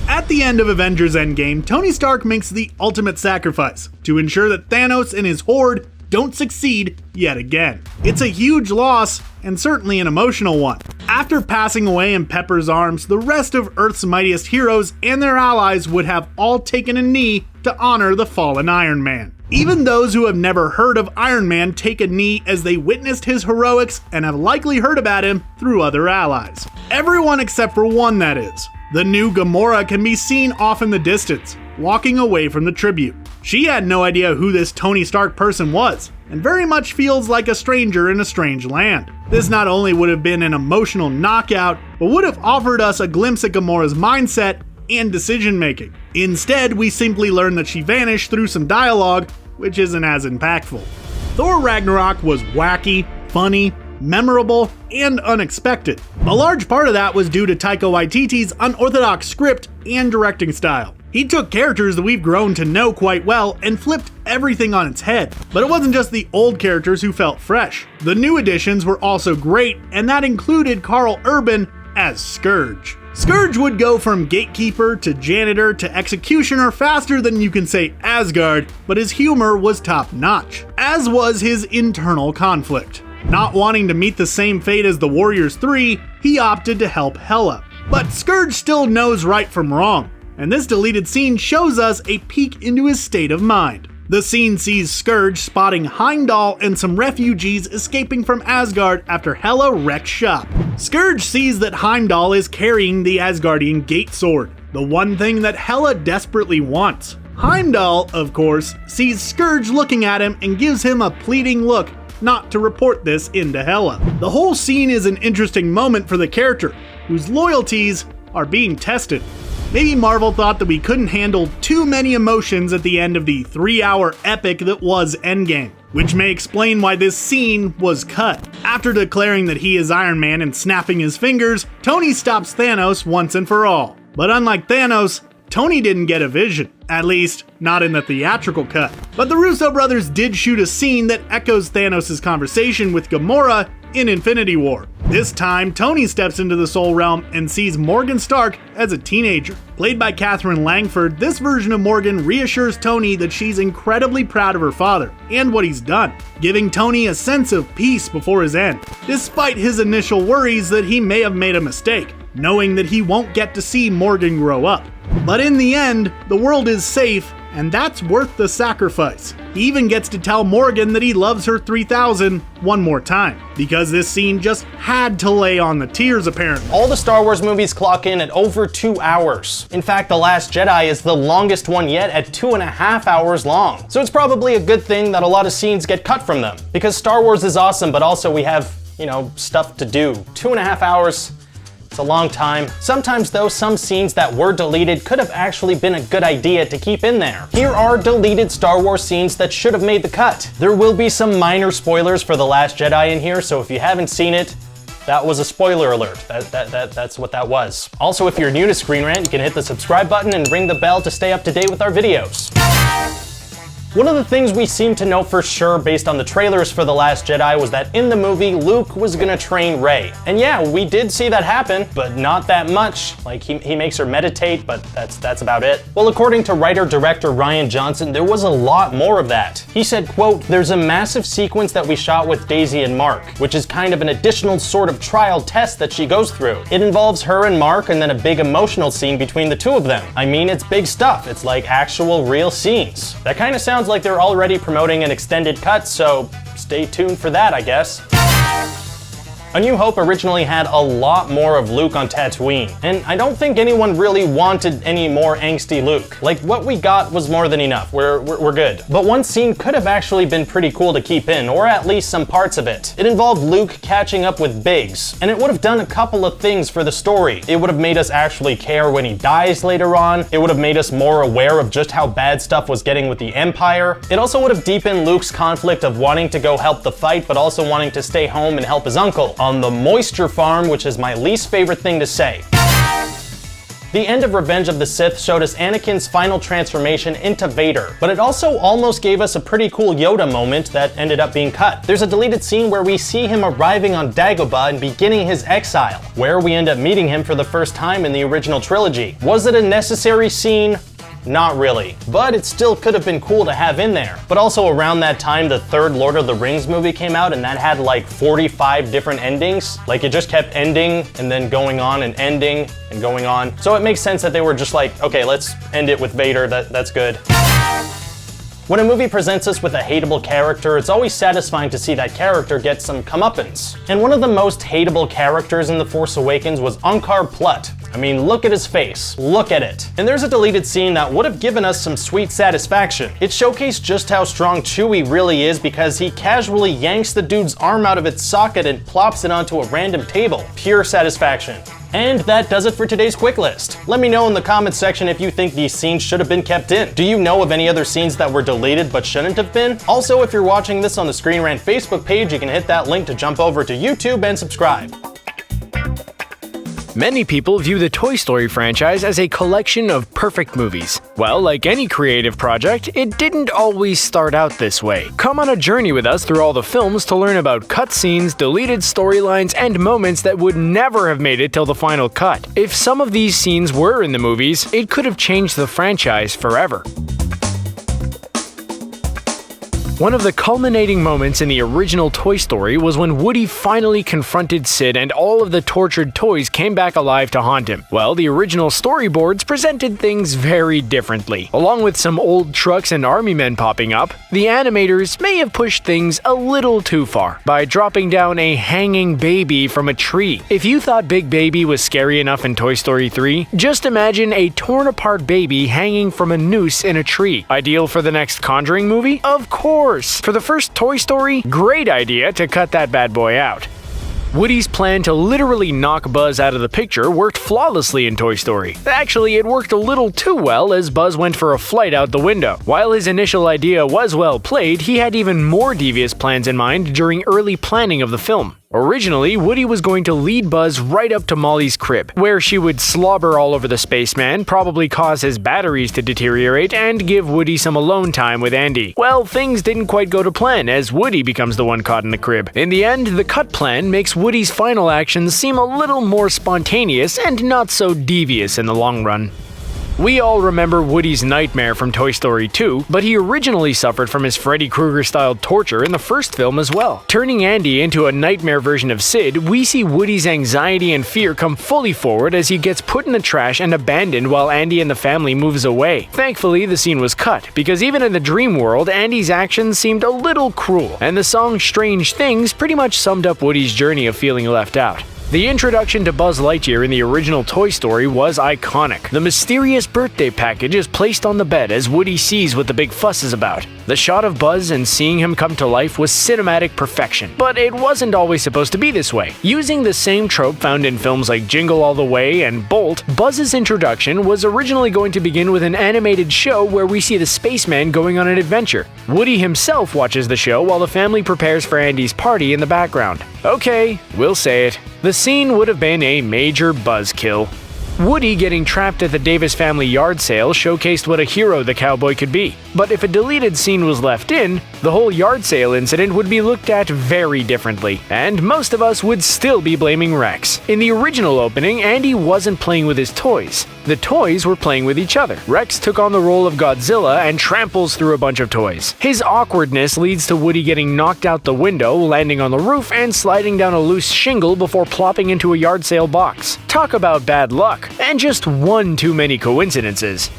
At the end of Avengers Endgame, Tony Stark makes the ultimate sacrifice to ensure that Thanos and his horde don't succeed yet again. It's a huge loss, and certainly an emotional one. After passing away in Pepper's arms, the rest of Earth's mightiest heroes and their allies would have all taken a knee to honor the fallen Iron Man. Even those who have never heard of Iron Man take a knee as they witnessed his heroics and have likely heard about him through other allies. Everyone except for one, that is. The new Gamora can be seen off in the distance, walking away from the tribute. She had no idea who this Tony Stark person was, and very much feels like a stranger in a strange land. This not only would have been an emotional knockout, but would have offered us a glimpse at Gamora's mindset and decision making. Instead, we simply learn that she vanished through some dialogue, which isn't as impactful. Thor Ragnarok was wacky, funny, memorable, and unexpected. A large part of that was due to Taika Waititi's unorthodox script and directing style. He took characters that we've grown to know quite well and flipped everything on its head. But it wasn't just the old characters who felt fresh. The new additions were also great, and that included Karl Urban as Scourge. Scourge would go from gatekeeper to janitor to executioner faster than you can say Asgard, but his humor was top notch, as was his internal conflict. Not wanting to meet the same fate as the Warriors 3, he opted to help Hela. But Scourge still knows right from wrong, and this deleted scene shows us a peek into his state of mind. The scene sees Scourge spotting Heimdall and some refugees escaping from Asgard after Hela wrecks shop. Scourge sees that Heimdall is carrying the Asgardian Gate Sword, the one thing that Hela desperately wants. Heimdall, of course, sees Scourge looking at him and gives him a pleading look not to report this into Hela. The whole scene is an interesting moment for the character, whose loyalties are being tested. Maybe Marvel thought that we couldn't handle too many emotions at the end of the 3-hour epic that was Endgame, which may explain why this scene was cut. After declaring that he is Iron Man and snapping his fingers, Tony stops Thanos once and for all. But unlike Thanos, Tony didn't get a vision, at least not in the theatrical cut. But the Russo brothers did shoot a scene that echoes Thanos' conversation with Gamora in Infinity War. This time, Tony steps into the Soul Realm and sees Morgan Stark as a teenager. Played by Catherine Langford, this version of Morgan reassures Tony that she's incredibly proud of her father and what he's done, giving Tony a sense of peace before his end, despite his initial worries that he may have made a mistake, knowing that he won't get to see Morgan grow up. But in the end, the world is safe, and that's worth the sacrifice. He even gets to tell Morgan that he loves her 3000 one more time, because this scene just had to lay on the tears apparently. All the Star Wars movies clock in at over 2 hours. In fact, The Last Jedi is the longest one yet at 2.5 hours long. So it's probably a good thing that a lot of scenes get cut from them, because Star Wars is awesome, but also we have, stuff to do. 2.5 hours. It's a long time. Sometimes though, some scenes that were deleted could have actually been a good idea to keep in there. Here are deleted Star Wars scenes that should have made the cut. There will be some minor spoilers for The Last Jedi in here, so if you haven't seen it, that was a spoiler alert. That's what that was. Also, if you're new to Screen Rant, you can hit the subscribe button and ring the bell to stay up to date with our videos. One of the things we seem to know for sure based on the trailers for The Last Jedi was that in the movie, Luke was gonna train Rey. And yeah, we did see that happen, but not that much. Like, he makes her meditate, but that's about it. Well, according to writer-director Rian Johnson, there was a lot more of that. He said, quote, "There's a massive sequence that we shot with Daisy and Mark, which is kind of an additional sort of trial test that she goes through. It involves her and Mark and then a big emotional scene between the two of them. I mean, it's big stuff. It's like actual real scenes." That kind of sounds like they're already promoting an extended cut, so stay tuned for that, I guess. A New Hope originally had a lot more of Luke on Tatooine, and I don't think anyone really wanted any more angsty Luke. Like, what we got was more than enough. We're good. But one scene could have actually been pretty cool to keep in, or at least some parts of it. It involved Luke catching up with Biggs, and it would have done a couple of things for the story. It would have made us actually care when he dies later on. It would have made us more aware of just how bad stuff was getting with the Empire. It also would have deepened Luke's conflict of wanting to go help the fight, but also wanting to stay home and help his uncle on the moisture farm, which is my least favorite thing to say. The end of Revenge of the Sith showed us Anakin's final transformation into Vader, but it also almost gave us a pretty cool Yoda moment that ended up being cut. There's a deleted scene where we see him arriving on Dagobah and beginning his exile, where we end up meeting him for the first time in the original trilogy. Was it a necessary scene? Not really, but it still could have been cool to have in there. But also around that time, the third Lord of the Rings movie came out, and that had like 45 different endings. Like, it just kept ending and then going on and ending and going on. So it makes sense that they were just like, okay, let's end it with Vader, that's good. When a movie presents us with a hateable character, it's always satisfying to see that character get some comeuppance. And one of the most hateable characters in The Force Awakens was Unkar Plutt. I mean, look at his face. Look at it. And there's a deleted scene that would have given us some sweet satisfaction. It showcased just how strong Chewie really is because he casually yanks the dude's arm out of its socket and plops it onto a random table. Pure satisfaction. And that does it for today's quick list. Let me know in the comments section if you think these scenes should have been kept in. Do you know of any other scenes that were deleted but shouldn't have been? Also, if you're watching this on the Screen Rant Facebook page, you can hit that link to jump over to YouTube and subscribe. Many people view the Toy Story franchise as a collection of perfect movies. Well, like any creative project, it didn't always start out this way. Come on a journey with us through all the films to learn about cutscenes, deleted storylines, and moments that would never have made it till the final cut. If some of these scenes were in the movies, it could have changed the franchise forever. One of the culminating moments in the original Toy Story was when Woody finally confronted Sid and all of the tortured toys came back alive to haunt him. Well, the original storyboards presented things very differently. Along with some old trucks and army men popping up, the animators may have pushed things a little too far by dropping down a hanging baby from a tree. If you thought Big Baby was scary enough in Toy Story 3, just imagine a torn apart baby hanging from a noose in a tree. Ideal for the next Conjuring movie? Of course! For the first Toy Story, great idea to cut that bad boy out. Woody's plan to literally knock Buzz out of the picture worked flawlessly in Toy Story. Actually, it worked a little too well as Buzz went for a flight out the window. While his initial idea was well played, he had even more devious plans in mind during early planning of the film. Originally, Woody was going to lead Buzz right up to Molly's crib, where she would slobber all over the spaceman, probably cause his batteries to deteriorate, and give Woody some alone time with Andy. Well, things didn't quite go to plan, as Woody becomes the one caught in the crib. In the end, the cut plan makes Woody's final actions seem a little more spontaneous and not so devious in the long run. We all remember Woody's nightmare from Toy Story 2, but he originally suffered from his Freddy Krueger-style torture in the first film as well. Turning Andy into a nightmare version of Sid, we see Woody's anxiety and fear come fully forward as he gets put in the trash and abandoned while Andy and the family moves away. Thankfully, the scene was cut, because even in the dream world, Andy's actions seemed a little cruel, and the song Strange Things pretty much summed up Woody's journey of feeling left out. The introduction to Buzz Lightyear in the original Toy Story was iconic. The mysterious birthday package is placed on the bed as Woody sees what the big fuss is about. The shot of Buzz and seeing him come to life was cinematic perfection, but it wasn't always supposed to be this way. Using the same trope found in films like Jingle All the Way and Bolt, Buzz's introduction was originally going to begin with an animated show where we see the spaceman going on an adventure. Woody himself watches the show while the family prepares for Andy's party in the background. Okay, we'll say it. The scene would have been a major buzzkill. Woody getting trapped at the Davis family yard sale showcased what a hero the cowboy could be. But if a deleted scene was left in, the whole yard sale incident would be looked at very differently, and most of us would still be blaming Rex. In the original opening, Andy wasn't playing with his toys. The toys were playing with each other. Rex took on the role of Godzilla and tramples through a bunch of toys. His awkwardness leads to Woody getting knocked out the window, landing on the roof, and sliding down a loose shingle before plopping into a yard sale box. Talk about bad luck, and just one too many coincidences.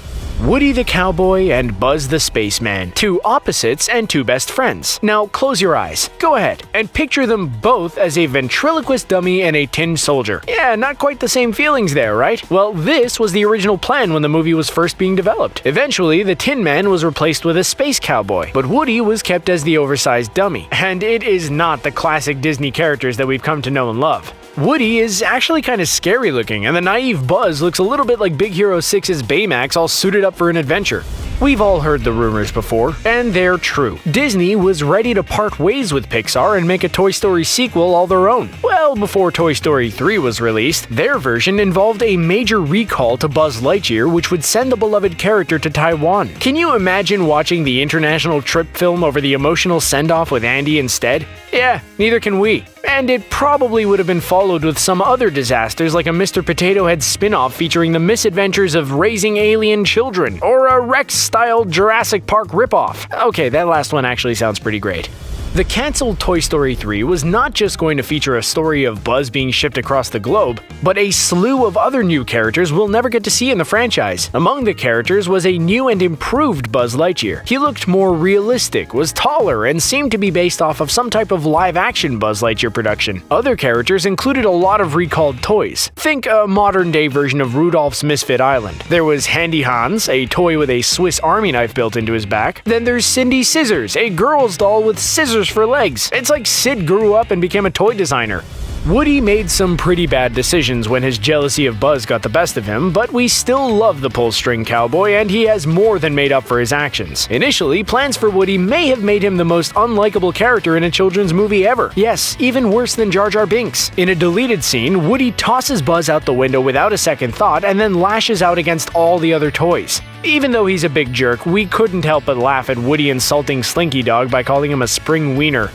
Woody the Cowboy and Buzz the Spaceman, two opposites and two best friends. Now close your eyes, go ahead, and picture them both as a ventriloquist dummy and a tin soldier. Yeah, not quite the same feelings there, right? Well, this was the original plan when the movie was first being developed. Eventually, the Tin Man was replaced with a space cowboy, but Woody was kept as the oversized dummy. And it is not the classic Disney characters that we've come to know and love. Woody is actually kind of scary looking, and the naive Buzz looks a little bit like Big Hero 6's Baymax all suited up for an adventure. We've all heard the rumors before, and they're true. Disney was ready to part ways with Pixar and make a Toy Story sequel all their own. Well, before Toy Story 3 was released, their version involved a major recall to Buzz Lightyear, which would send the beloved character to Taiwan. Can you imagine watching the international trip film over the emotional send-off with Andy instead? Yeah, neither can we. And it probably would have been followed with some other disasters like a Mr. Potato Head spin-off featuring the misadventures of raising alien children, or a Rex-style Jurassic Park ripoff. Okay, that last one actually sounds pretty great. The cancelled Toy Story 3 was not just going to feature a story of Buzz being shipped across the globe, but a slew of other new characters we'll never get to see in the franchise. Among the characters was a new and improved Buzz Lightyear. He looked more realistic, was taller, and seemed to be based off of some type of live-action Buzz Lightyear production. Other characters included a lot of recalled toys. Think a modern-day version of Rudolph's Misfit Island. There was Handy Hans, a toy with a Swiss Army knife built into his back. Then there's Cindy Scissors, a girl's doll with scissors for legs. It's like Sid grew up and became a toy designer. Woody made some pretty bad decisions when his jealousy of Buzz got the best of him, but we still love the pull-string cowboy, and he has more than made up for his actions. Initially, plans for Woody may have made him the most unlikable character in a children's movie ever. Yes, even worse than Jar Jar Binks. In a deleted scene, Woody tosses Buzz out the window without a second thought and then lashes out against all the other toys. Even though he's a big jerk, we couldn't help but laugh at Woody insulting Slinky Dog by calling him a spring wiener.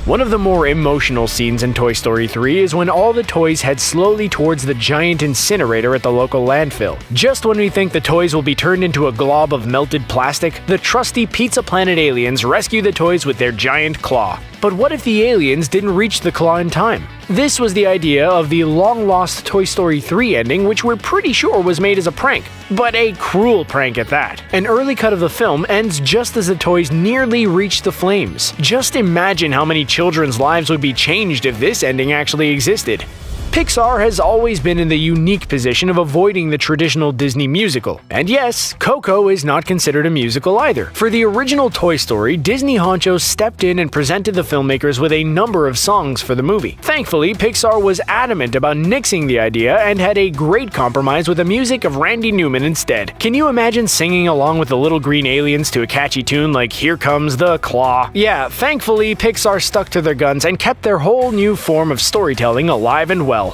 One of the more emotional scenes in Toy Story 3 is when all the toys head slowly towards the giant incinerator at the local landfill. Just when we think the toys will be turned into a glob of melted plastic, the trusty Pizza Planet aliens rescue the toys with their giant claw. But what if the aliens didn't reach the claw in time? This was the idea of the long-lost Toy Story 3 ending, which we're pretty sure was made as a prank. But a cruel prank at that. An early cut of the film ends just as the toys nearly reach the flames. Just imagine how many children's lives would be changed if this ending actually existed. Pixar has always been in the unique position of avoiding the traditional Disney musical. And yes, Coco is not considered a musical either. For the original Toy Story, Disney honchos stepped in and presented the filmmakers with a number of songs for the movie. Thankfully, Pixar was adamant about nixing the idea and had a great compromise with the music of Randy Newman instead. Can you imagine singing along with the little green aliens to a catchy tune like Here Comes the Claw? Yeah, thankfully, Pixar stuck to their guns and kept their whole new form of storytelling alive and well.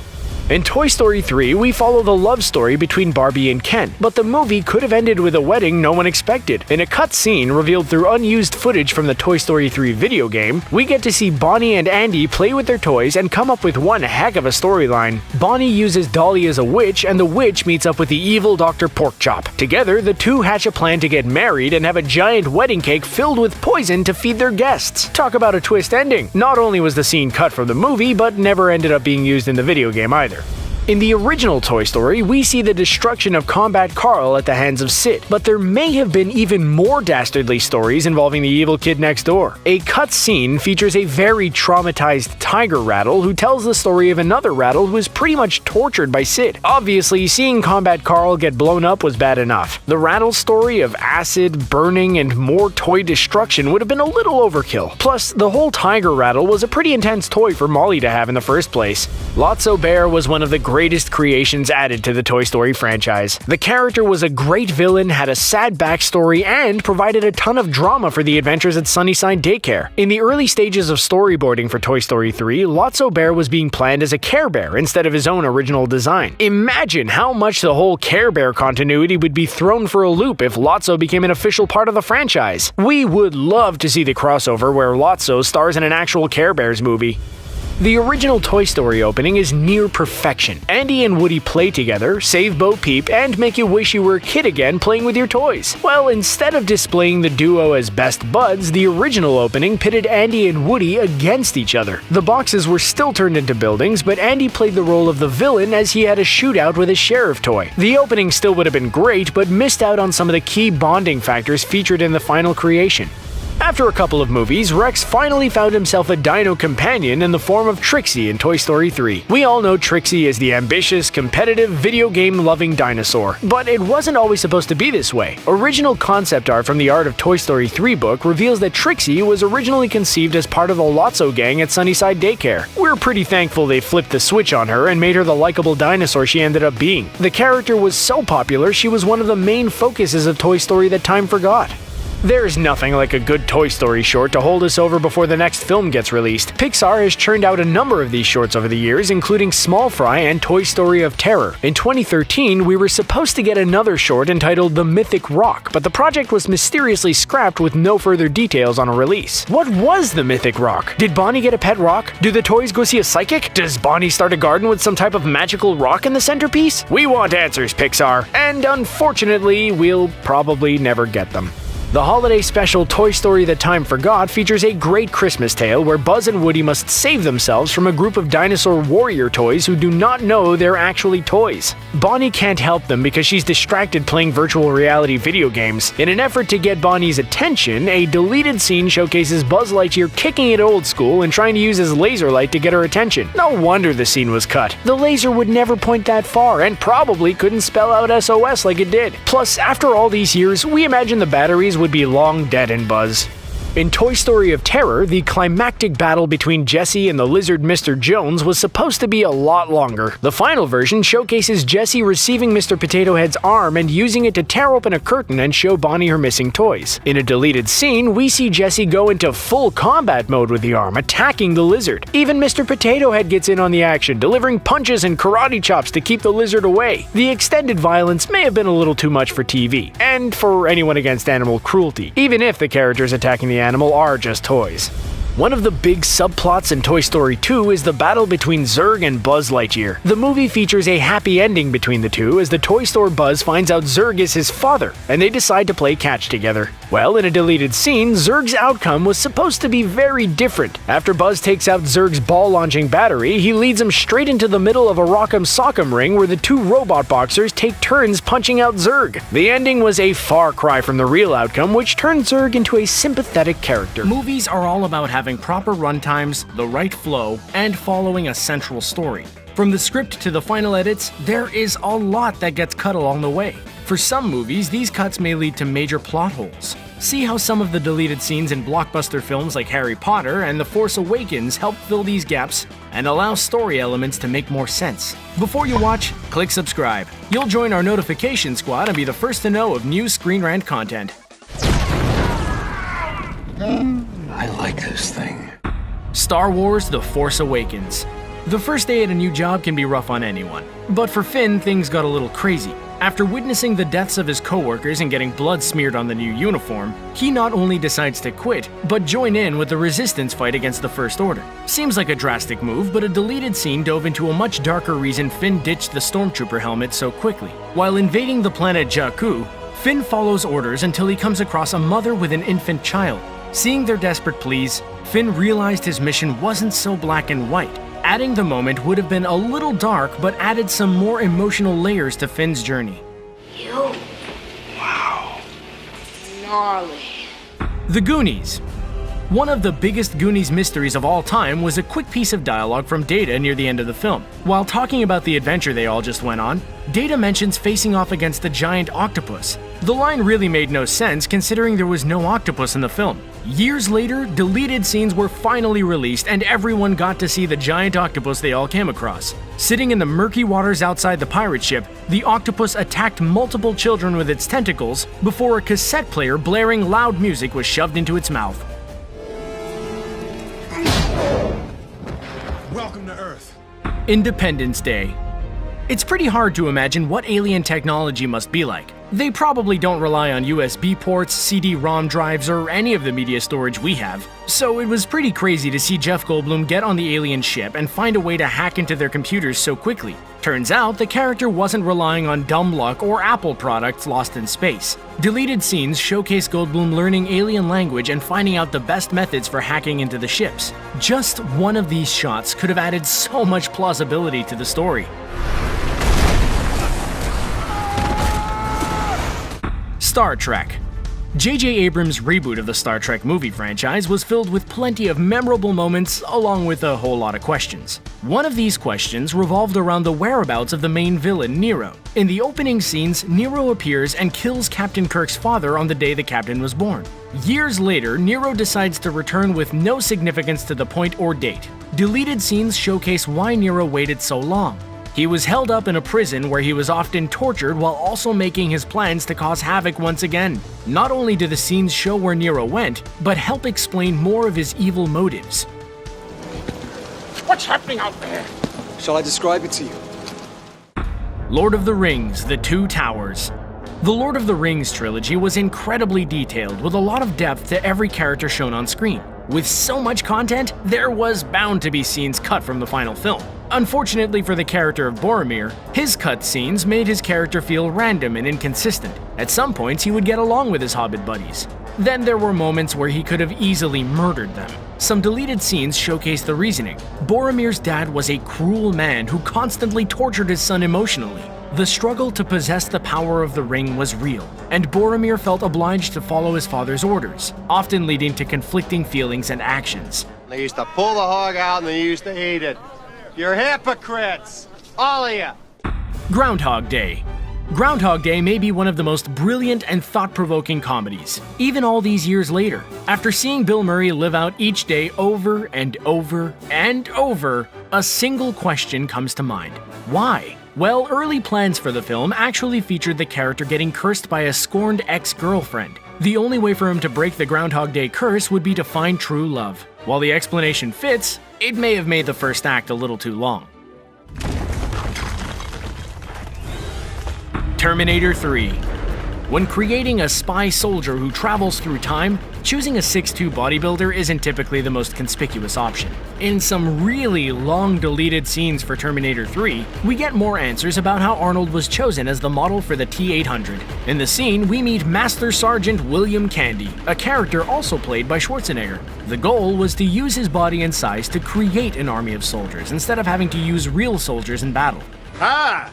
In Toy Story 3, we follow the love story between Barbie and Ken, but the movie could have ended with a wedding no one expected. In a cut scene revealed through unused footage from the Toy Story 3 video game, we get to see Bonnie and Andy play with their toys and come up with one heck of a storyline. Bonnie uses Dolly as a witch, and the witch meets up with the evil Dr. Porkchop. Together, the two hatch a plan to get married and have a giant wedding cake filled with poison to feed their guests. Talk about a twist ending. Not only was the scene cut from the movie, but never ended up being used in the video game either. In the original Toy Story, we see the destruction of Combat Carl at the hands of Sid, but there may have been even more dastardly stories involving the evil kid next door. A cut scene features a very traumatized Tiger Rattle who tells the story of another Rattle who was pretty much tortured by Sid. Obviously, seeing Combat Carl get blown up was bad enough. The Rattle story of acid, burning, and more toy destruction would have been a little overkill. Plus, the whole Tiger Rattle was a pretty intense toy for Molly to have in the first place. Lotso Bear was one of the greatest creations added to the Toy Story franchise. The character was a great villain, had a sad backstory, and provided a ton of drama for the adventures at Sunnyside Daycare. In the early stages of storyboarding for Toy Story 3, Lotso Bear was being planned as a Care Bear instead of his own original design. Imagine how much the whole Care Bear continuity would be thrown for a loop if Lotso became an official part of the franchise. We would love to see the crossover where Lotso stars in an actual Care Bears movie. The original Toy Story opening is near perfection. Andy and Woody play together, save Bo Peep, and make you wish you were a kid again playing with your toys. Well, instead of displaying the duo as best buds, the original opening pitted Andy and Woody against each other. The boxes were still turned into buildings, but Andy played the role of the villain as he had a shootout with his sheriff toy. The opening still would have been great, but missed out on some of the key bonding factors featured in the final creation. After a couple of movies, Rex finally found himself a dino companion in the form of Trixie in Toy Story 3. We all know Trixie is the ambitious, competitive, video game-loving dinosaur, but it wasn't always supposed to be this way. Original concept art from the Art of Toy Story 3 book reveals that Trixie was originally conceived as part of the Lotso gang at Sunnyside Daycare. We're pretty thankful they flipped the switch on her and made her the likable dinosaur she ended up being. The character was so popular, she was one of the main focuses of Toy Story that time forgot. There's nothing like a good Toy Story short to hold us over before the next film gets released. Pixar has churned out a number of these shorts over the years, including Small Fry and Toy Story of Terror. In 2013, we were supposed to get another short entitled The Mythic Rock, but the project was mysteriously scrapped with no further details on a release. What was the Mythic Rock? Did Bonnie get a pet rock? Do the toys go see a psychic? Does Bonnie start a garden with some type of magical rock in the centerpiece? We want answers, Pixar, and unfortunately, we'll probably never get them. The holiday special Toy Story That Time Forgot features a great Christmas tale where Buzz and Woody must save themselves from a group of dinosaur warrior toys who do not know they're actually toys. Bonnie can't help them because she's distracted playing virtual reality video games. In an effort to get Bonnie's attention, a deleted scene showcases Buzz Lightyear kicking it old school and trying to use his laser light to get her attention. No wonder the scene was cut. The laser would never point that far and probably couldn't spell out SOS like it did. Plus, after all these years, we imagine the batteries would be long dead in Buzz. In Toy Story of Terror, the climactic battle between Jessie and the lizard Mr. Jones was supposed to be a lot longer. The final version showcases Jessie receiving Mr. Potato Head's arm and using it to tear open a curtain and show Bonnie her missing toys. In a deleted scene, we see Jessie go into full combat mode with the arm, attacking the lizard. Even Mr. Potato Head gets in on the action, delivering punches and karate chops to keep the lizard away. The extended violence may have been a little too much for TV, and for anyone against animal cruelty, even if the characters attacking the animal are just toys. One of the big subplots in Toy Story 2 is the battle between Zurg and Buzz Lightyear. The movie features a happy ending between the two as the toy store Buzz finds out Zurg is his father, and they decide to play catch together. Well, in a deleted scene, Zurg's outcome was supposed to be very different. After Buzz takes out Zurg's ball-launching battery, he leads him straight into the middle of a Rock'em Sock'em ring where the two robot boxers take turns punching out Zurg. The ending was a far cry from the real outcome, which turned Zurg into a sympathetic character. Movies are all about having proper runtimes, the right flow, and following a central story. From the script to the final edits, there is a lot that gets cut along the way. For some movies, these cuts may lead to major plot holes. See how some of the deleted scenes in blockbuster films like Harry Potter and The Force Awakens help fill these gaps and allow story elements to make more sense. Before you watch, click subscribe. You'll join our notification squad and be the first to know of new Screen Rant content. I like this thing. Star Wars: The Force Awakens. The first day at a new job can be rough on anyone, but for Finn, things got a little crazy. After witnessing the deaths of his coworkers and getting blood smeared on the new uniform, he not only decides to quit, but join in with the resistance fight against the First Order. Seems like a drastic move, but a deleted scene dove into a much darker reason Finn ditched the Stormtrooper helmet so quickly. While invading the planet Jakku, Finn follows orders until he comes across a mother with an infant child. Seeing their desperate pleas, Finn realized his mission wasn't so black and white. Adding the moment would have been a little dark, but added some more emotional layers to Finn's journey. You. Wow. Gnarly. The Goonies. One of the biggest Goonies mysteries of all time was a quick piece of dialogue from Data near the end of the film. While talking about the adventure they all just went on, Data mentions facing off against a giant octopus. The line really made no sense considering there was no octopus in the film. Years later, deleted scenes were finally released and everyone got to see the giant octopus they all came across. Sitting in the murky waters outside the pirate ship, the octopus attacked multiple children with its tentacles before a cassette player blaring loud music was shoved into its mouth. Welcome to Earth. Independence Day. It's pretty hard to imagine what alien technology must be like. They probably don't rely on USB ports, CD-ROM drives, or any of the media storage we have. So it was pretty crazy to see Jeff Goldblum get on the alien ship and find a way to hack into their computers so quickly. Turns out the character wasn't relying on dumb luck or Apple products lost in space. Deleted scenes showcase Goldblum learning alien language and finding out the best methods for hacking into the ships. Just one of these shots could have added so much plausibility to the story. Star Trek. J.J. Abrams' reboot of the Star Trek movie franchise was filled with plenty of memorable moments along with a whole lot of questions. One of these questions revolved around the whereabouts of the main villain, Nero. In the opening scenes, Nero appears and kills Captain Kirk's father on the day the captain was born. Years later, Nero decides to return with no significance to the point or date. Deleted scenes showcase why Nero waited so long. He was held up in a prison where he was often tortured while also making his plans to cause havoc once again. Not only do the scenes show where Nero went, but help explain more of his evil motives. What's happening out there? Shall I describe it to you? Lord of the Rings: The Two Towers. The Lord of the Rings trilogy was incredibly detailed with a lot of depth to every character shown on screen. With so much content, there was bound to be scenes cut from the final film. Unfortunately for the character of Boromir, his cut scenes made his character feel random and inconsistent. At some points, he would get along with his hobbit buddies. Then there were moments where he could have easily murdered them. Some deleted scenes showcase the reasoning. Boromir's dad was a cruel man who constantly tortured his son emotionally. The struggle to possess the power of the ring was real, and Boromir felt obliged to follow his father's orders, often leading to conflicting feelings and actions. They used to pull the hog out and they used to eat it. You're hypocrites! All of you! Groundhog Day. Groundhog Day may be one of the most brilliant and thought-provoking comedies, even all these years later. After seeing Bill Murray live out each day over and over and over, a single question comes to mind. Why? Well, early plans for the film actually featured the character getting cursed by a scorned ex-girlfriend. The only way for him to break the Groundhog Day curse would be to find true love. While the explanation fits, it may have made the first act a little too long. Terminator 3. When creating a spy soldier who travels through time, choosing a 6'2" bodybuilder isn't typically the most conspicuous option. In some really long deleted scenes for Terminator 3, we get more answers about how Arnold was chosen as the model for the T-800. In the scene, we meet Master Sergeant William Candy, a character also played by Schwarzenegger. The goal was to use his body and size to create an army of soldiers instead of having to use real soldiers in battle. Hi!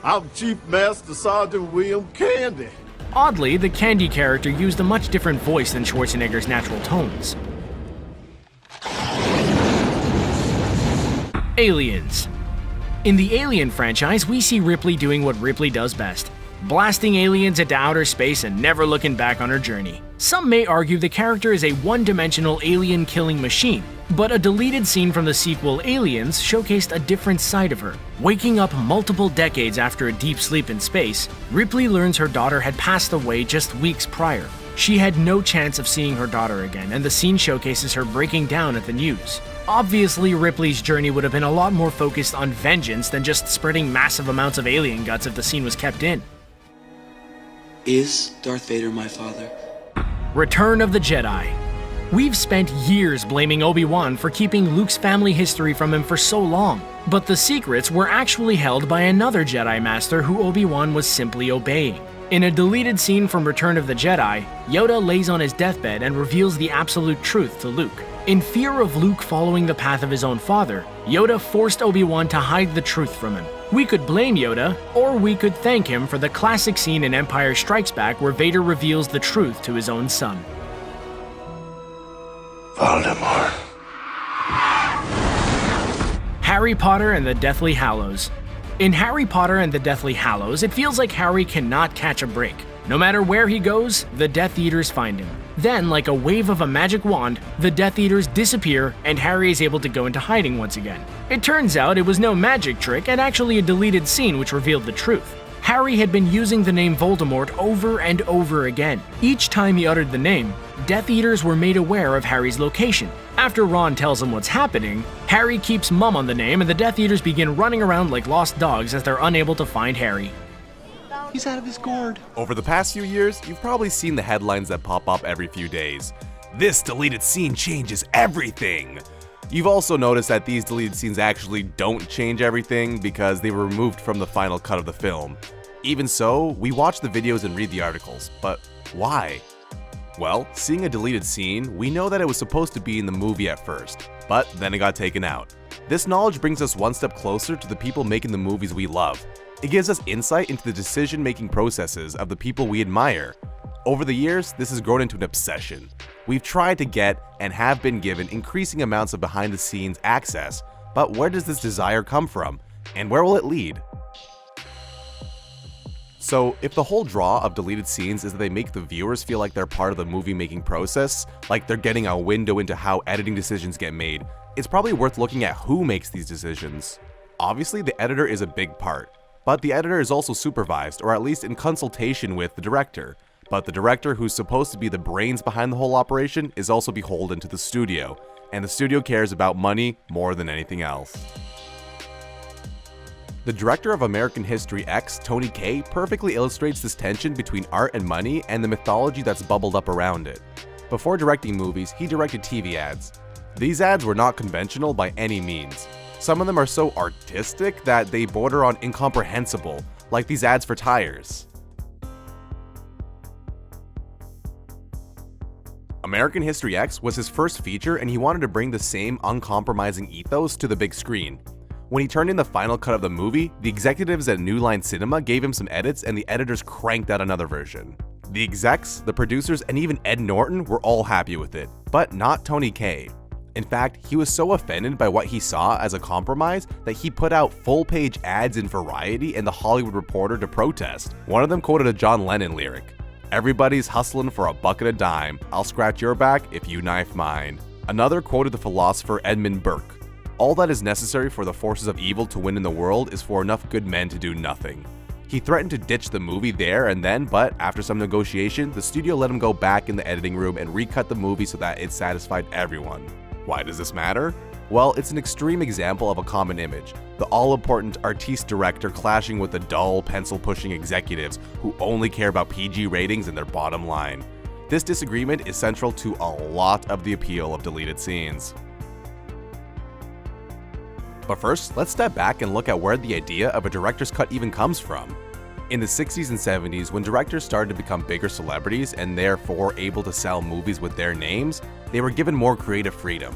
I'm Chief Master Sergeant William Candy. Oddly, the Candy character used a much different voice than Schwarzenegger's natural tones. Aliens. In the Alien franchise, we see Ripley doing what Ripley does best: blasting aliens into outer space and never looking back on her journey. Some may argue the character is a one-dimensional alien-killing machine, but a deleted scene from the sequel Aliens showcased a different side of her. Waking up multiple decades after a deep sleep in space, Ripley learns her daughter had passed away just weeks prior. She had no chance of seeing her daughter again, and the scene showcases her breaking down at the news. Obviously, Ripley's journey would have been a lot more focused on vengeance than just spreading massive amounts of alien guts if the scene was kept in. Is Darth Vader my father? Return of the Jedi. We've spent years blaming Obi-Wan for keeping Luke's family history from him for so long, but the secrets were actually held by another Jedi Master who Obi-Wan was simply obeying. In a deleted scene from Return of the Jedi, Yoda lays on his deathbed and reveals the absolute truth to Luke. In fear of Luke following the path of his own father, Yoda forced Obi-Wan to hide the truth from him. We could blame Yoda, or we could thank him for the classic scene in Empire Strikes Back where Vader reveals the truth to his own son. Voldemort. Harry Potter and the Deathly Hallows. In Harry Potter and the Deathly Hallows, it feels like Harry cannot catch a break. No matter where he goes, the Death Eaters find him. Then, like a wave of a magic wand, the Death Eaters disappear and Harry is able to go into hiding once again. It turns out it was no magic trick and actually a deleted scene which revealed the truth. Harry had been using the name Voldemort over and over again. Each time he uttered the name, Death Eaters were made aware of Harry's location. After Ron tells him what's happening, Harry keeps mum on the name and the Death Eaters begin running around like lost dogs as they're unable to find Harry. He's out of his gourd. Over the past few years, you've probably seen the headlines that pop up every few days. This deleted scene changes everything! You've also noticed that these deleted scenes actually don't change everything because they were removed from the final cut of the film. Even so, we watch the videos and read the articles, but why? Well, seeing a deleted scene, we know that it was supposed to be in the movie at first, but then it got taken out. This knowledge brings us one step closer to the people making the movies we love. It gives us insight into the decision-making processes of the people we admire. Over the years, this has grown into an obsession. We've tried to get, and have been given, increasing amounts of behind-the-scenes access, but where does this desire come from, and where will it lead? So, if the whole draw of deleted scenes is that they make the viewers feel like they're part of the movie-making process, like they're getting a window into how editing decisions get made, it's probably worth looking at who makes these decisions. Obviously, the editor is a big part. But the editor is also supervised, or at least in consultation with the director. But the director, who's supposed to be the brains behind the whole operation, is also beholden to the studio, and the studio cares about money more than anything else. The director of American History X, Tony Kaye, perfectly illustrates this tension between art and money and the mythology that's bubbled up around it. Before directing movies, he directed TV ads. These ads were not conventional by any means. Some of them are so artistic that they border on incomprehensible, like these ads for tires. American History X was his first feature and he wanted to bring the same uncompromising ethos to the big screen. When he turned in the final cut of the movie, the executives at New Line Cinema gave him some edits and the editors cranked out another version. The execs, the producers, and even Ed Norton were all happy with it, but not Tony Kaye. In fact, he was so offended by what he saw as a compromise that he put out full-page ads in Variety and The Hollywood Reporter to protest. One of them quoted a John Lennon lyric, "Everybody's hustling for a buck at a dime. I'll scratch your back if you knife mine." Another quoted the philosopher Edmund Burke, "All that is necessary for the forces of evil to win in the world is for enough good men to do nothing." He threatened to ditch the movie there and then, but after some negotiation, the studio let him go back in the editing room and recut the movie so that it satisfied everyone. Why does this matter? Well, it's an extreme example of a common image, the all-important artiste director clashing with the dull, pencil-pushing executives who only care about PG ratings and their bottom line. This disagreement is central to a lot of the appeal of deleted scenes. But first, let's step back and look at where the idea of a director's cut even comes from. In the 60s and 70s, when directors started to become bigger celebrities and therefore able to sell movies with their names, they were given more creative freedom.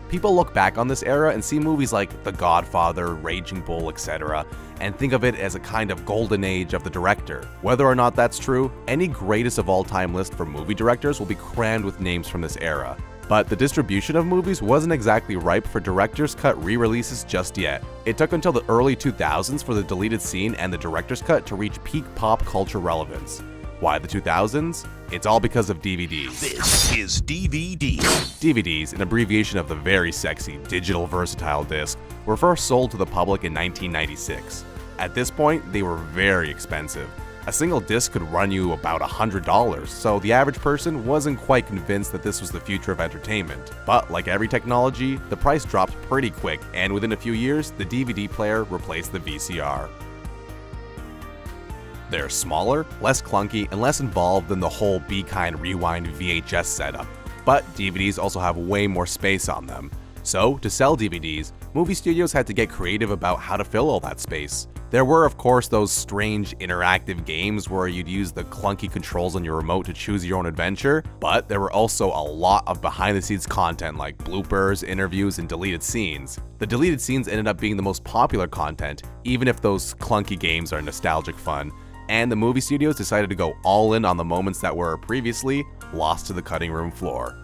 People look back on this era and see movies like The Godfather, Raging Bull, etc., and think of it as a kind of golden age of the director. Whether or not that's true, any greatest of all time list for movie directors will be crammed with names from this era. But the distribution of movies wasn't exactly ripe for director's cut re-releases just yet. It took until the early 2000s for the deleted scene and the director's cut to reach peak pop culture relevance. Why the 2000s? It's all because of DVDs. This is DVD. DVDs, an abbreviation of the very sexy digital versatile disc, were first sold to the public in 1996. At this point, they were very expensive. A single disc could run you about $100, so the average person wasn't quite convinced that this was the future of entertainment. But like every technology, the price dropped pretty quick, and within a few years, the DVD player replaced the VCR. They're smaller, less clunky, and less involved than the whole Be Kind Rewind VHS setup, but DVDs also have way more space on them. So, to sell DVDs, movie studios had to get creative about how to fill all that space. There were, of course, those strange interactive games where you'd use the clunky controls on your remote to choose your own adventure, but there were also a lot of behind-the-scenes content like bloopers, interviews, and deleted scenes. The deleted scenes ended up being the most popular content, even if those clunky games are nostalgic fun, and the movie studios decided to go all in on the moments that were previously lost to the cutting room floor.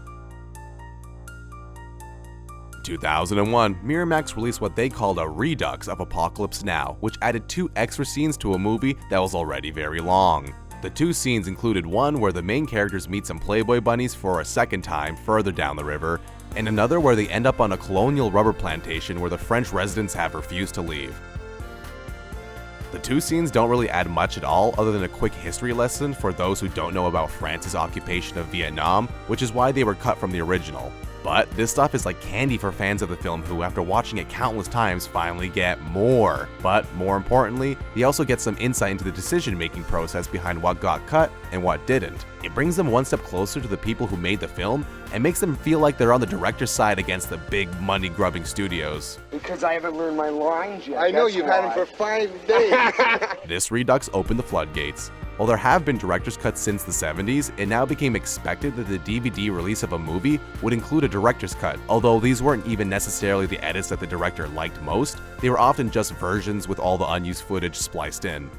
2001, Miramax released what they called a redux of Apocalypse Now, which added 2 extra scenes to a movie that was already very long. The 2 scenes included one where the main characters meet some Playboy bunnies for a second time further down the river, and another where they end up on a colonial rubber plantation where the French residents have refused to leave. The 2 scenes don't really add much at all other than a quick history lesson for those who don't know about France's occupation of Vietnam, which is why they were cut from the original. But this stuff is like candy for fans of the film who, after watching it countless times, finally get more. But more importantly, they also get some insight into the decision-making process behind what got cut and what didn't. It brings them one step closer to the people who made the film and makes them feel like they're on the director's side against the big money-grubbing studios. Because I haven't learned my lines yet. I know you've had him for 5 days. This redux opened the floodgates. While there have been director's cuts since the 70s, it now became expected that the DVD release of a movie would include a director's cut. Although these weren't even necessarily the edits that the director liked most, they were often just versions with all the unused footage spliced in.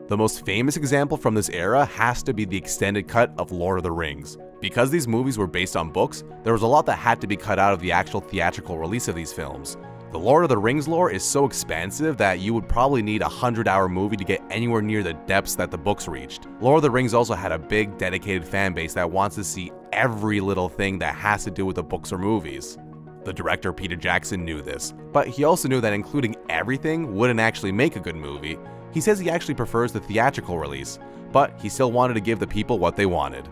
The most famous example from this era has to be the extended cut of Lord of the Rings. Because these movies were based on books, there was a lot that had to be cut out of the actual theatrical release of these films. The Lord of the Rings lore is so expansive that you would probably need a 100-hour movie to get anywhere near the depths that the books reached. Lord of the Rings also had a big, dedicated fan base that wants to see every little thing that has to do with the books or movies. The director Peter Jackson knew this, but he also knew that including everything wouldn't actually make a good movie. He says he actually prefers the theatrical release, but he still wanted to give the people what they wanted.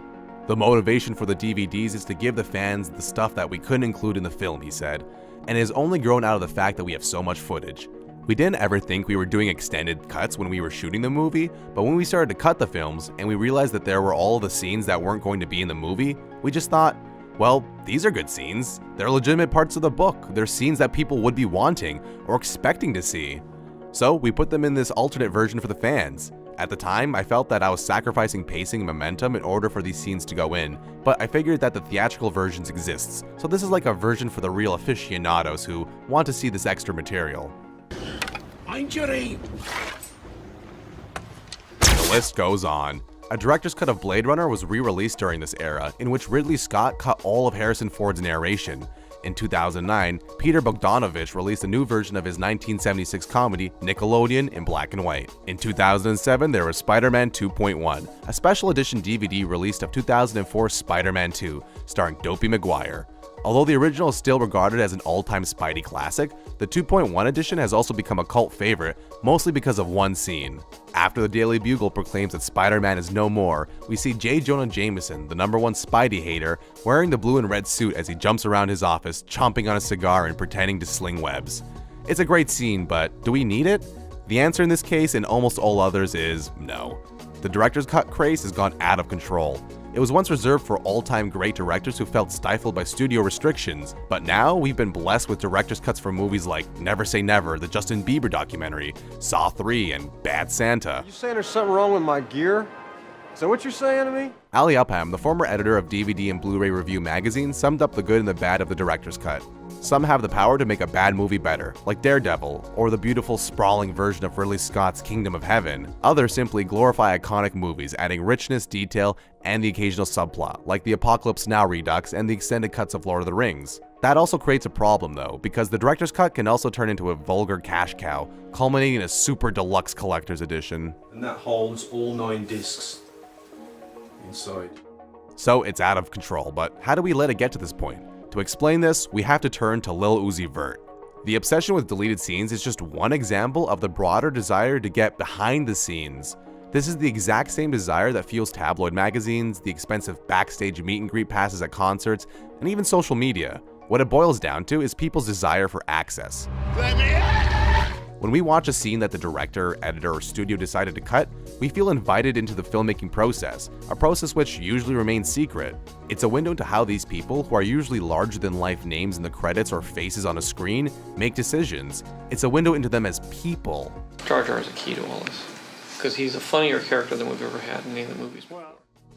The motivation for the DVDs is to give the fans the stuff that we couldn't include in the film, he said, and it has only grown out of the fact that we have so much footage. We didn't ever think we were doing extended cuts when we were shooting the movie, but when we started to cut the films and we realized that there were all the scenes that weren't going to be in the movie, we just thought, well, these are good scenes. They're legitimate parts of the book. They're scenes that people would be wanting or expecting to see. So we put them in this alternate version for the fans. At the time, I felt that I was sacrificing pacing and momentum in order for these scenes to go in, but I figured that the theatrical versions exists, so this is like a version for the real aficionados who want to see this extra material. Mind your aim. The list goes on. A director's cut of Blade Runner was re-released during this era, in which Ridley Scott cut all of Harrison Ford's narration. In 2009, Peter Bogdanovich released a new version of his 1976 comedy, Nickelodeon, in black and white. In 2007, there was Spider-Man 2.1, a special edition DVD released of 2004's Spider-Man 2, starring Dopey Maguire. Although the original is still regarded as an all-time Spidey classic, the 2.1 edition has also become a cult favorite, mostly because of one scene. After the Daily Bugle proclaims that Spider-Man is no more, we see J. Jonah Jameson, the #1 Spidey hater, wearing the blue and red suit as he jumps around his office, chomping on a cigar and pretending to sling webs. It's a great scene, but do we need it? The answer in this case and almost all others is no. The director's cut craze has gone out of control. It was once reserved for all-time great directors who felt stifled by studio restrictions, but now we've been blessed with director's cuts for movies like Never Say Never, the Justin Bieber documentary, Saw 3, and Bad Santa. You saying there's something wrong with my gear? Is that what you're saying to me? Ali Upham, the former editor of DVD and Blu-ray Review magazine, summed up the good and the bad of the director's cut. Some have the power to make a bad movie better, like Daredevil, or the beautiful, sprawling version of Ridley Scott's Kingdom of Heaven. Others simply glorify iconic movies, adding richness, detail, and the occasional subplot, like the Apocalypse Now redux and the extended cuts of Lord of the Rings. That also creates a problem though, because the director's cut can also turn into a vulgar cash cow, culminating in a super deluxe collector's edition. And that holds all 9 discs inside. So it's out of control, but how do we let it get to this point? To explain this, we have to turn to Lil Uzi Vert. The obsession with deleted scenes is just one example of the broader desire to get behind the scenes. This is the exact same desire that fuels tabloid magazines, the expensive backstage meet and greet passes at concerts, and even social media. What it boils down to is people's desire for access. When we watch a scene that the director, editor, or studio decided to cut, we feel invited into the filmmaking process, a process which usually remains secret. It's a window into how these people, who are usually larger-than-life names in the credits or faces on a screen, make decisions. It's a window into them as people. Jar Jar is a key to all this, because he's a funnier character than we've ever had in any of the movies.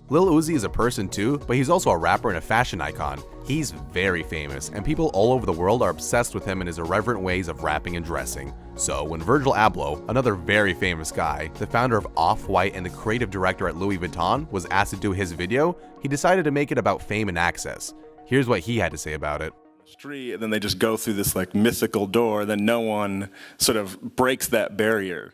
Lil Uzi is a person too, but he's also a rapper and a fashion icon. He's very famous, and people all over the world are obsessed with him and his irreverent ways of rapping and dressing. So when Virgil Abloh, another very famous guy, the founder of Off-White and the creative director at Louis Vuitton, was asked to do his video, he decided to make it about fame and access. Here's what he had to say about it. Street, and then they just go through this like mythical door, then no one sort of breaks that barrier.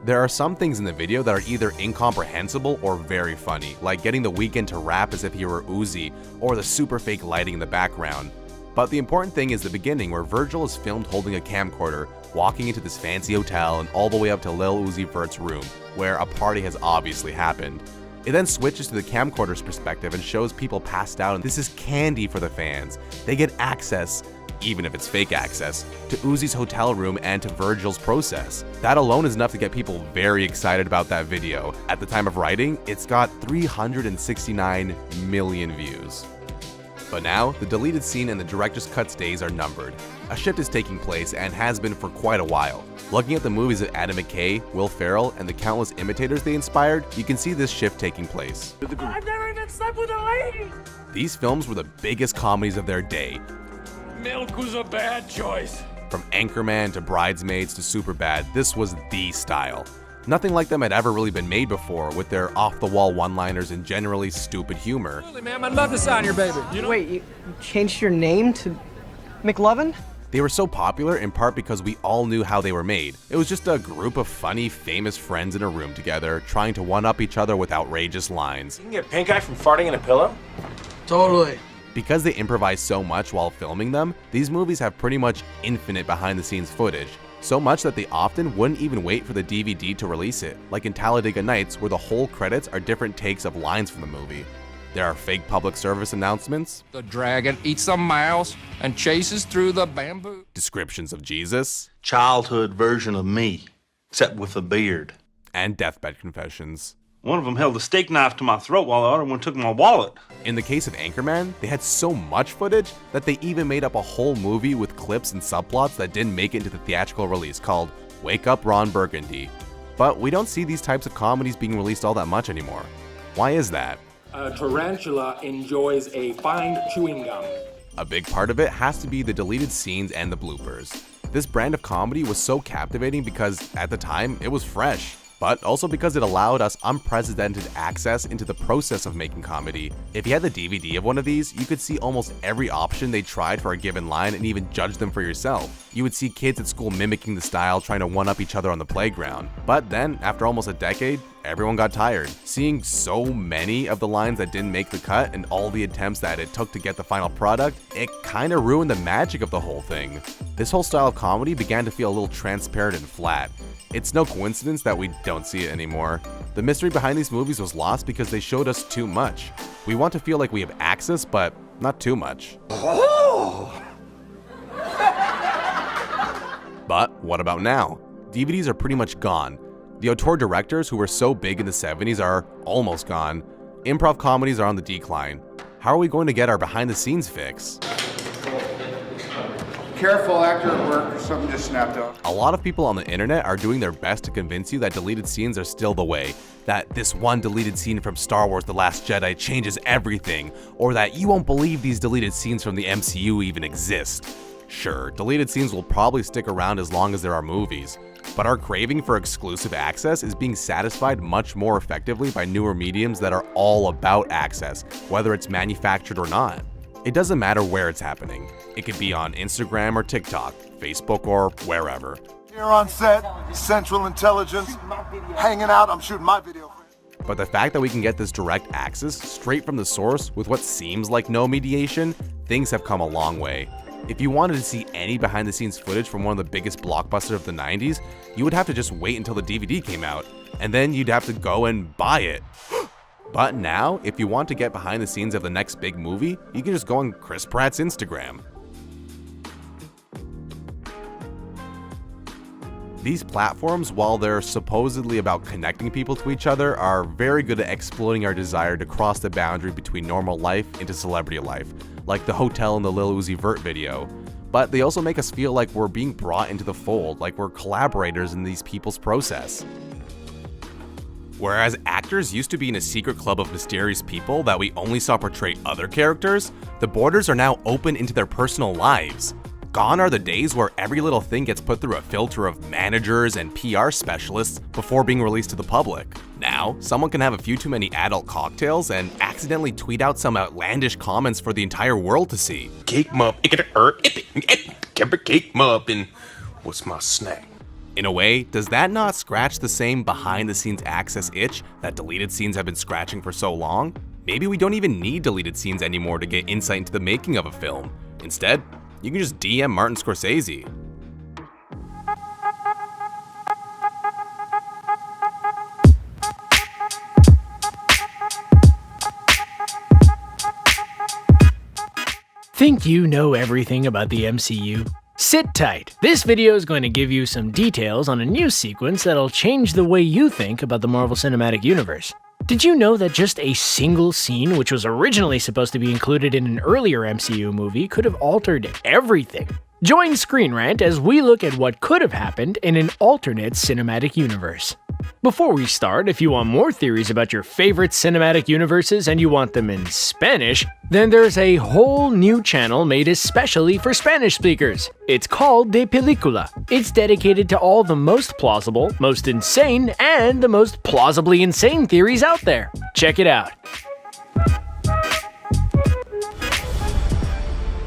There are some things in the video that are either incomprehensible or very funny, like getting The Weeknd to rap as if he were Uzi, or the super fake lighting in the background. But the important thing is the beginning, where Virgil is filmed holding a camcorder, walking into this fancy hotel and all the way up to Lil Uzi Vert's room, where a party has obviously happened. It then switches to the camcorder's perspective and shows people passed out, and this is candy for the fans. They get access, even if it's fake access, to Uzi's hotel room and to Virgil's process. That alone is enough to get people very excited about that video. At the time of writing, it's got 369 million views. But now, the deleted scene and the director's cuts days are numbered. A shift is taking place and has been for quite a while. Looking at the movies of Adam McKay, Will Ferrell, and the countless imitators they inspired, you can see this shift taking place. I've never even slept with a lady! These films were the biggest comedies of their day. Milk was a bad choice. From Anchorman to Bridesmaids to Superbad, this was the style. Nothing like them had ever really been made before, with their off-the-wall one-liners and generally stupid humor. Really, ma'am, I'd love to sign your baby. You know? Wait, you changed your name to McLovin? They were so popular in part because we all knew how they were made. It was just a group of funny, famous friends in a room together, trying to one-up each other with outrageous lines. You can get pink eye from farting in a pillow? Totally. Because they improvise so much while filming them, these movies have pretty much infinite behind-the-scenes footage. So much that they often wouldn't even wait for the DVD to release it, like in Talladega Nights, where the whole credits are different takes of lines from the movie. There are fake public service announcements, The dragon eats a mouse and chases through the bamboo. descriptions of Jesus, Childhood version of me, except with a beard. and deathbed confessions. One of them held a steak knife to my throat while the other one took my wallet. In the case of Anchorman, they had so much footage that they even made up a whole movie with clips and subplots that didn't make it into the theatrical release called Wake Up Ron Burgundy. But we don't see these types of comedies being released all that much anymore. Why is that? A tarantula enjoys a fine chewing gum. A big part of it has to be the deleted scenes and the bloopers. This brand of comedy was so captivating because, at the time, it was fresh, but also because it allowed us unprecedented access into the process of making comedy. If you had the DVD of one of these, you could see almost every option they tried for a given line and even judge them for yourself. You would see kids at school mimicking the style, trying to one-up each other on the playground. But then, after almost a decade, everyone got tired. Seeing so many of the lines that didn't make the cut and all the attempts that it took to get the final product, it kinda ruined the magic of the whole thing. This whole style of comedy began to feel a little transparent and flat. It's no coincidence that we don't see it anymore. The mystery behind these movies was lost because they showed us too much. We want to feel like we have access, but not too much. But what about now? DVDs are pretty much gone. The auteur directors who were so big in the 70s are almost gone. Improv comedies are on the decline. How are we going to get our behind-the-scenes fix? Careful, actor at work, or something just snapped up. A lot of people on the internet are doing their best to convince you that deleted scenes are still the way, that this one deleted scene from Star Wars The Last Jedi changes everything, or that you won't believe these deleted scenes from the MCU even exist. Sure, deleted scenes will probably stick around as long as there are movies, but our craving for exclusive access is being satisfied much more effectively by newer mediums that are all about access, whether it's manufactured or not. It doesn't matter where it's happening. It could be on Instagram or TikTok, Facebook or wherever. Here on set, Central Intelligence, hanging out, I'm shooting my video. But the fact that we can get this direct access straight from the source with what seems like no mediation, things have come a long way. If you wanted to see any behind-the-scenes footage from one of the biggest blockbusters of the 90s, you would have to just wait until the DVD came out, and then you'd have to go and buy it. But now, if you want to get behind the scenes of the next big movie, you can just go on Chris Pratt's Instagram. These platforms, while they're supposedly about connecting people to each other, are very good at exploiting our desire to cross the boundary between normal life into celebrity life, like the hotel in the Lil Uzi Vert video. But they also make us feel like we're being brought into the fold, like we're collaborators in these people's process. Whereas actors used to be in a secret club of mysterious people that we only saw portray other characters, the borders are now open into their personal lives. Gone are the days where every little thing gets put through a filter of managers and PR specialists before being released to the public. Now, someone can have a few too many adult cocktails and accidentally tweet out some outlandish comments for the entire world to see. Cake muffin, cake muffin. What's my snack? In a way, does that not scratch the same behind-the-scenes access itch that deleted scenes have been scratching for so long? Maybe we don't even need deleted scenes anymore to get insight into the making of a film. Instead, you can just DM Martin Scorsese. Think you know everything about the MCU? Sit tight. This video is going to give you some details on a new sequence that'll change the way you think about the Marvel Cinematic Universe. Did you know that just a single scene, which was originally supposed to be included in an earlier MCU movie, could have altered everything? Join Screen Rant as we look at what could have happened in an alternate cinematic universe. Before we start, if you want more theories about your favorite cinematic universes and you want them in Spanish, then there's a whole new channel made especially for Spanish speakers. It's called De Película. It's dedicated to all the most plausible, most insane, and the most plausibly insane theories out there. Check it out.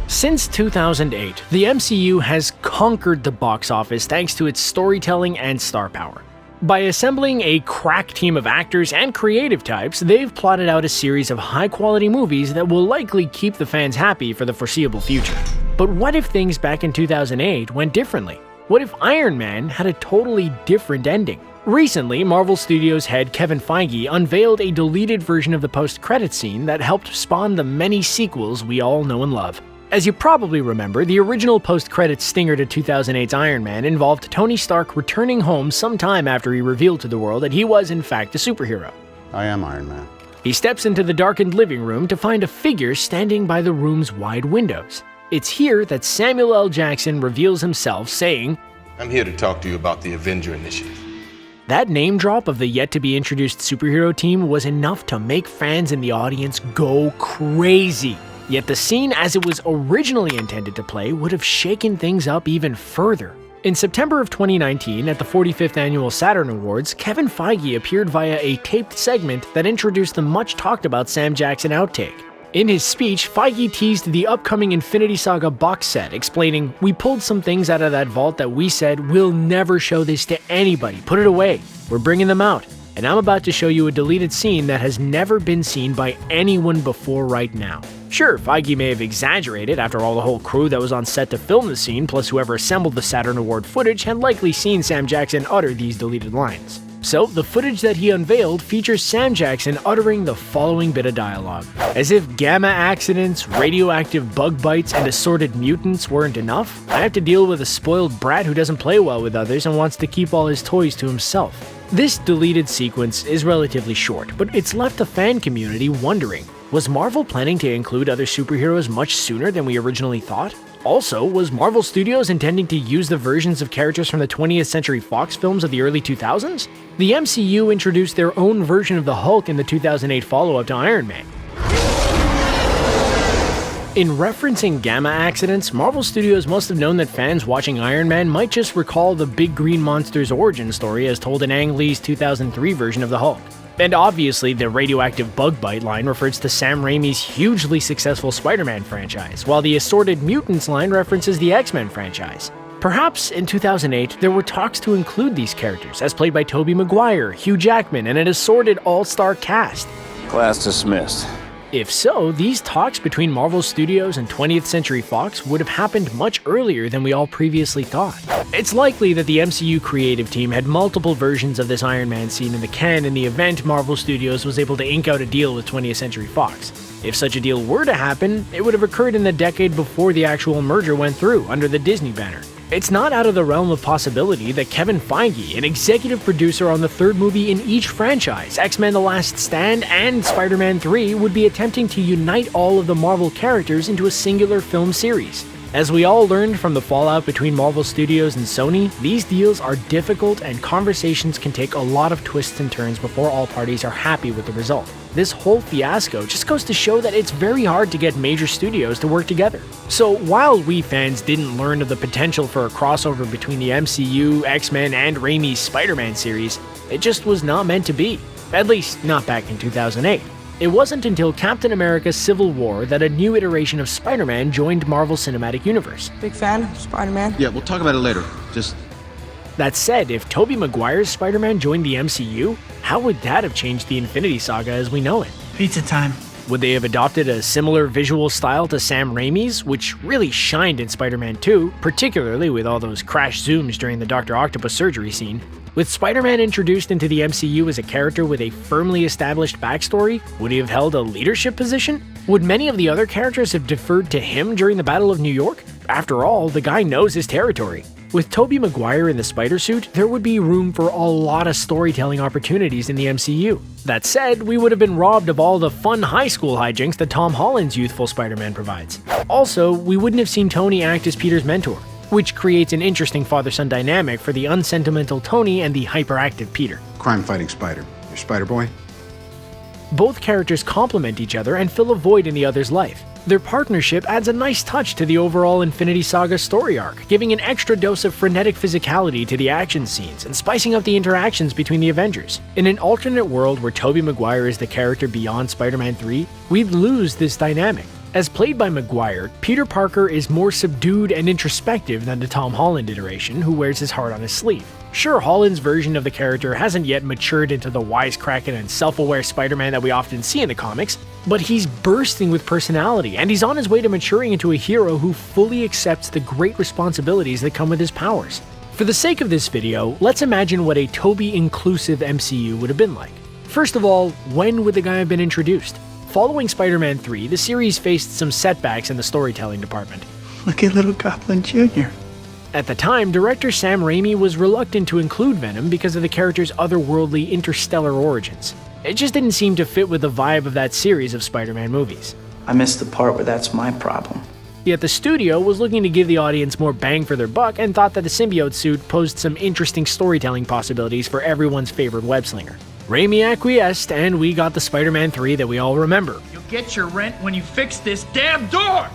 Since 2008, the MCU has conquered the box office thanks to its storytelling and star power. By assembling a crack team of actors and creative types, they've plotted out a series of high-quality movies that will likely keep the fans happy for the foreseeable future. But what if things back in 2008 went differently? What if Iron Man had a totally different ending? Recently, Marvel Studios head Kevin Feige unveiled a deleted version of the post-credits scene that helped spawn the many sequels we all know and love. As you probably remember, the original post-credits stinger to 2008's Iron Man involved Tony Stark returning home sometime after he revealed to the world that he was in fact a superhero. I am Iron Man. He steps into the darkened living room to find a figure standing by the room's wide windows. It's here that Samuel L. Jackson reveals himself, saying, I'm here to talk to you about the Avenger Initiative. That name drop of the yet-to-be-introduced superhero team was enough to make fans in the audience go crazy. Yet the scene as it was originally intended to play would have shaken things up even further. In September of 2019, at the 45th Annual Saturn Awards, Kevin Feige appeared via a taped segment that introduced the much-talked-about Sam Jackson outtake. In his speech, Feige teased the upcoming Infinity Saga box set, explaining, "We pulled some things out of that vault that we said, we'll never show this to anybody, put it away. We're bringing them out. And I'm about to show you a deleted scene that has never been seen by anyone before right now." Sure, Feige may have exaggerated, after all the whole crew that was on set to film the scene plus whoever assembled the Saturn Award footage had likely seen Sam Jackson utter these deleted lines. So, the footage that he unveiled features Sam Jackson uttering the following bit of dialogue. As if gamma accidents, radioactive bug bites, and assorted mutants weren't enough, I have to deal with a spoiled brat who doesn't play well with others and wants to keep all his toys to himself. This deleted sequence is relatively short, but it's left the fan community wondering, was Marvel planning to include other superheroes much sooner than we originally thought? Also, was Marvel Studios intending to use the versions of characters from the 20th Century Fox films of the early 2000s? The MCU introduced their own version of the Hulk in the 2008 follow-up to Iron Man. In referencing gamma accidents, Marvel Studios must have known that fans watching Iron Man might just recall the big green monster's origin story as told in Ang Lee's 2003 version of the Hulk. And obviously, the radioactive bug bite line refers to Sam Raimi's hugely successful Spider-Man franchise, while the assorted mutants line references the X-Men franchise. Perhaps in 2008, there were talks to include these characters, as played by Tobey Maguire, Hugh Jackman, and an assorted all-star cast. Class dismissed. If so, these talks between Marvel Studios and 20th Century Fox would have happened much earlier than we all previously thought. It's likely that the MCU creative team had multiple versions of this Iron Man scene in the can in the event Marvel Studios was able to ink out a deal with 20th Century Fox. If such a deal were to happen, it would have occurred in the decade before the actual merger went through under the Disney banner. It's not out of the realm of possibility that Kevin Feige, an executive producer on the third movie in each franchise, X-Men The Last Stand and Spider-Man 3, would be attempting to unite all of the Marvel characters into a singular film series. As we all learned from the fallout between Marvel Studios and Sony, these deals are difficult and conversations can take a lot of twists and turns before all parties are happy with the result. This whole fiasco just goes to show that it's very hard to get major studios to work together. So while we fans didn't learn of the potential for a crossover between the MCU, X-Men, and Raimi's Spider-Man series, it just was not meant to be. At least, not back in 2008. It wasn't until Captain America Civil War that a new iteration of Spider-Man joined Marvel Cinematic Universe. Big fan of Spider-Man? Yeah, we'll talk about it later. That said, if Tobey Maguire's Spider-Man joined the MCU, how would that have changed the Infinity Saga as we know it? Pizza time. Would they have adopted a similar visual style to Sam Raimi's, which really shined in Spider-Man 2, particularly with all those crash zooms during the Dr. Octopus surgery scene? With Spider-Man introduced into the MCU as a character with a firmly established backstory, would he have held a leadership position? Would many of the other characters have deferred to him during the Battle of New York? After all, the guy knows his territory. With Tobey Maguire in the spider suit, there would be room for a lot of storytelling opportunities in the MCU. That said, we would have been robbed of all the fun high school hijinks that Tom Holland's youthful Spider-Man provides. Also, we wouldn't have seen Tony act as Peter's mentor, which creates an interesting father-son dynamic for the unsentimental Tony and the hyperactive Peter. Crime-fighting Spider. You're Spider-Boy? Both characters complement each other and fill a void in the other's life. Their partnership adds a nice touch to the overall Infinity Saga story arc, giving an extra dose of frenetic physicality to the action scenes and spicing up the interactions between the Avengers. In an alternate world where Tobey Maguire is the character beyond Spider-Man 3, we'd lose this dynamic. As played by Maguire, Peter Parker is more subdued and introspective than the Tom Holland iteration, who wears his heart on his sleeve. Sure, Holland's version of the character hasn't yet matured into the wisecracking and self-aware Spider-Man that we often see in the comics, but he's bursting with personality, and he's on his way to maturing into a hero who fully accepts the great responsibilities that come with his powers. For the sake of this video, let's imagine what a Tobey-inclusive MCU would have been like. First of all, when would the guy have been introduced? Following Spider-Man 3, the series faced some setbacks in the storytelling department. Look at little Goblin Jr. At the time, director Sam Raimi was reluctant to include Venom because of the character's otherworldly interstellar origins. It just didn't seem to fit with the vibe of that series of Spider-Man movies. I missed the part where that's my problem. Yet the studio was looking to give the audience more bang for their buck and thought that the symbiote suit posed some interesting storytelling possibilities for everyone's favorite web-slinger. Raimi acquiesced, and we got the Spider-Man 3 that we all remember. You'll get your rent when you fix this damn door!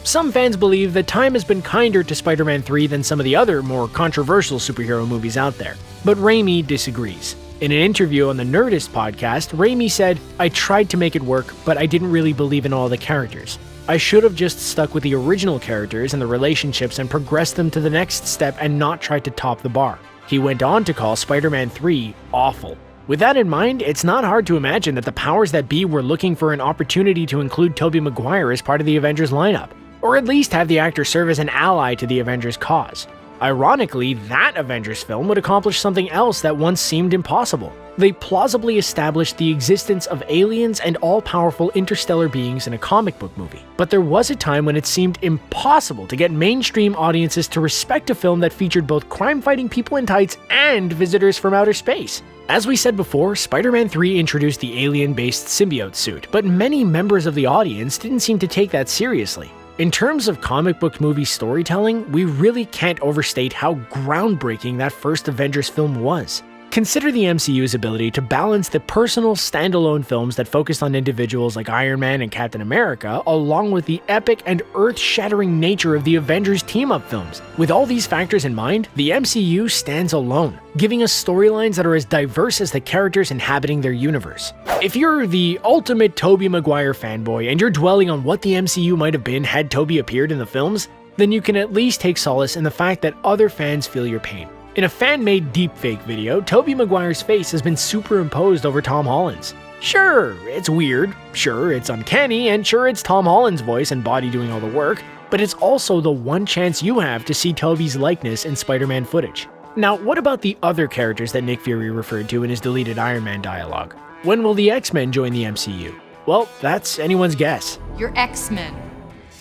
Some fans believe that time has been kinder to Spider-Man 3 than some of the other, more controversial superhero movies out there. But Raimi disagrees. In an interview on the Nerdist podcast, Raimi said, "I tried to make it work, but I didn't really believe in all the characters. I should have just stuck with the original characters and the relationships and progressed them to the next step and not tried to top the bar." He went on to call Spider-Man 3 awful. With that in mind, it's not hard to imagine that the powers that be were looking for an opportunity to include Tobey Maguire as part of the Avengers lineup, or at least have the actor serve as an ally to the Avengers' cause. Ironically, that Avengers film would accomplish something else that once seemed impossible. They plausibly established the existence of aliens and all-powerful interstellar beings in a comic book movie. But there was a time when it seemed impossible to get mainstream audiences to respect a film that featured both crime-fighting people in tights and visitors from outer space. As we said before, Spider-Man 3 introduced the alien-based symbiote suit, but many members of the audience didn't seem to take that seriously. In terms of comic book movie storytelling, we really can't overstate how groundbreaking that first Avengers film was. Consider the MCU's ability to balance the personal standalone films that focused on individuals like Iron Man and Captain America, along with the epic and earth-shattering nature of the Avengers team-up films. With all these factors in mind, the MCU stands alone, giving us storylines that are as diverse as the characters inhabiting their universe. If you're the ultimate Tobey Maguire fanboy and you're dwelling on what the MCU might have been had Tobey appeared in the films, then you can at least take solace in the fact that other fans feel your pain. In a fan-made deepfake video, Tobey Maguire's face has been superimposed over Tom Holland's. Sure, it's weird, sure, it's uncanny, and sure, it's Tom Holland's voice and body doing all the work, but it's also the one chance you have to see Tobey's likeness in Spider-Man footage. Now, what about the other characters that Nick Fury referred to in his deleted Iron Man dialogue? When will the X-Men join the MCU? Well, that's anyone's guess. You're X-Men.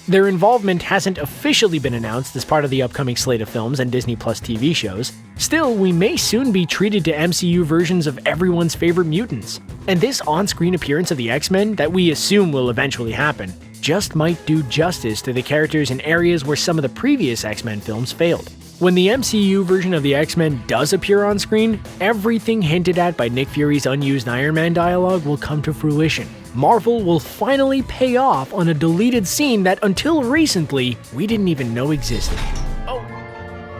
Their involvement hasn't officially been announced as part of the upcoming slate of films and Disney Plus TV shows. Still, we may soon be treated to MCU versions of everyone's favorite mutants. And this on-screen appearance of the X-Men that we assume will eventually happen just might do justice to the characters in areas where some of the previous X-Men films failed. When the MCU version of the X-Men does appear on screen, everything hinted at by Nick Fury's unused Iron Man dialogue will come to fruition. Marvel will finally pay off on a deleted scene that until recently, we didn't even know existed.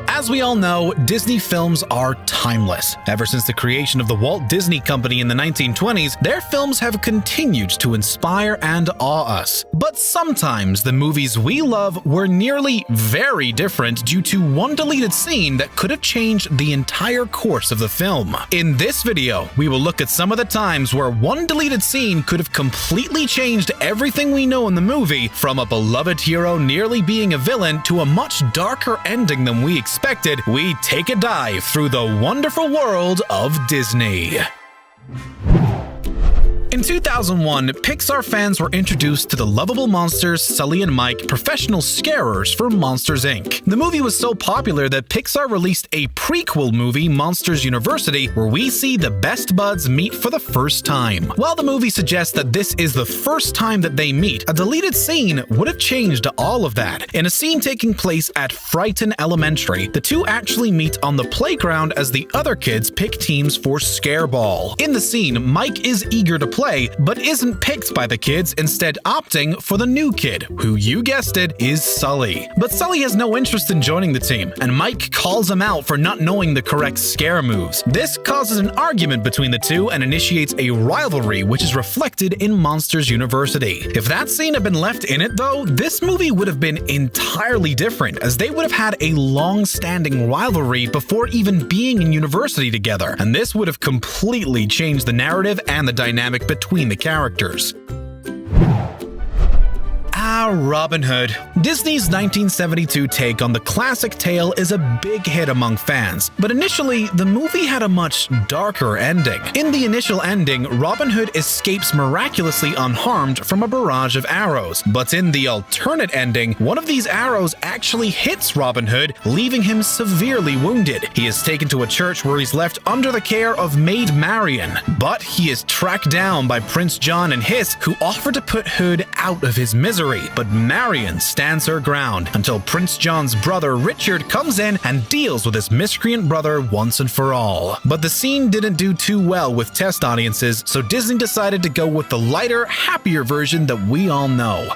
As we all know, Disney films are timeless. Ever since the creation of the Walt Disney Company in the 1920s, their films have continued to inspire and awe us. But sometimes the movies we love were nearly very different due to one deleted scene that could have changed the entire course of the film. In this video, we will look at some of the times where one deleted scene could have completely changed everything we know in the movie, from a beloved hero nearly being a villain to a much darker ending than we expected. We take a dive through the wonderful world of Disney. In 2001, Pixar fans were introduced to the lovable monsters Sully and Mike, professional scarers for Monsters, Inc. The movie was so popular that Pixar released a prequel movie, Monsters University, where we see the best buds meet for the first time. While the movie suggests that this is the first time that they meet, a deleted scene would have changed all of that. In a scene taking place at Frighton Elementary, the two actually meet on the playground as the other kids pick teams for Scareball. In the scene, Mike is eager to play, but isn't picked by the kids, instead opting for the new kid, who, you guessed it, is Sully. But Sully has no interest in joining the team, and Mike calls him out for not knowing the correct scare moves. This causes an argument between the two and initiates a rivalry, which is reflected in Monsters University. If that scene had been left in it, though, this movie would have been entirely different, as they would have had a long-standing rivalry before even being in university together, and this would have completely changed the narrative and the dynamic between the characters. Robin Hood. Disney's 1972 take on the classic tale is a big hit among fans, but initially, the movie had a much darker ending. In the initial ending, Robin Hood escapes miraculously unharmed from a barrage of arrows, but in the alternate ending, one of these arrows actually hits Robin Hood, leaving him severely wounded. He is taken to a church where he's left under the care of Maid Marian, but he is tracked down by Prince John and Hiss, who offer to put Hood out of his misery, but Marian stands her ground until Prince John's brother Richard comes in and deals with his miscreant brother once and for all. But the scene didn't do too well with test audiences, so Disney decided to go with the lighter, happier version that we all know.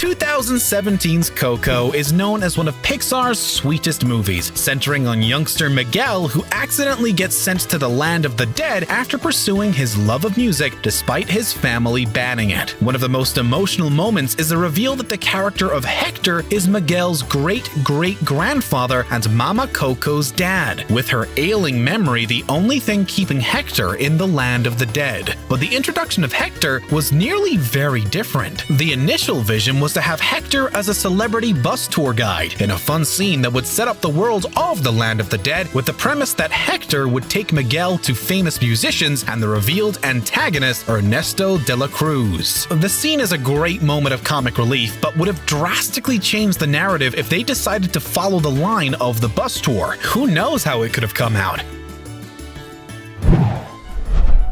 2017's Coco is known as one of Pixar's sweetest movies, centering on youngster Miguel, who accidentally gets sent to the land of the dead after pursuing his love of music despite his family banning it. One of the most emotional moments is the reveal that the character of Hector is Miguel's great-great-grandfather and Mama Coco's dad, with her ailing memory the only thing keeping Hector in the land of the dead. But the introduction of Hector was nearly very different. The initial vision was to have Hector as a celebrity bus tour guide in a fun scene that would set up the world of the Land of the Dead, with the premise that Hector would take Miguel to famous musicians and the revealed antagonist Ernesto de la Cruz. The scene is a great moment of comic relief, but would have drastically changed the narrative if they decided to follow the line of the bus tour. Who knows how it could have come out?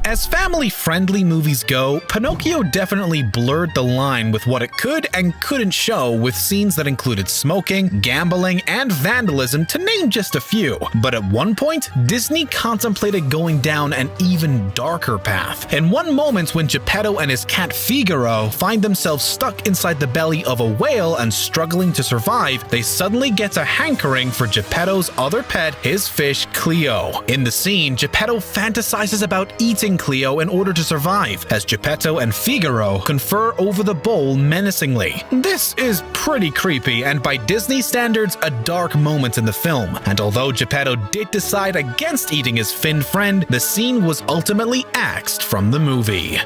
As family-friendly movies go, Pinocchio definitely blurred the line with what it could and couldn't show, with scenes that included smoking, gambling, and vandalism, to name just a few. But at one point, Disney contemplated going down an even darker path. In one moment, when Geppetto and his cat Figaro find themselves stuck inside the belly of a whale and struggling to survive, they suddenly get a hankering for Geppetto's other pet, his fish Cleo. In the scene, Geppetto fantasizes about eating Cleo in order to survive, as Geppetto and Figaro confer over the bowl menacingly. This is pretty creepy and, by Disney standards, a dark moment in the film, and although Geppetto did decide against eating his Finn friend, the scene was ultimately axed from the movie.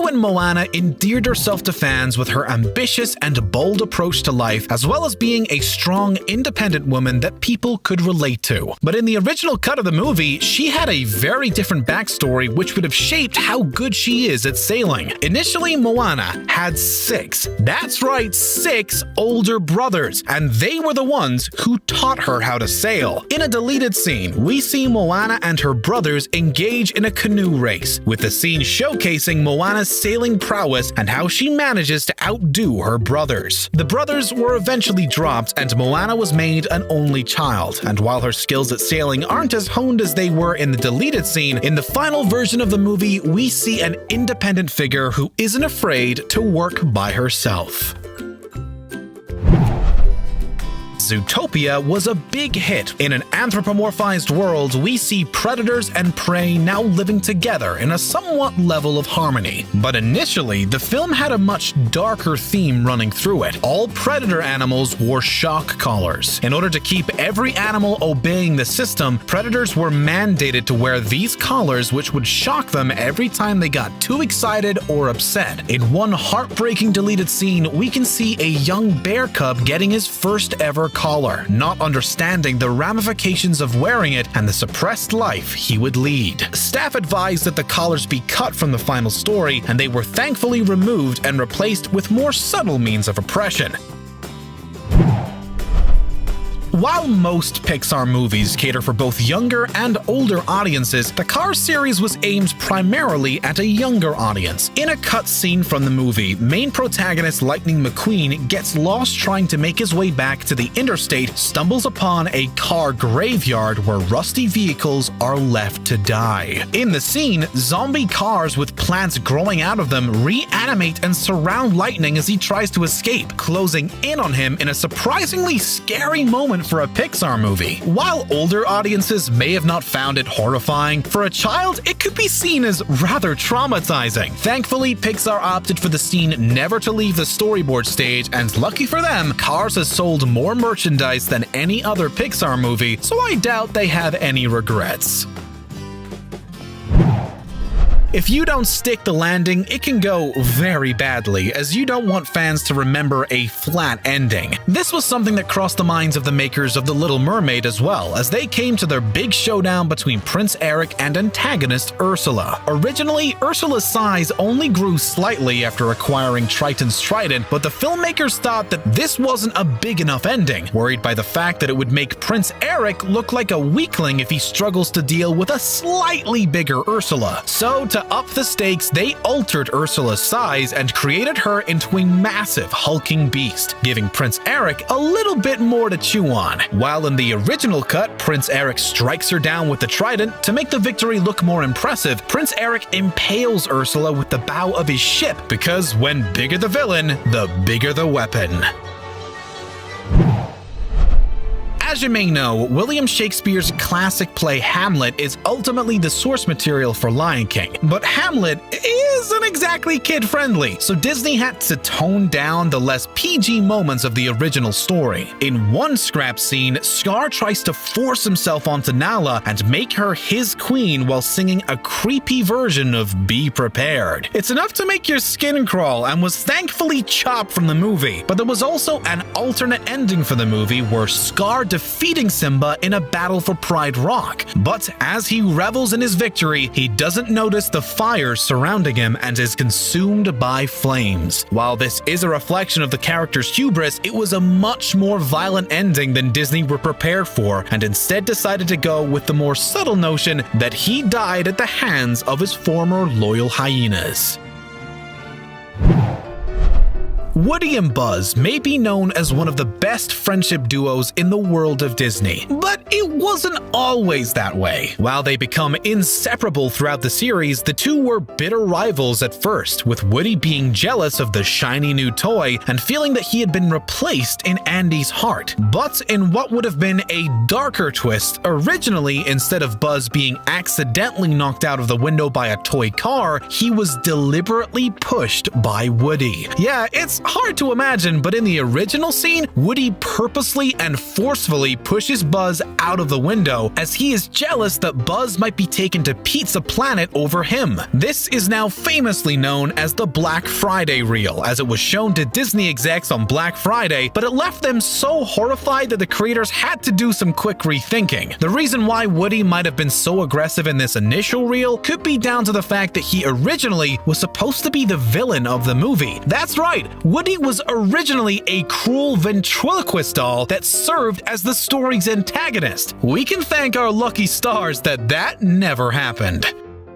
when Moana endeared herself to fans with her ambitious and bold approach to life, as well as being a strong, independent woman that people could relate to. But in the original cut of the movie, she had a very different backstory which would have shaped how good she is at sailing. Initially, Moana had 6. That's right, 6 older brothers, and they were the ones who taught her how to sail. In a deleted scene, we see Moana and her brothers engage in a canoe race, with the scene showcasing Moana's sailing prowess and how she manages to outdo her brothers. The brothers were eventually dropped, and Moana was made an only child, and while her skills at sailing aren't as honed as they were in the deleted scene, in the final version of the movie, we see an independent figure who isn't afraid to work by herself. Zootopia was a big hit. In an anthropomorphized world, we see predators and prey now living together in a somewhat level of harmony. But initially, the film had a much darker theme running through it. All predator animals wore shock collars. In order to keep every animal obeying the system, predators were mandated to wear these collars, which would shock them every time they got too excited or upset. In one heartbreaking deleted scene, we can see a young bear cub getting his first ever collar, not understanding the ramifications of wearing it and the suppressed life he would lead. Staff advised that the collars be cut from the final story, and they were thankfully removed and replaced with more subtle means of oppression. While most Pixar movies cater for both younger and older audiences, the Cars series was aimed primarily at a younger audience. In a cut scene from the movie, main protagonist Lightning McQueen gets lost trying to make his way back to the interstate, stumbles upon a car graveyard where rusty vehicles are left to die. In the scene, zombie cars with plants growing out of them reanimate and surround Lightning as he tries to escape, closing in on him in a surprisingly scary moment for a Pixar movie. While older audiences may have not found it horrifying, for a child it could be seen as rather traumatizing. Thankfully, Pixar opted for the scene never to leave the storyboard stage, and lucky for them, Cars has sold more merchandise than any other Pixar movie, so I doubt they have any regrets. If you don't stick the landing, it can go very badly, as you don't want fans to remember a flat ending. This was something that crossed the minds of the makers of The Little Mermaid as well, as they came to their big showdown between Prince Eric and antagonist Ursula. Originally, Ursula's size only grew slightly after acquiring Triton's trident, but the filmmakers thought that this wasn't a big enough ending, worried by the fact that it would make Prince Eric look like a weakling if he struggles to deal with a slightly bigger Ursula. So, to up the stakes, they altered Ursula's size and created her into a massive hulking beast, giving Prince Eric a little bit more to chew on. While in the original cut, Prince Eric strikes her down with the trident. To make the victory look more impressive, Prince Eric impales Ursula with the bow of his ship, because when bigger the villain, the bigger the weapon. As you may know, William Shakespeare's classic play Hamlet is ultimately the source material for Lion King, but Hamlet isn't exactly kid-friendly, so Disney had to tone down the less PG moments of the original story. In one scrap scene, Scar tries to force himself onto Nala and make her his queen while singing a creepy version of Be Prepared. It's enough to make your skin crawl and was thankfully chopped from the movie, but there was also an alternate ending for the movie where Scar defeating Simba in a battle for Pride Rock. But as he revels in his victory, he doesn't notice the fires surrounding him and is consumed by flames. While this is a reflection of the character's hubris, it was a much more violent ending than Disney were prepared for, and instead decided to go with the more subtle notion that he died at the hands of his former loyal hyenas. Woody and Buzz may be known as one of the best friendship duos in the world of Disney, but it wasn't always that way. While they become inseparable throughout the series, the two were bitter rivals at first, with Woody being jealous of the shiny new toy and feeling that he had been replaced in Andy's heart. But in what would have been a darker twist, originally, instead of Buzz being accidentally knocked out of the window by a toy car, he was deliberately pushed by Woody. Yeah, it's hard to imagine, but in the original scene, Woody purposely and forcefully pushes Buzz out of the window as he is jealous that Buzz might be taken to Pizza Planet over him. This is now famously known as the Black Friday reel, as it was shown to Disney execs on Black Friday, but it left them so horrified that the creators had to do some quick rethinking. The reason why Woody might have been so aggressive in this initial reel could be down to the fact that he originally was supposed to be the villain of the movie. That's right, Woody was originally a cruel ventriloquist doll that served as the story's antagonist. We can thank our lucky stars that that never happened.